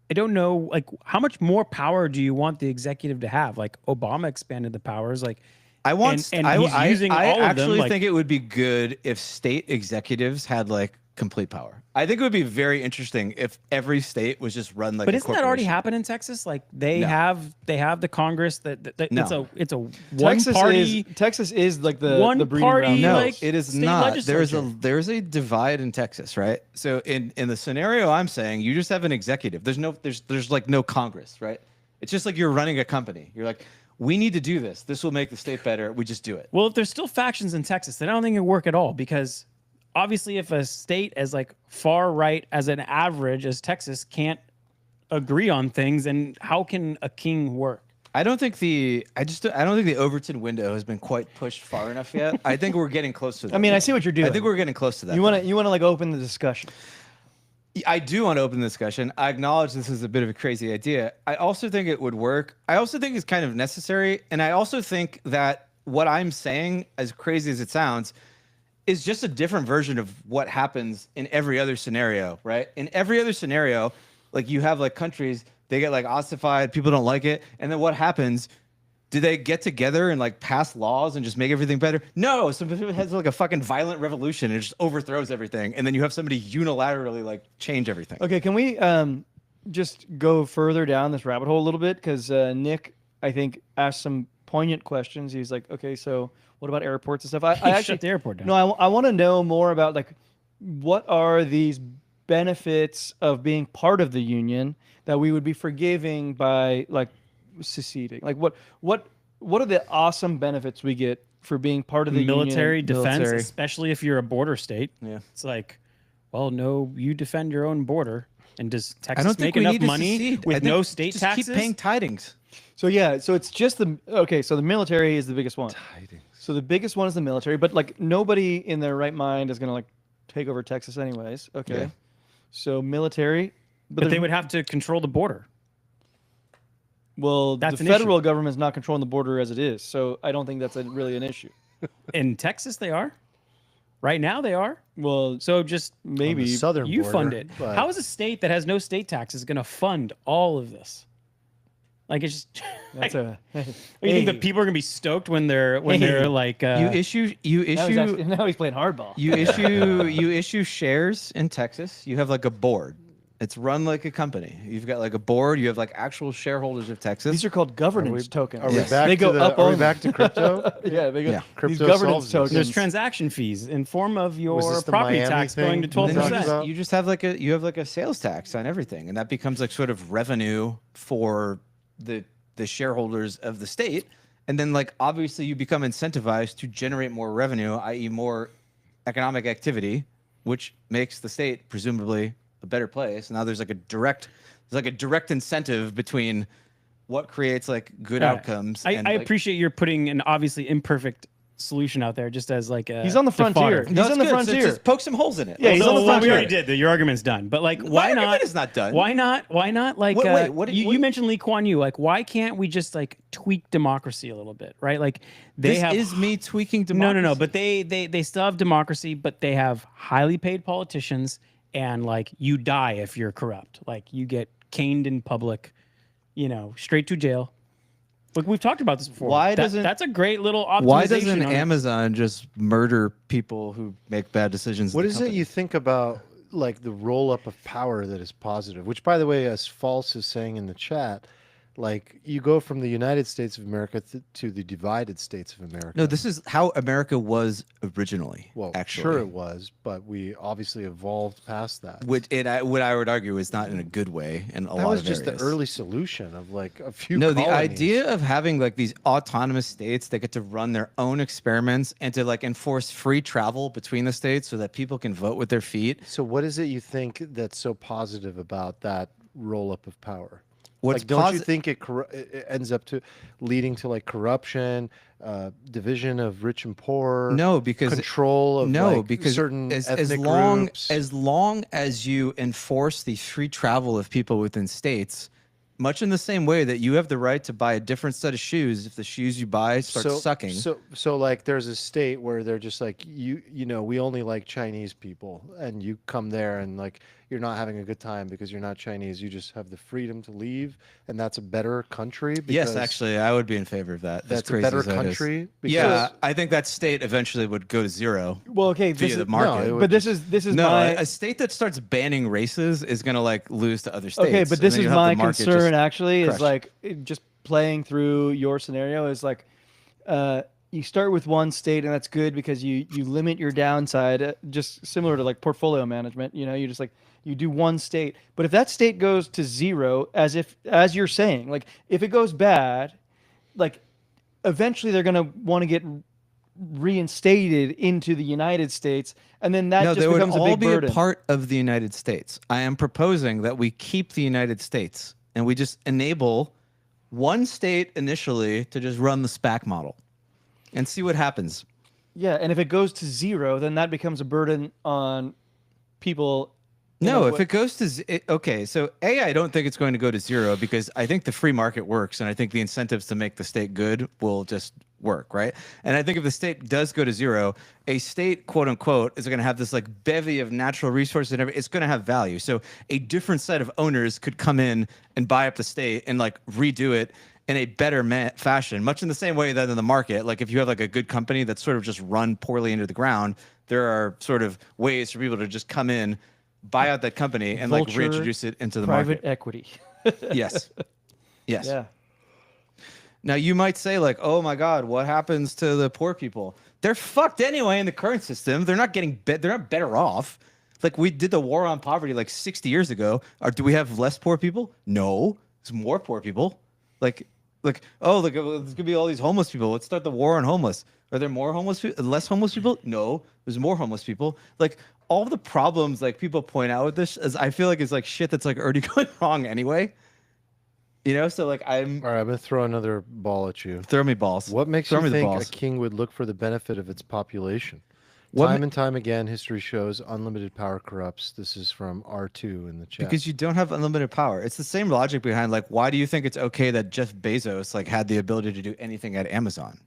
I don't know, like, how much more power do you want the executive to have? Like, Obama expanded the powers. Like, I want. and I, he's I, using I all of them, actually like- think it would be good if state executives had like complete power. I think it would be very interesting if every state was just run like But a isn't that already corporation. happened in Texas? Like they No. have the Congress that No. it's a one party. Texas is like the One breeding party, ground. No, like, it is state not. legislature. There's a divide in Texas, right? So in the scenario I'm saying, you just have an executive. There's like no Congress, right? It's just like you're running a company. You're like, we need to do this. This will make the state better. We just do it. Well, if there's still factions in Texas, then I don't think it would work at all because obviously if a state as like far right as an average as Texas can't agree on things, then how can a king work? I don't think the Overton window has been quite pushed far enough yet. I think we're getting close to that. I mean, I see what you're doing. I think we're getting close to that. You want to like open the discussion. I do want to open the discussion. I acknowledge this is a bit of a crazy idea. I also think it would work. I also think it's kind of necessary. And I also think that what I'm saying, as crazy as it sounds, is just a different version of what happens in every other scenario, right? In every other scenario, like you have like countries, they get like ossified, people don't like it. And then what happens? Do they get together and like pass laws and just make everything better? No, somebody has like a fucking violent revolution and it just overthrows everything. And then you have somebody unilaterally like change everything. Okay, can we just go further down this rabbit hole a little bit? Because Nick, I think, asked some poignant questions. He's like, okay, so what about airports and stuff? I actually shut the airport down. No, I want to know more about like what are these benefits of being part of the union that we would be forgiving by like seceding? Like what are the awesome benefits we get for being part of the military union? defense, Military. especially if you're a border state. Yeah. It's like, well, no, you defend your own border. And does I Texas don't think make we enough need to money secede. I with think no state just taxes? keep paying tidings. So yeah, so it's just so the military is the biggest one. So the biggest one is the military, but like nobody in their right mind is gonna like take over Texas anyways. Okay. Yeah. So military, But they would have to control the border. well, That's the an federal government is not controlling the border as it is. So I don't think that's really an issue. In Texas, they are. Right now, they are. Well, So just maybe southern you border, fund it. but- How is a state that has no state taxes going to fund all of this? Like it's just. that's a. You think that people are going to be stoked when they're like You issue now he's playing hardball. you issue shares in Texas. You have like a board. It's run like a company. You've got like a board. You have like actual shareholders of Texas. These are called governance tokens. Are we Yes. back They go to up are we only. back to crypto? Yeah, they go. Yeah. These Crypto governance solves this. tokens. there's transaction fees in form of Was your this the property Miami tax going to thing? And then 12%. about? you just have like a sales tax on everything, and that becomes like sort of revenue for the shareholders of the state. And then like obviously you become incentivized to generate more revenue, i.e., more economic activity, which makes the state presumably a better place. Now there's like a direct incentive between what creates like good Yeah. outcomes. I and, like, appreciate you're putting an obviously imperfect solution out there just as like a. He's on the frontier. fodder. He's No, on it's the good. So frontier. just poke some holes in it. Yeah, he's on the we frontier. already did. Your argument's done. But like, why argument not? is not done. Why not? Like, Wait, what- you mentioned Lee Kuan Yew. Like, why can't we just like tweak democracy a little bit, right? Like, they This have. is me tweaking democracy. No. But they still have democracy, but they have highly paid politicians, and like you die if you're corrupt. Like you get caned in public, straight to jail. Look, we've talked about this before. Why doesn't- that's a great little optimization? Why doesn't on it. Amazon just murder people who make bad decisions? What in the is it company? you think about like the roll up of power that is positive? Which, by the way, as False is saying in the chat, like you go from the United States of America to the divided states of America. No, this is how America was originally. well, actually, sure it was, but we obviously evolved past that. What I would argue is not in a good way in a That lot was of just areas. the early solution of like a few. No, the colonies. idea of having like these autonomous states that get to run their own experiments and to like enforce free travel between the states so that people can vote with their feet. So, what is it you think that's so positive about that roll up of power? What's Like, don't you posi- think it ends up to leading to like corruption, division of rich and poor? No, because control of like, because certain as ethnic long groups. as you enforce the free travel of people within states, much in the same way that you have the right to buy a different set of shoes if the shoes you buy start sucking. So like there's a state where they're just like we only like Chinese people, and you come there and like you're not having a good time because you're not Chinese. You just have the freedom to leave, and that's a better country. Yes, because actually, I would be in favor of that. that's a crazy better as that is. country. Because Yeah, I think that state eventually would go to zero Well, okay, via this the is, market. it would but this is No, my a state that starts banning races is going to like lose to other states. okay, but and this then is you'll have my the market concern. just Actually, is crushed. like just playing through your scenario is like. You start with one state, and that's good because you limit your downside, just similar to like portfolio management. You know, you just like you do one state, but if that state goes to zero, as you're saying, like if it goes bad, like eventually they're gonna want to get reinstated into the United States, and then that No, just they would becomes a all big be burden. a part of the United States. I am proposing that we keep the United States and we just enable one state initially to just run the SPAC model and see what happens. Yeah, and if it goes to zero, then that becomes a burden on people. No, if it goes to okay, so I don't think it's going to go to zero because I think the free market works, and I think the incentives to make the state good will just work, right? And I think if the state does go to zero, a state, quote unquote, is going to have this like bevy of natural resources and everything. It's going to have value. So a different set of owners could come in and buy up the state and like redo it in a better fashion, much in the same way that in the market, like if you have like a good company that's sort of just run poorly into the ground, there are sort of ways for people to just come in, buy out that company and like Vulture, reintroduce it into the private market. equity. Yes. Yes. Yeah. Now you might say like, "Oh my God, what happens to the poor people? They're fucked anyway in the current system. They're not getting they're not better off. Like we did the war on poverty like 60 years ago. Or do we have less poor people? No, there's more poor people. Like oh, look, there's gonna be all these homeless people. Let's start the war on homeless. Are there more homeless people? Less homeless people? No, there's more homeless people. Like all the problems like people point out with this, is I feel like is like shit that's like already going wrong anyway. You know, so like all right, I'm gonna throw another ball at you. throw me balls. What makes throw you me the think balls. a king would look for the benefit of its population? What Time and time again, history shows unlimited power corrupts. This is from R2 in the chat. Because you don't have unlimited power. It's the same logic behind like why do you think it's okay that Jeff Bezos like had the ability to do anything at Amazon?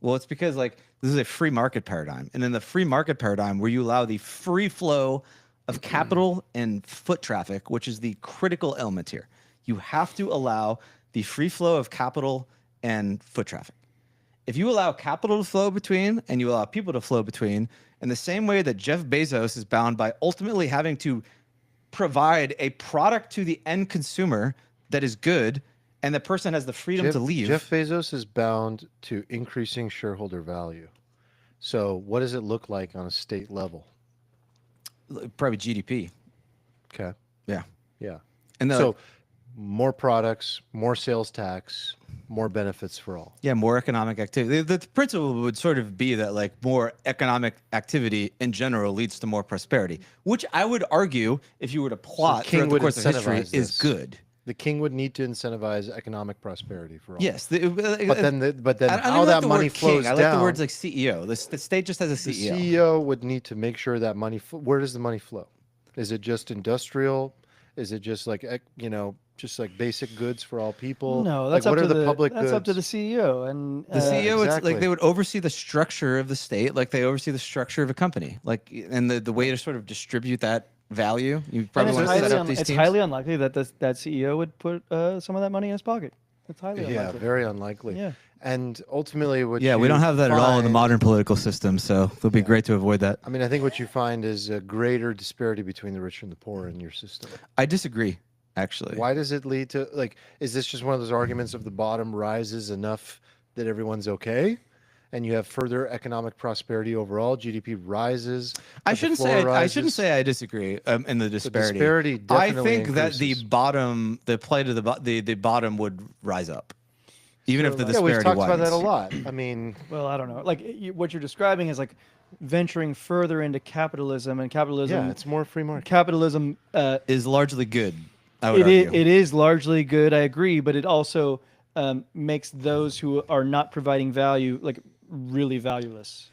Well, it's because like this is a free market paradigm. And in the free market paradigm where you allow the free flow of capital and foot traffic, which is the critical element here, you have to allow the free flow of capital and foot traffic. If you allow capital to flow between and you allow people to flow between, in the same way that Jeff Bezos is bound by ultimately having to provide a product to the end consumer that is good, and the person has the freedom to leave. Jeff Bezos is bound to increasing shareholder value. So what does it look like on a state level? Probably GDP. Okay. Yeah. Yeah. And So more products, more sales tax, more benefits for all. yeah, more economic activity. The principle would sort of be that like more economic activity in general leads to more prosperity, which I would argue, if you were to plot king throughout the would course of history, incentivize is this. good. The king would need to incentivize economic prosperity for all. Yes, But then I don't how even like that the money word king. flows I like down. the words like CEO. The state just has a The CEO. CEO would need to make sure that money. Where does the money flow? Is it just industrial? Is it just like just like basic goods for all people? No, that's like, up what to are the public that's goods? up to the CEO and The CEO, it's exactly. like they would oversee the structure of the state, like they oversee the structure of a company, like and the way to sort of distribute that value. You probably And want to set up these it's teams. highly unlikely that that CEO would put some of that money in his pocket. It's highly Yeah, unlikely. very unlikely. Yeah. And ultimately, what Yeah, we you don't have that at all in the find- modern political system, so it'll be great to avoid that. I mean, I think what you find is a greater disparity between the rich and the poor in your system. I disagree, actually. Why does it lead to like? Is this just one of those arguments of the bottom rises enough that everyone's okay, and you have further economic prosperity overall? GDP rises. I but the shouldn't floor say I rises? shouldn't say I disagree in the disparity. disparity I definitely think that the increases. bottom, the plight of the bottom would rise up, even if the Yeah, disparity we've talked about that a widens. lot. I mean, Well, I don't know. Like what you're describing is like venturing further into capitalism, and capitalism. yeah, it's more free market. Capitalism. Is largely good. I would It argue. is largely good. I agree, but it also makes those who are not providing value like really valueless.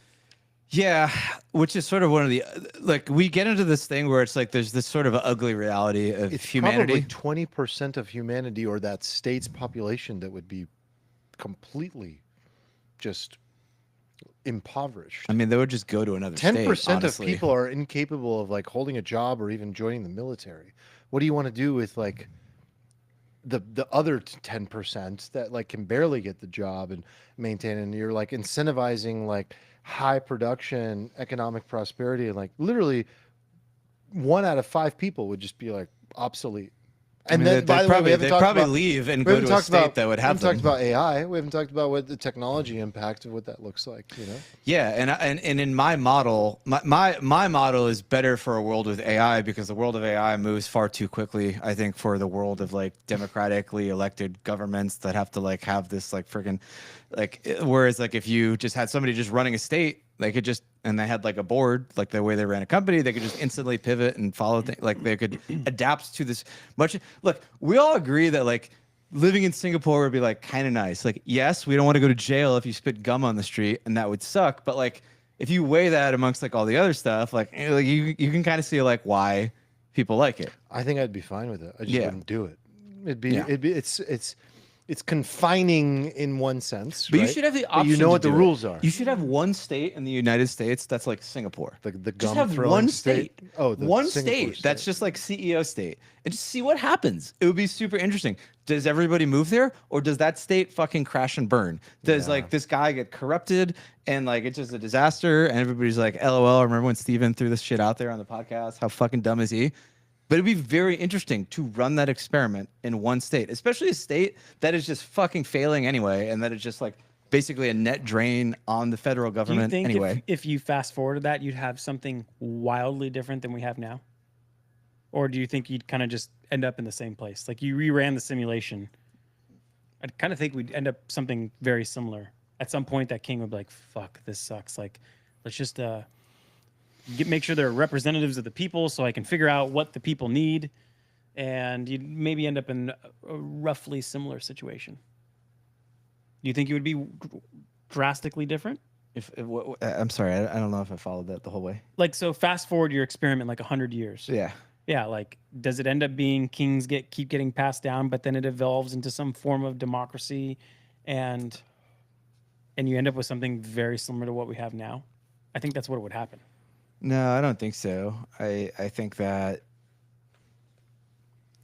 Yeah, which is sort of one of the like we get into this thing where it's like there's this sort of ugly reality of It's humanity. probably 20% of humanity or that state's population that would be completely just impoverished. I mean, they would just go to another 10% state, of honestly. people are incapable of like holding a job or even joining the military. What do you want to do with like the other 10% that like can barely get the job and maintain, and you're like incentivizing like high production economic prosperity, and like literally 1 out of 5 people would just be like obsolete. And I mean, then, by the way, we haven't they'd talked probably about, leave and we go haven't to a talked state about, that would we have haven't talked them. about AI. We haven't talked about what the technology impact of what that looks like. You know, Yeah, and in my model, my model is better for a world with AI because the world of AI moves far too quickly. I think for the world of like democratically elected governments that have to like have this like freaking like, whereas like if you just had somebody just running a state, they could just, and they had like a board, like the way they ran a company, they could just instantly pivot and follow things. Like they could adapt to this much. Look, we all agree that like living in Singapore would be like kind of nice. Like, yes, we don't want to go to jail if you spit gum on the street, and that would suck. But like, if you weigh that amongst like all the other stuff, like you can kind of see like why people like it. I think I'd be fine with it. I just Yeah. wouldn't do it. Yeah. It's confining in one sense, But right? you should have the But option. you know to what the do it. rules are. You should have one state in the United States that's like Singapore. The Just gum have throwing one state. state. Oh, the one Singapore state that's just like CEO state, and just see what happens. It would be super interesting. Does everybody move there, or does that state fucking crash and burn? Does like this guy get corrupted and like it's just a disaster, and everybody's like, "LOL." Remember when Steven threw this shit out there on the podcast? How fucking dumb is he? But it'd be very interesting to run that experiment in one state, especially a state that is just fucking failing anyway, and that is just like basically a net drain on the federal Do you government think anyway. if you fast forwarded that, you'd have something wildly different than we have now? Or do you think you'd kind of just end up in the same place? Like you reran the simulation. I kind of think we'd end up something very similar. At some point, that king would be like, fuck, this sucks. Like, let's just make sure they're representatives of the people so I can figure out what the people need. And you'd maybe end up in a roughly similar situation. Do you think it would be drastically different? I'm sorry, I don't know if I followed that the whole way. Like, so fast forward your experiment like 100 years. Yeah. Yeah, like, does it end up being kings keep getting passed down, but then it evolves into some form of democracy, and you end up with something very similar to what we have now? I think that's what would happen. No, I don't think so. I think that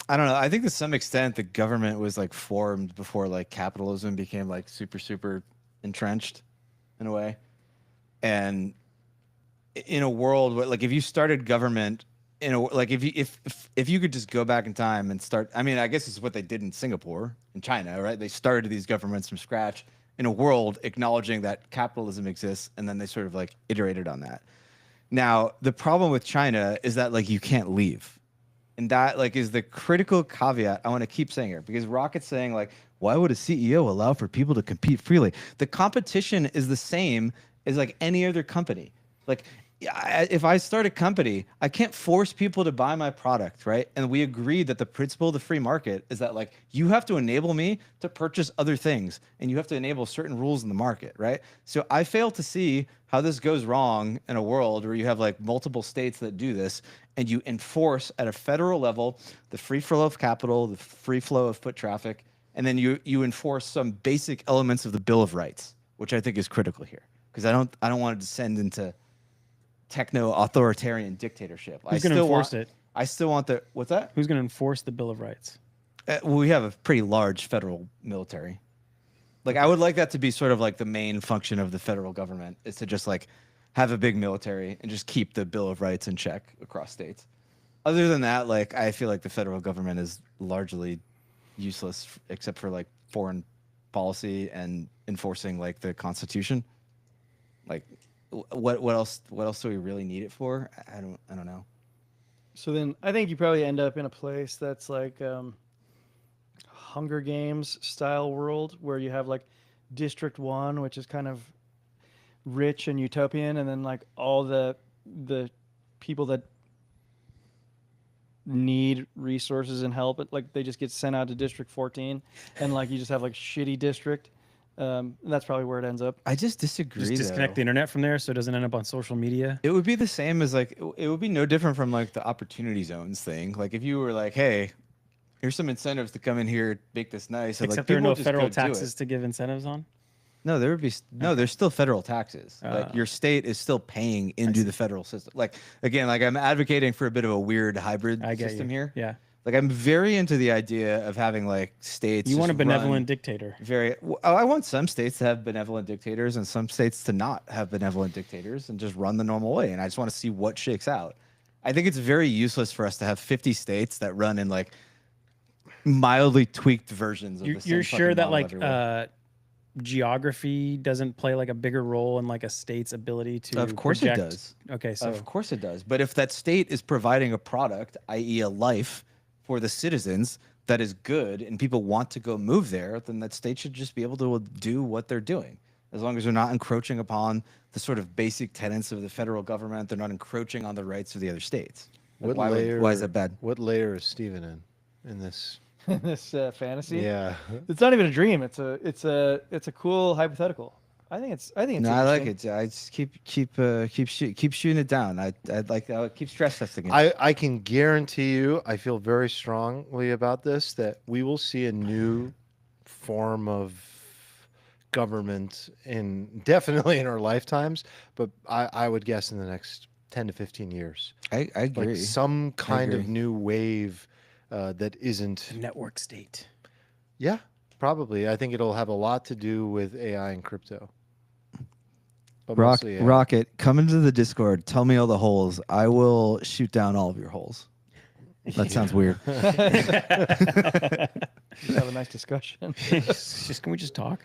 I don't know. I think to some extent the government was like formed before like capitalism became like super entrenched in a way. And in a world where like if you started government in a like if you could just go back in time and start, I mean, I guess it's what they did in Singapore and China, right? They started these governments from scratch in a world acknowledging that capitalism exists, and then they sort of like iterated on that. Now, the problem with China is that like you can't leave. And that like is the critical caveat I want to keep saying here, because Rocket's saying like, why would a CEO allow for people to compete freely? The competition is the same as like any other company. Like if I start a company, I can't force people to buy my product, right? And we agreed that the principle of the free market is that like you have to enable me to purchase other things, and you have to enable certain rules in the market, right? So I fail to see how this goes wrong in a world where you have like multiple states that do this, and you enforce at a federal level the free flow of capital, the free flow of foot traffic, and then you enforce some basic elements of the Bill of Rights, which I think is critical here, because I don't want to descend into techno-authoritarian dictatorship. Who's going to enforce it? I still want the what's that? Who's going to enforce the Bill of Rights? Well, we have a pretty large federal military. Like I would like that to be sort of like the main function of the federal government, is to just like have a big military and just keep the Bill of Rights in check across states. Other than that, like I feel like the federal government is largely useless except for like foreign policy and enforcing like the Constitution. Like what else do we really need it for? I don't know. So then I think you probably end up in a place that's like Hunger Games style world, where you have like District 1, which is kind of rich and utopian, and then like all the people that need resources and help, like they just get sent out to District 14, and like you just have like shitty district. That's probably where it ends up. I just disagree. Just disconnect the internet from there so it doesn't end up on social media. It would be the same as like it would be no different from like the opportunity zones thing. Like if you were like, hey, here's some incentives to come in here, make this nice. Except like, there are people no just federal go do it. taxes to give incentives on. No, there would be no. There's still federal taxes. Like your state is still paying into the federal system. Like again, like I'm advocating for a bit of a weird hybrid system here. Yeah. Like I'm very into the idea of having like states. You want a just benevolent run dictator. I want some states to have benevolent dictators and some states to not have benevolent dictators and just run the normal way. And I just want to see what shakes out. I think it's very useless for us to have 50 states that run in like mildly tweaked versions of the same You're sure fucking that model like everywhere. geography doesn't play like a bigger role in like a state's ability to Of course project? it does. Okay, so Of course it does. But if that state is providing a product, i.e. a life for the citizens that is good and people want to go move there, then that state should just be able to do what they're doing. As long as they're not encroaching upon the sort of basic tenets of the federal government, they're not encroaching on the rights of the other states. Like, why is that bad? What layer is Steven in this? This fantasy. Yeah. It's not even a dream. It's a cool hypothetical. I think it's. No, I like interesting. it. I just keep shooting it down. I keep stress testing it. I can guarantee you, I feel very strongly about this, that we will see a new form of government definitely in our lifetimes, but I would guess in the next 10 to 15 years. I agree. Like some kind of agree. new wave that isn't. network state. Yeah, probably. I think it'll have a lot to do with AI and crypto. But mostly AI. Rocket, come into the Discord. Tell me all the holes. I will shoot down all of your holes. That sounds weird. Have a nice discussion. Can we just talk?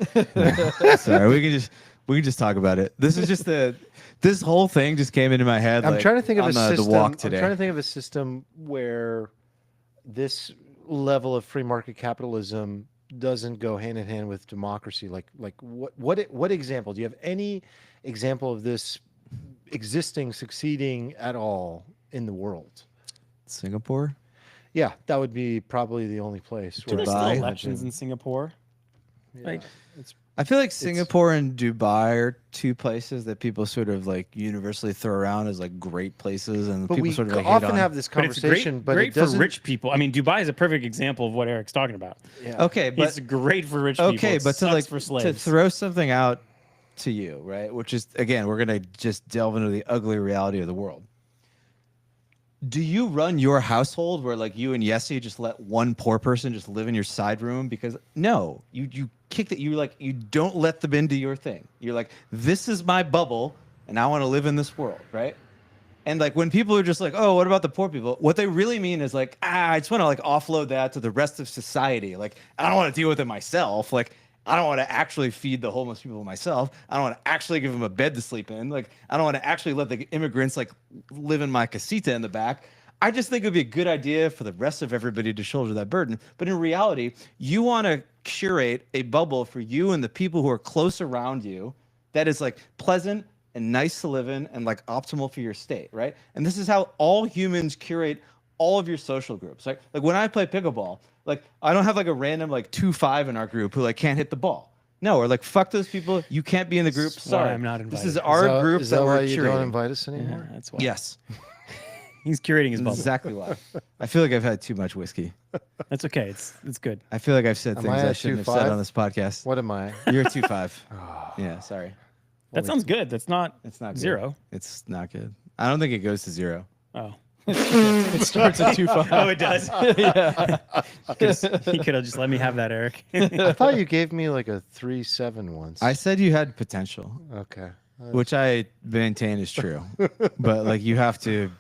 Sorry, we can just talk about it. This is just this whole thing just came into my head. I'm like, trying to think of on a the system. walk today. I'm trying to think of a system where this level of free market capitalism doesn't go hand in hand with democracy. Like what example? Do you have any example of this existing, succeeding at all in the world? Singapore. Yeah, that would be probably the only place. Are there where still I elections imagine- in Singapore? Yeah. Like, I feel like Singapore and Dubai are two places that people sort of like universally throw around as like great places, and But people we sort of like often hate on. have this but it's conversation, but great it for doesn't. rich people. I mean, Dubai is a perfect example of what Eric's talking about. Yeah. Okay, but It's great for rich people. okay, It but to sucks like for to slaves. throw something out to you, right? Which is again, we're gonna just delve into the ugly reality of the world. Do you run your household where like you and Yessie just let one poor person just live in your side room? Because no, you kick that. You don't let them into your thing. You're like, this is my bubble, and I want to live in this world, right? And like when people are just like, oh, what about the poor people? What they really mean is like, I just want to like offload that to the rest of society. Like I don't want to deal with it myself. Like I don't want to actually feed the homeless people myself. I don't want to actually give them a bed to sleep in. Like I don't want to actually let the immigrants like live in my casita in the back. I just think it would be a good idea for the rest of everybody to shoulder that burden. But in reality, you want to curate a bubble for you and the people who are close around you that is like pleasant and nice to live in and like optimal for your state, right? And this is how all humans curate all of your social groups. Like when I play pickleball, like I don't have like a random like 2-5 in our group who like can't hit the ball. No, or like fuck those people. You can't be in the group. That's why Sorry, I'm not This invited. is our group Is that that we're why you don't curating. invite us anymore? Yeah, that's why. Yes, He's curating his bubble. exactly why. I feel like I've had too much whiskey. That's okay. It's good. I feel like I've said Am things I I at shouldn't have 2.5? said on this podcast. What am I? You're a 2.5. Yeah, sorry. That sounds good. That's not. It's not good. 0. It's not good. I don't think it goes to 0. Oh. It starts at 2.5. Oh, it does. Yeah. He could have just let me have that, Eric. I thought you gave me like a 3.7 once. I said you had potential, Okay. which I maintain is true. But like you have to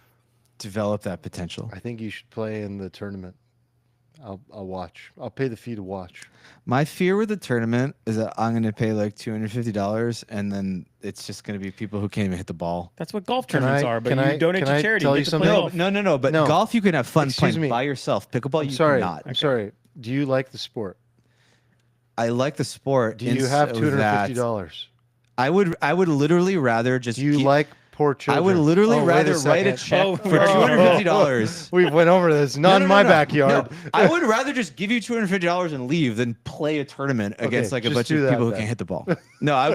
develop that potential. I think you should play in the tournament. I'll watch. I'll pay the fee to watch. My fear with the tournament is that I'm going to pay like $250 and then it's just going to be people who can't even hit the ball. That's what golf Can tournaments I- are, but can you I- donate can to I charity. tell you you get to play something? No, golf. no. But No. golf you can have fun Excuse playing me. by yourself. Pickleball I'm you sorry. cannot. I'm sorry. Do you like the sport? I like the sport. Do you have so that $250? I would literally rather just Do you keep- like poor children? I would literally Oh, wait rather write a second. check Oh, for no. $250. We went over this. Not in my backyard. No, I would rather just give you $250 and leave than play a tournament against like a just bunch do of that people who then. can't hit the ball. No, I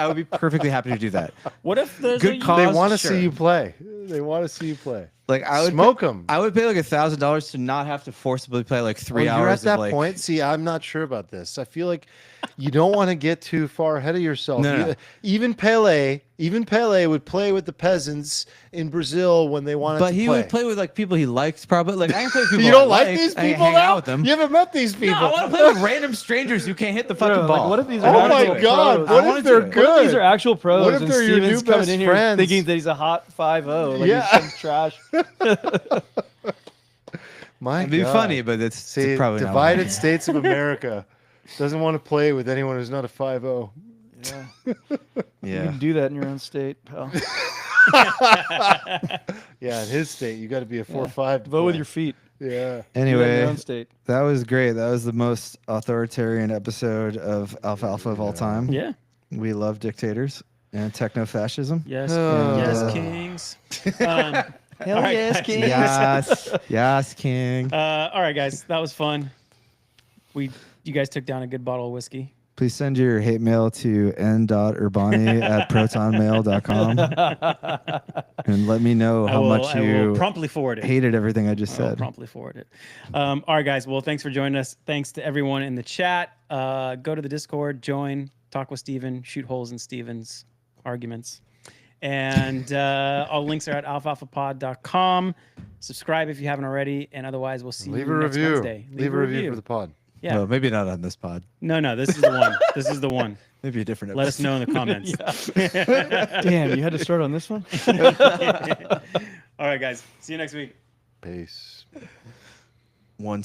would be perfectly happy to do that. What if there's Good a call. They Cause, want to sure. see you play. They want to see you play. Like I would Smoke them. I would pay like $1,000 to not have to forcibly play like 3 hours. You're at that of, like, point. See, I'm not sure about this. I feel like you don't want to get too far ahead of yourself. No. Even Pele would play with the peasants in Brazil when they wanted But to he play. would play with like people he liked, probably. Like I can play with people You don't I like these I can people hang now? out with them. You haven't met these people. No, I want to play with random strangers who can't hit the fucking Bro, ball. like, what if these Oh are my actual God! pros? I What wanna if they're do it. good? What if these are actual pros What if and they're your Steven's new coming best in here friends? thinking that he's a hot 5-0, like Yeah. he's some trash. My It'd be God. funny, but it's See, probably not. divided states of America doesn't want to play with anyone who's not a 5-0. Yeah. You Yeah. can do that in your own state, pal. Yeah, in his state, you got to be a 4-5. to Vote with play. your feet. Yeah. Do that in Anyway, your own state. that was great. That was the most authoritarian episode of Alfalfa of all time. Yeah. We love dictators and techno-fascism. Yes. Oh. Yes, kings. Um, Hell all right, yes, guys. king. Yes. Yes, King. all right, guys. That was fun. You guys took down a good bottle of whiskey. Please send your hate mail to n.urbani@protonmail.com and let me know how much I will you promptly forward it. hated everything I just I will said. promptly forward it. All right, guys. Well, thanks for joining us. Thanks to everyone in the chat. Go to the Discord, join, talk with Steven, shoot holes in Steven's arguments. And all links are at alfalfapod.com. Subscribe if you haven't already. And otherwise, we'll see Leave you a next review. Wednesday. Leave a review for the pod. Yeah. Well, maybe not on this pod. No, this is the one. This is the one. Maybe a different Let us episode. know in the comments. Damn, you had to start on this one? All right, guys. See you next week. Peace. One